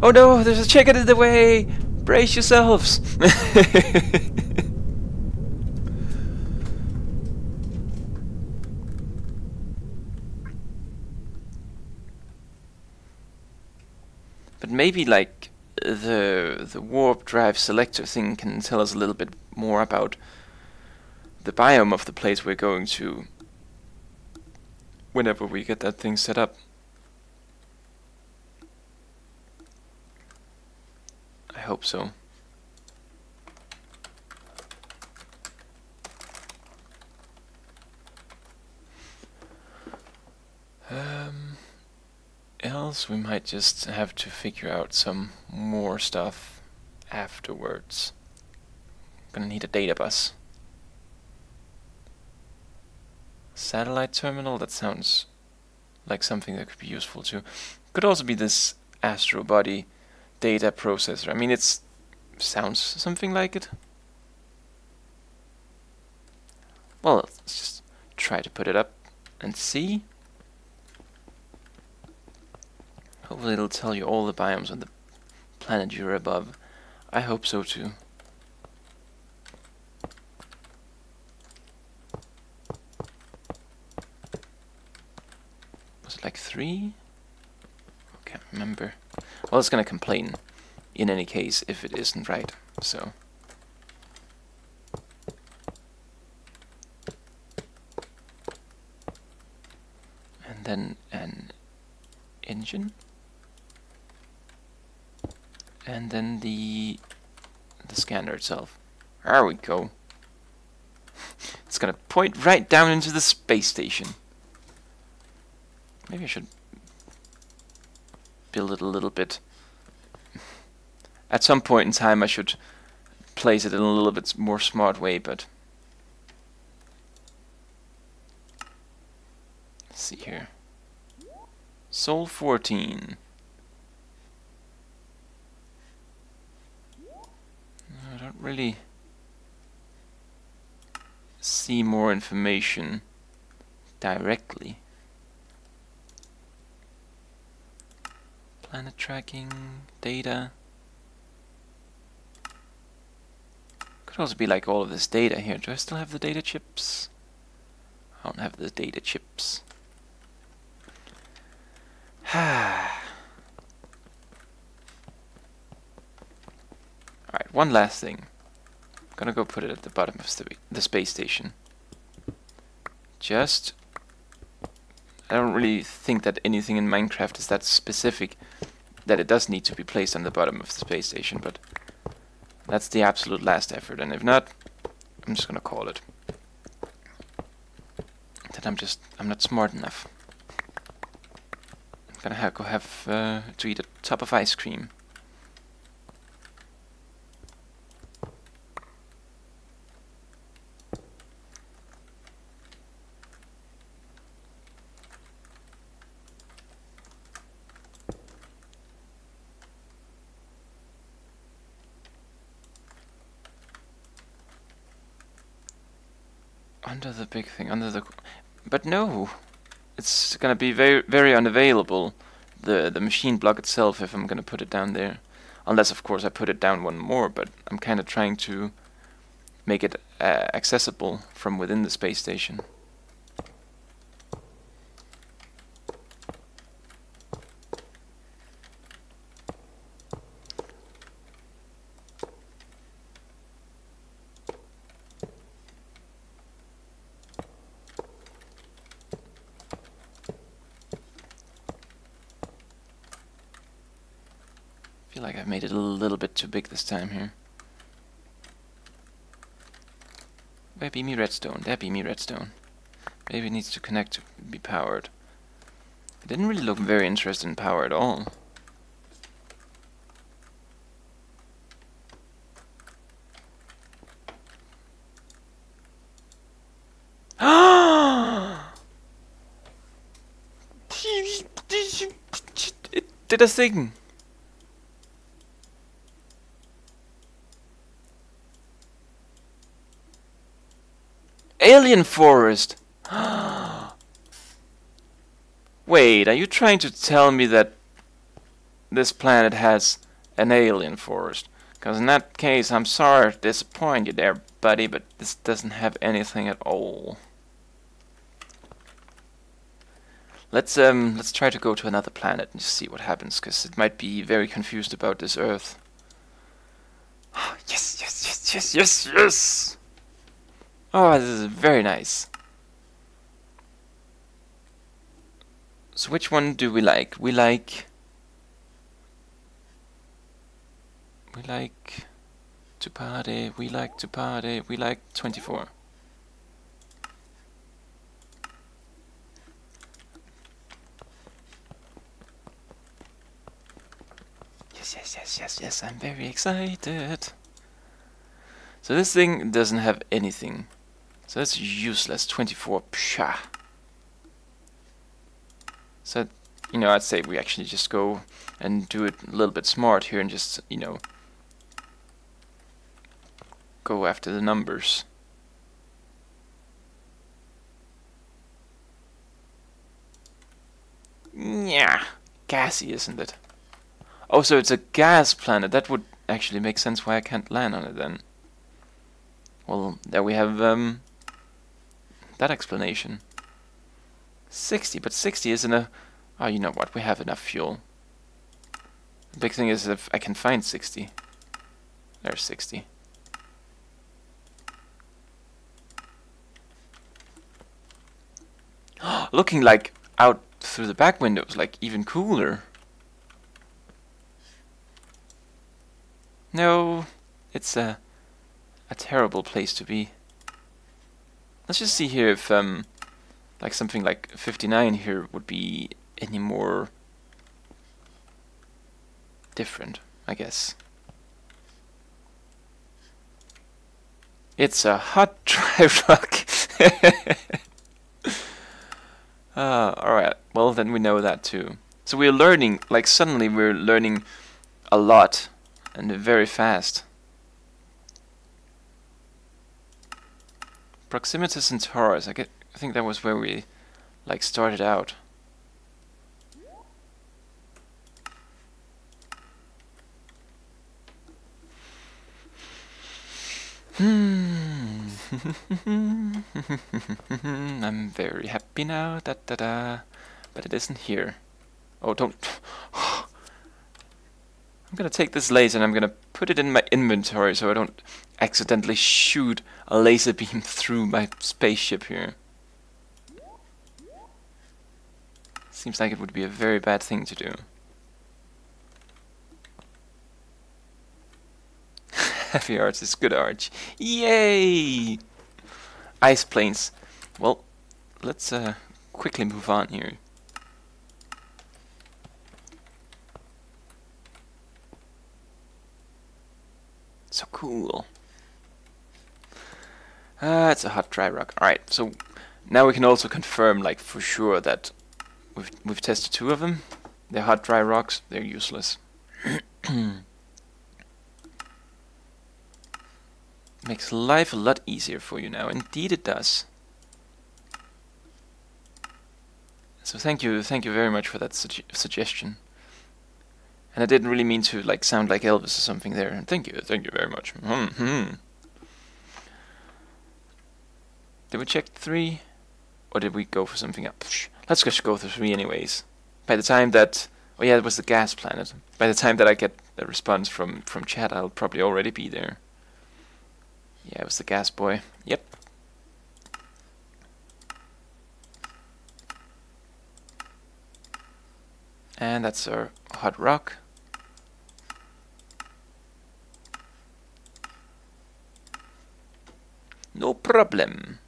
Oh no, there's a chicken in the way! Brace yourselves! But maybe like the warp drive selector thing can tell us a little bit more about the biome of the place we're going to whenever we get that thing set up. I hope so. Else we might just have to figure out some more stuff afterwards. Gonna need a data bus. Satellite terminal, that sounds like something that could be useful too. Could also be this astro body data processor. I mean, it sounds something like it. Well, let's just try to put it up and see. Hopefully it'll tell you all the biomes on the planet you're above. I hope so too. Was it like 3? I can't remember. Well, it's gonna complain in any case if it isn't right, so. And then an engine. And then the scanner itself. There we go. It's gonna point right down into the space station. Maybe I should build it a little bit. At some point in time I should place it in a little bit more smart way, but let's see here. Sol 14. I don't really see more information directly. Planet tracking, data. Could also be like all of this data here. Do I still have the data chips? I don't have the data chips. Alright, one last thing. I'm gonna go put it at the bottom of the space station. Just... I don't really think that anything in Minecraft is that specific that it does need to be placed on the bottom of the space station, but that's the absolute last effort, and if not, I'm just gonna call it. That I'm not smart enough. I'm gonna go have to eat a tub of ice cream. Under the big thing, but no, it's gonna be very, very unavailable. The machine block itself, if I'm gonna put it down there, unless of course I put it down one more. But I'm kind of trying to make it accessible from within the space station. I feel like I've made it a little bit too big this time here. Where be me redstone? There be me redstone. Maybe it needs to connect to be powered. I didn't really look very interested in power at all. It did a thing. Alien forest. Wait, are you trying to tell me that this planet has an alien forest? Because in that case, I'm sorry to disappoint you there, buddy, but this doesn't have anything at all. Let's try to go to another planet and see what happens, because it might be very confused about this Earth. Yes, yes, yes, yes, yes, yes! Oh, this is very nice. So which one do we like? We like to party, we like to party, we like 24. Yes, yes, yes, yes, yes, I'm very excited. So this thing doesn't have anything. So that's useless, 24, psha. So, you know, I'd say we actually just go and do it a little bit smart here and just, you know, go after the numbers. Yeah, gassy, isn't it? Oh, so it's a gas planet. That would actually make sense why I can't land on it then. Well, there we have that explanation. 60, but 60 isn't a... Oh, you know what? We have enough fuel. The big thing is if I can find 60. There's 60. Looking like out through the back windows, like even cooler. No, it's a terrible place to be. Let's just see here if like something like 59 here would be any more different, I guess. It's a hot dry rock. Alright, well then we know that too. So we're learning, like suddenly we're learning a lot and very fast. Proximity Centaurus, I think that was where we like started out. I'm very happy now, da da da, but it isn't here. Oh, don't. I'm gonna take this laser and I'm gonna put it in my inventory so I don't accidentally shoot a laser beam through my spaceship here. Seems like it would be a very bad thing to do. Heavy arch is good arch. Yay! Ice planes. Well, let's quickly move on here. So cool. It's a hot dry rock. Alright, so now we can also confirm, like, for sure that we've tested 2 of them. They're hot dry rocks, they're useless. Makes life a lot easier for you now. Indeed it does. So thank you very much for that suggestion. And I didn't really mean to like sound like Elvis or something there. Thank you very much. Did we check 3? Or did we go for something else? Let's just go for 3 anyways. By the time that... Oh yeah, it was the gas planet. By the time that I get a response from chat, I'll probably already be there. Yeah, it was the gas boy. Yep. And that's our hot rock. No problem.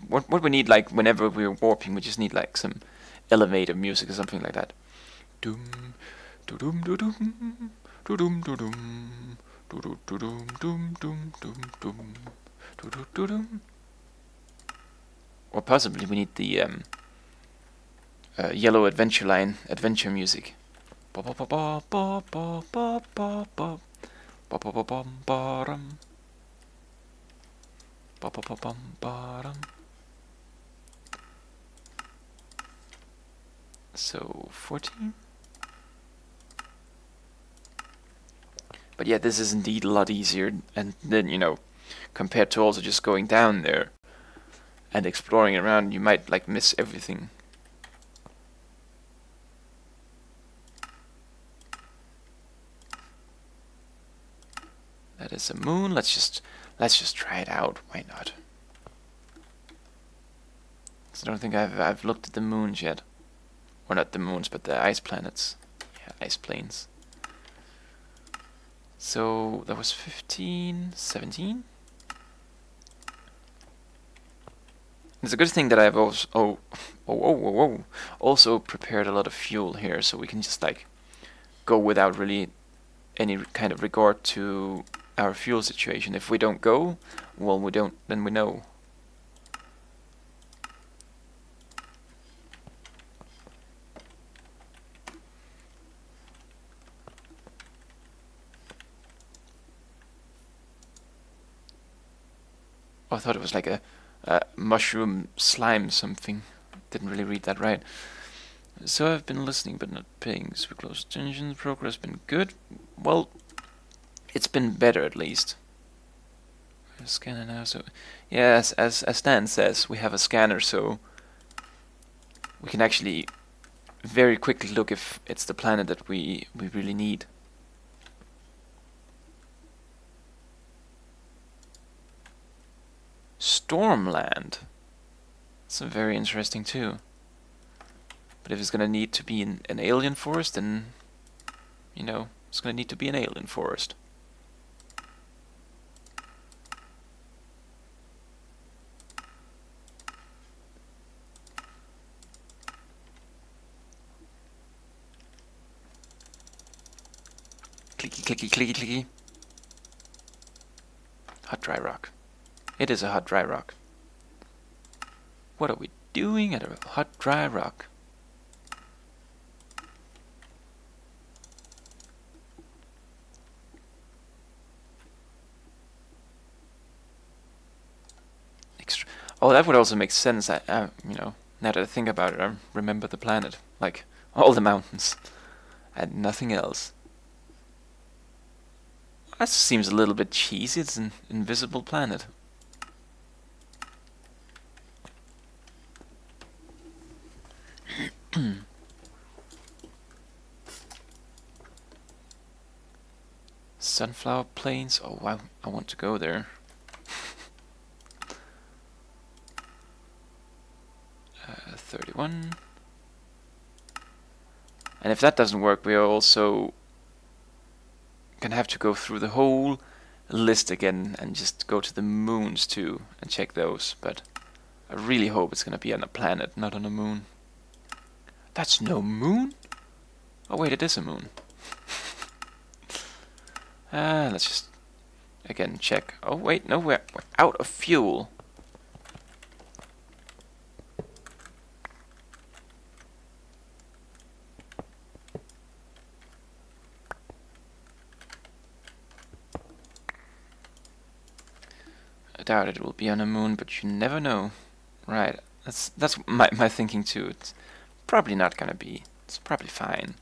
What we need, like, whenever we're warping, we just need, like, some elevator music or something like that. Doom, doom, doom, doom, doom, doom, doom, doom, doom, doom, doom, doom, doom. Or possibly we need the Yellow Adventure Line adventure music. So 14. But yeah, this is indeed a lot easier, and then, you know, compared to also just going down there and exploring around, you might like miss everything. That is a moon. Let's just try it out. Why not? So I don't think I've looked at the moons yet, or not the moons, but the ice planets. Yeah, ice planes. So that was 15, 17. It's a good thing that I've also prepared a lot of fuel here, so we can just like go without really any kind of regard to our fuel situation. If we don't go, well, we don't, then we know. Oh, I thought it was like a Mushroom slime something. Didn't really read that right. So I've been listening but not paying super close attention. Progress been good. Well, it's been better at least. We're scanning now, so yes, as Stan says, we have a scanner, so we can actually very quickly look if it's the planet that we really need. Stormland. That's very interesting too. But if it's gonna need to be an alien forest, then you know it's gonna need to be an alien forest. Clicky, clicky, clicky, clicky. Hot dry rock. It is a hot dry rock. What are we doing at a hot dry rock? Oh, that would also make sense. You know, now that I think about it, I remember the planet, like all the mountains, and nothing else. That seems a little bit cheesy. It's an invisible planet. Sunflower plains. Oh, wow, I want to go there. 31. And if that doesn't work, we are also gonna have to go through the whole list again and just go to the moons too and check those. But I really hope it's gonna be on a planet, not on a moon. That's no moon? Oh wait, it is a moon. Let's just again check. Oh wait, no, we're out of fuel. I doubt it will be on a moon, but you never know. Right, that's my thinking too. It's probably not gonna be. It's probably fine.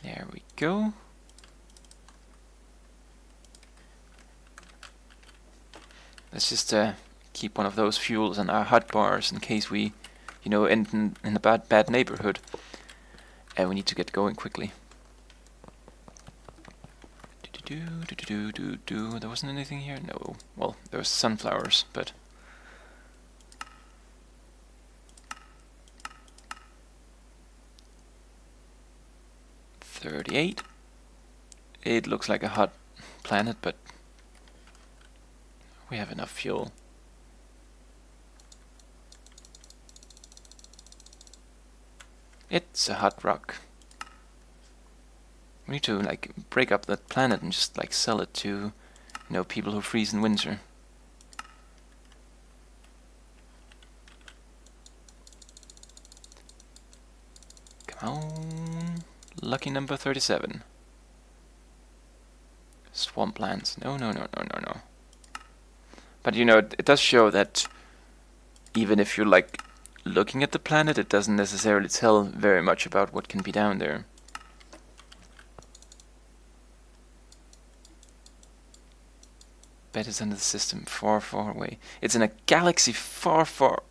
There we go. Let's just keep one of those fuels in our hot bars in case we, you know, end in a bad neighborhood, and we need to get going quickly. There wasn't anything here? No. Well, there was sunflowers, but... $38. It looks like a hot planet, but we have enough fuel. It's a hot rock. We need to like break up that planet and just like sell it to, you know, people who freeze in winter. Come on, lucky number 37. Swamplands. No, no, no, no, no, no. But you know, it does show that even if you're like looking at the planet, it doesn't necessarily tell very much about what can be down there. Bet it's in the system far, far away. It's in a galaxy far, far...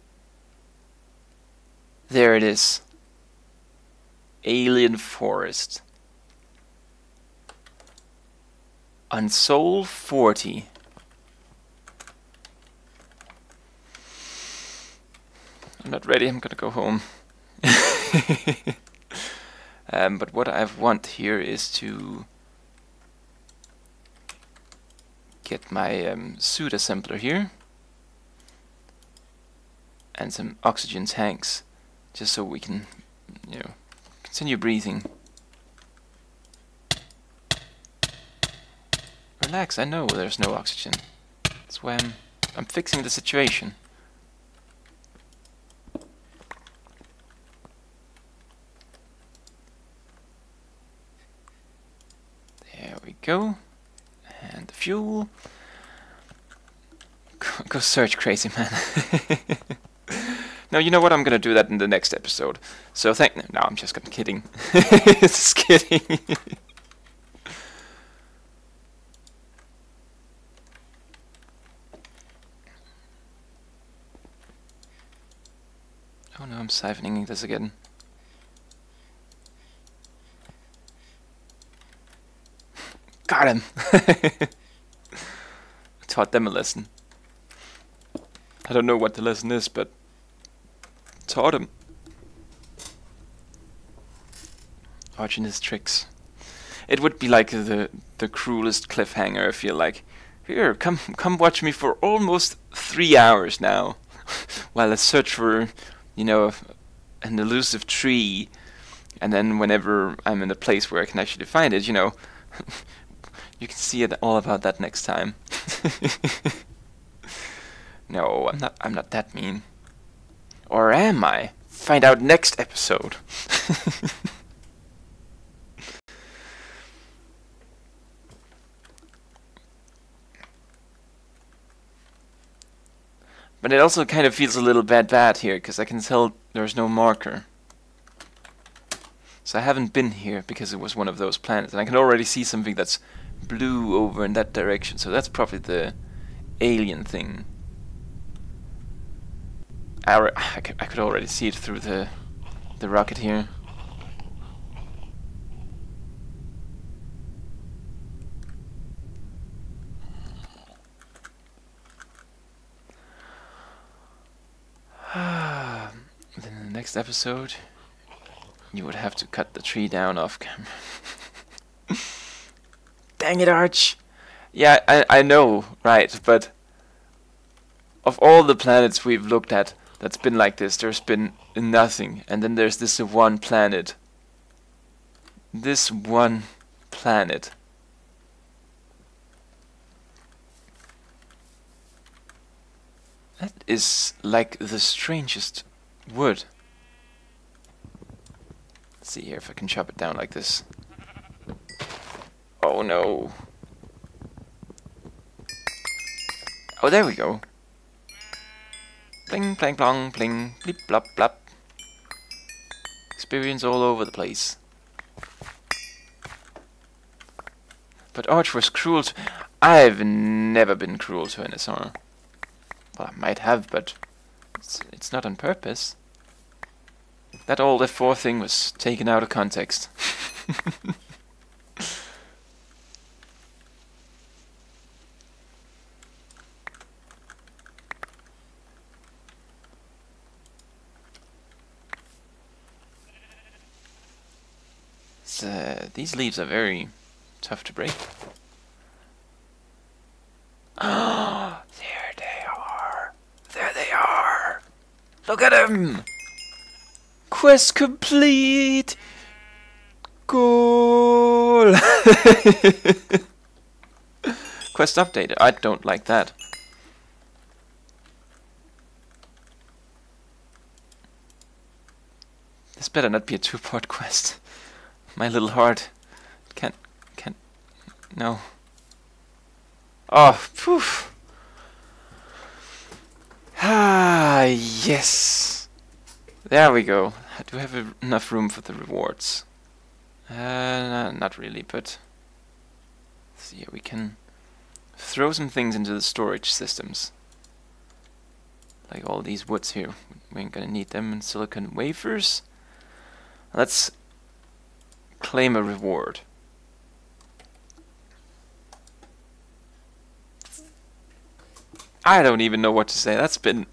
There it is. Alien Forest. On Sol 40. I'm not ready, I'm gonna go home. But what I want here is to get my suit assembler here and some oxygen tanks, just so we can, you know, continue breathing. Relax, I know there's no oxygen. That's why I'm fixing the situation. There we go. fuel. Go search, crazy man. No, you know what? I'm gonna do that in the next episode. So no, I'm just kidding. Just kidding. Oh no, I'm siphoning this again. Got him! Taught them a lesson. I don't know what the lesson is, but taught him. Watching his tricks. It would be like the cruelest cliffhanger, I feel like. Here, come watch me for almost 3 hours now, while I search for, you know, an elusive tree, and then whenever I'm in a place where I can actually find it, you know, you can see it all about that next time. No, I'm not that mean. Or am I? Find out next episode. But it also kind of feels a little bad here, because I can tell there's no marker. So I haven't been here because it was one of those planets, and I can already see something that's blue over in that direction, so that's probably the alien thing. I could already see it through the rocket here. Then in the next episode, you would have to cut the tree down off camera. Dang it, Arch! Yeah, I know, right, but of all the planets we've looked at that's been like this, there's been nothing, and then there's this one planet. This one planet. That is like the strangest wood. Let's see here if I can chop it down like this. Oh no. Oh, there we go. Bling, plang, plong, bling, bleep, blop, blop. Experience all over the place. But Arch was cruel to... I've never been cruel to an SR. Well, I might have, but it's not on purpose. That old F4 thing was taken out of context. These leaves are very tough to break. Oh, there they are. There they are. Look at them. Quest complete. Goal. Quest updated. I don't like that. This better not be a 2-part quest. My little heart can't, no. Oh, poof. Ah, yes. There we go. Do we have enough room for the rewards? Not really, but... Let's see, we can throw some things into the storage systems. Like all these woods here. We ain't gonna need them, and silicon wafers. Let's claim a reward. I don't even know what to say. That's been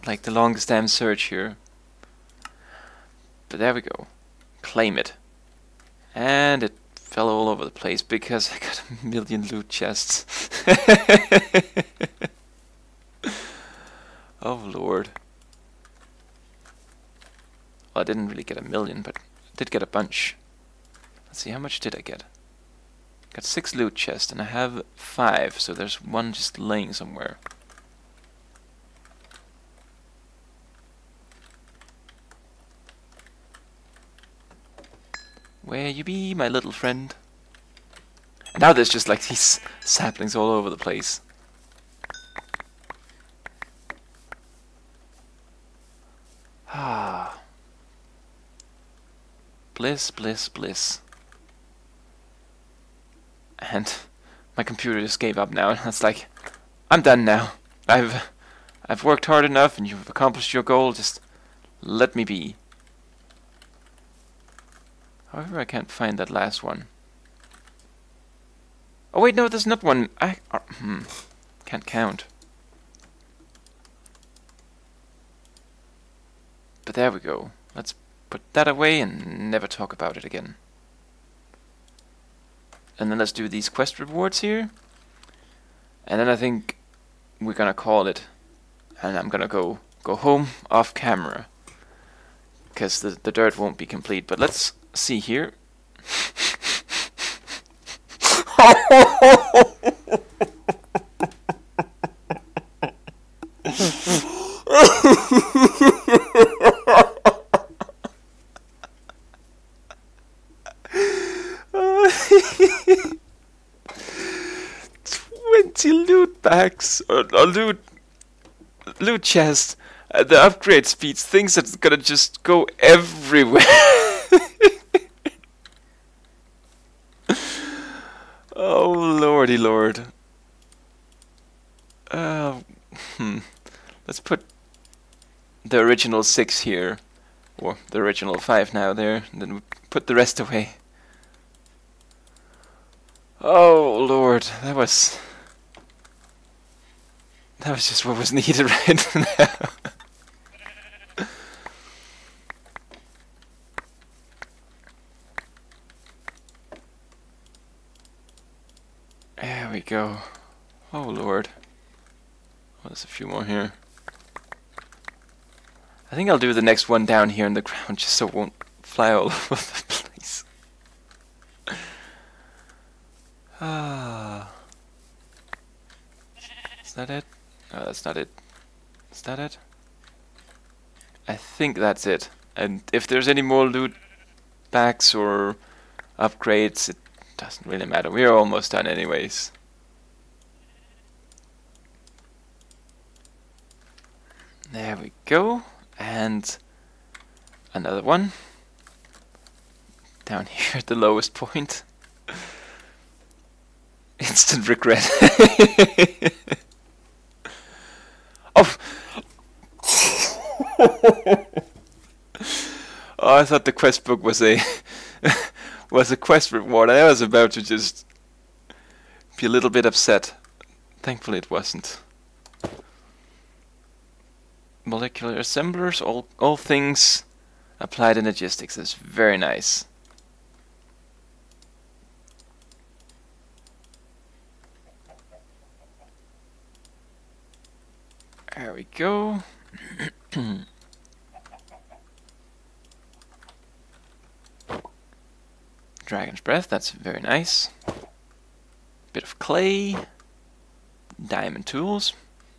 like the longest damn search here. But there we go. Claim it. And it fell all over the place because I got a million loot chests. Oh lord. Well, I didn't really get a million, but I did get a bunch. Let's see, how much did I get? Got 6 loot chests, and I have 5, so there's one just laying somewhere. Where you be, my little friend? Now there's just like these saplings all over the place. Ah. Bliss, bliss, bliss. And my computer just gave up now. It's like, I'm done now. I've worked hard enough and you've accomplished your goal. Just let me be. However, I can't find that last one. Oh wait, no, there's not one. Can't count. But there we go. Let's put that away and never talk about it again. And then let's do these quest rewards here. And then I think we're gonna call it. And I'm gonna go home off camera. Because the dirt won't be complete. But let's see here. Loot packs or loot chests, the upgrade speeds, things that's gonna just go everywhere. Oh lordy lord. Let's put the original 6 here, or the original 5 now there, and then we put the rest away. Oh lord, that was just what was needed right now. There we go. Oh lord. Oh, there's a few more here. I think I'll do the next one down here in the ground just so it won't fly all over the place. Ah. Is that it? No, that's not it. Is that it? I think that's it. And if there's any more loot packs or upgrades, it doesn't really matter. We're almost done anyways. There we go. And another one. Down here at the lowest point. Instant regret. Oh! Oh, I thought the quest book was a was a quest reward. I was about to just be a little bit upset. Thankfully it wasn't. Molecular assemblers, all things applied in logistics. That's very nice. There we go. Dragon's breath, that's very nice. Bit of clay. Diamond tools.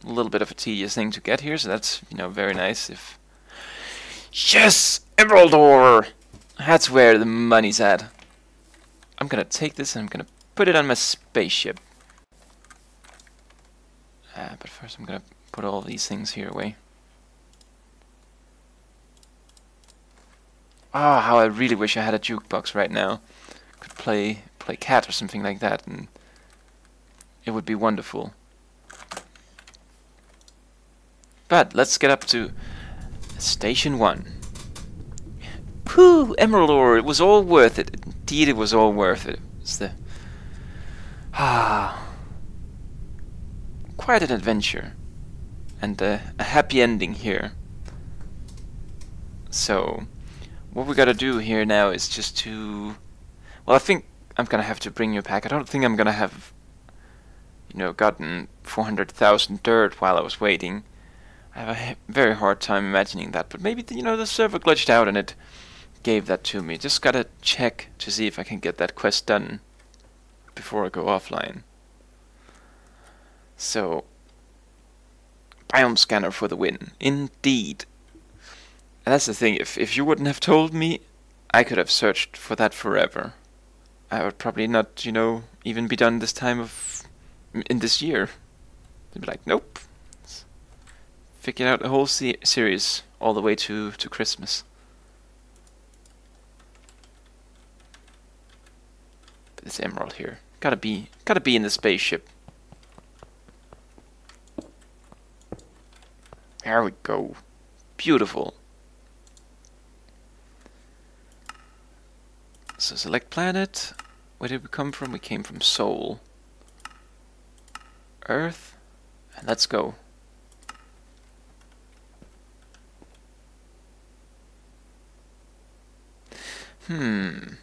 A little bit of a tedious thing to get here, so that's, you know, very nice if... Yes! Emerald ore! That's where the money's at. I'm gonna take this and I'm gonna put it on my spaceship. But first I'm gonna put all these things here away. Ah, how I really wish I had a jukebox right now. Could play cat or something like that, and it would be wonderful. But let's get up to Station 1. Whew, emerald ore, it was all worth it. Indeed, it was all worth it. It's the... quite an adventure. And a happy ending here. So, what we gotta do here now is just to... Well, I think I'm gonna have to bring you back. I don't think I'm gonna have, you know, gotten 400,000 dirt while I was waiting. I have a very hard time imagining that, but maybe, you know, the server glitched out and it gave that to me. Just gotta check to see if I can get that quest done before I go offline. So, biome scanner for the win. Indeed. And that's the thing, if you wouldn't have told me, I could have searched for that forever. I would probably not, you know, even be done this time of in this year. They'd be like, nope, figure out a whole series all the way to Christmas. But this emerald here, gotta be in the spaceship. There we go, beautiful. So select planet. Where did we come from? We came from Sol. Earth. And let's go. You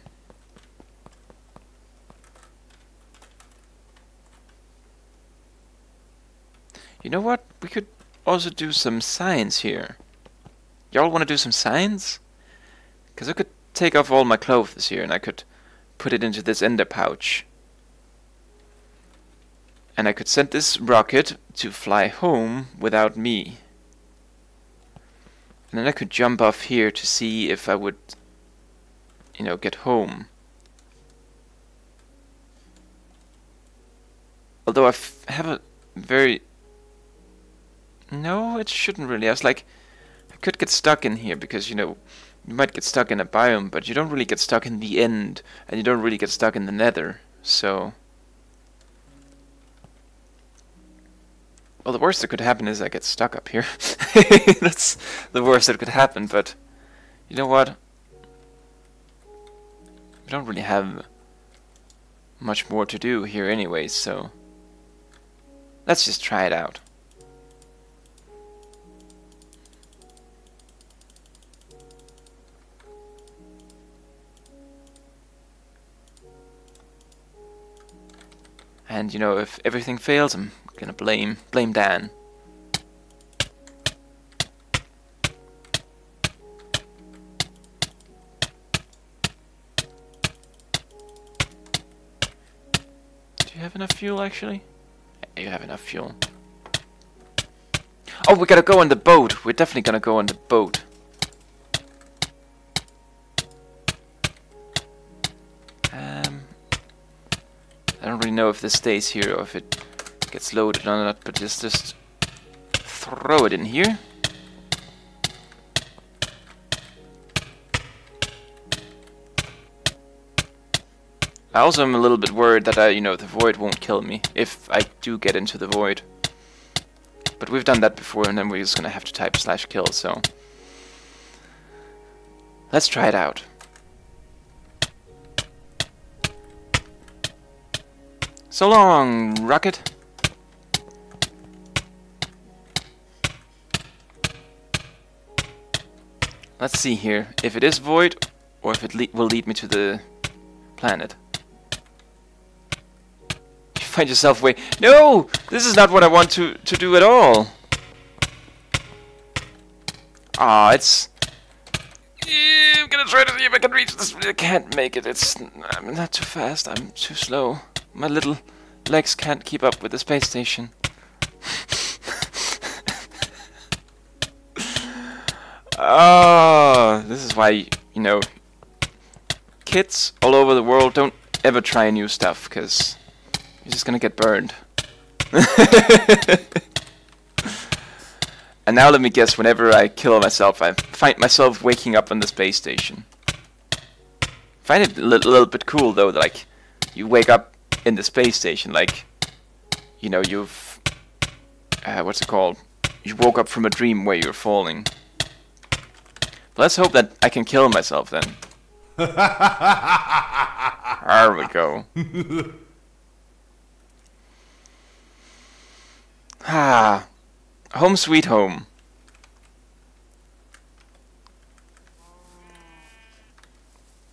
know what? We could also do some science here. Y'all want to do some science? Because I could take off all my clothes here and I could put it into this ender pouch. And I could send this rocket to fly home without me. And then I could jump off here to see if I would, you know, get home. Although I have a very... No, it shouldn't really. I was like, I could get stuck in here because, you know, you might get stuck in a biome, but you don't really get stuck in the end, and you don't really get stuck in the nether, so... Well, the worst that could happen is I get stuck up here. That's the worst that could happen, but... You know what? We don't really have much more to do here anyways, so... Let's just try it out. And, you know, if everything fails, I'm gonna blame Dan. Do you have enough fuel, actually? Yeah, you have enough fuel. Oh, we gotta go on the boat. We're definitely gonna go on the boat. I don't really know if this stays here or if it gets loaded or not, but just throw it in here. I also am a little bit worried that you know, the void won't kill me if I do get into the void. But we've done that before, and then we're just gonna have to type /kill, so... Let's try it out. So long, rocket! Let's see here, if it is void, or if it will lead me to the planet. You find yourself way... No! This is not what I want to do at all! Ah, it's... I'm gonna try to see if I can reach this, but I can't make it. I'm not too fast, I'm too slow. My little legs can't keep up with the space station. Oh, this is why, you know, kids all over the world don't ever try new stuff, because you're just gonna get burned. And now let me guess, whenever I kill myself, I find myself waking up on the space station. I find it a little bit cool, though, that, like, you wake up in the space station, like, you know, you've... what's it called? You woke up from a dream where you're falling. Let's hope that I can kill myself, then. There we go. Ah, home sweet home.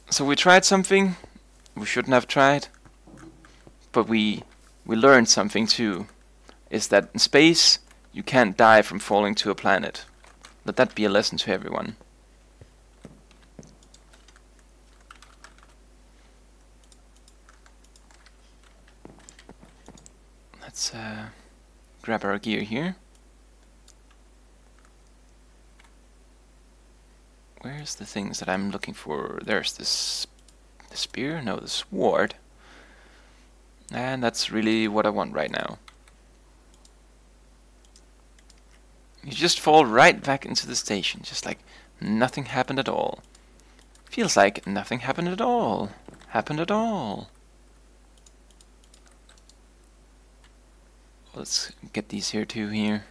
So we tried something we shouldn't have tried, but we learned something too. Is that in space you can't die from falling to a planet. Let that be a lesson to everyone. Let's grab our gear here. Where's the things that I'm looking for? There's this The spear? No, the sword. And that's really what I want right now. You just fall right back into the station, just like nothing happened at all. Feels like nothing happened at all. Happened at all. Let's get these here too here.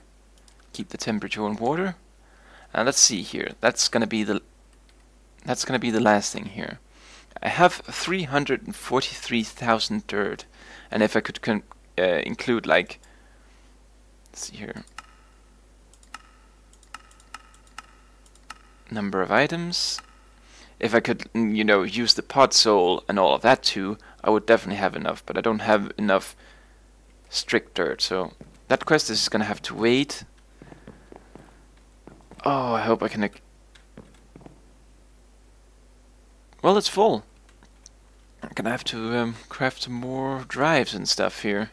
Keep the temperature in water. And let's see here. That's gonna be the last thing here. I have 343,000 dirt, and if I could include, like, let's see here, number of items. If I could, you know, use the pod soul and all of that too, I would definitely have enough. But I don't have enough strict dirt, so that quest is gonna have to wait. Oh, I hope I can. Well, it's full. I'm gonna have to craft some more drives and stuff here.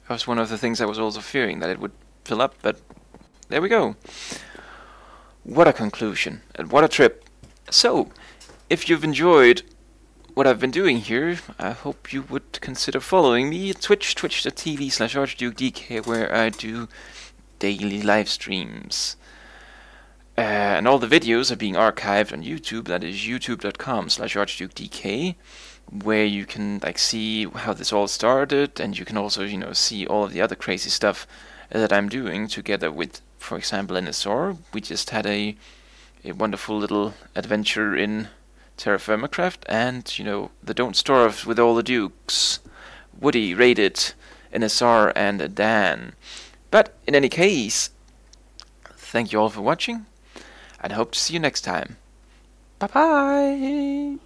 That was one of the things I was also fearing, that it would fill up, but there we go. What a conclusion, and what a trip. So, if you've enjoyed what I've been doing here, I hope you would consider following me at twitch.tv/archdukedk, where I do daily live streams. And all the videos are being archived on YouTube. That is youtube.com/archdukedk, where you can, like, see how this all started, and you can also, you know, see all of the other crazy stuff that I'm doing together with, for example, NSR. We just had a wonderful little adventure in Terra Firmacraft, and, you know, the Don't Starve with all the Dukes. Woody raided NSR and Dan. But in any case, thank you all for watching, and hope to see you next time. Bye bye!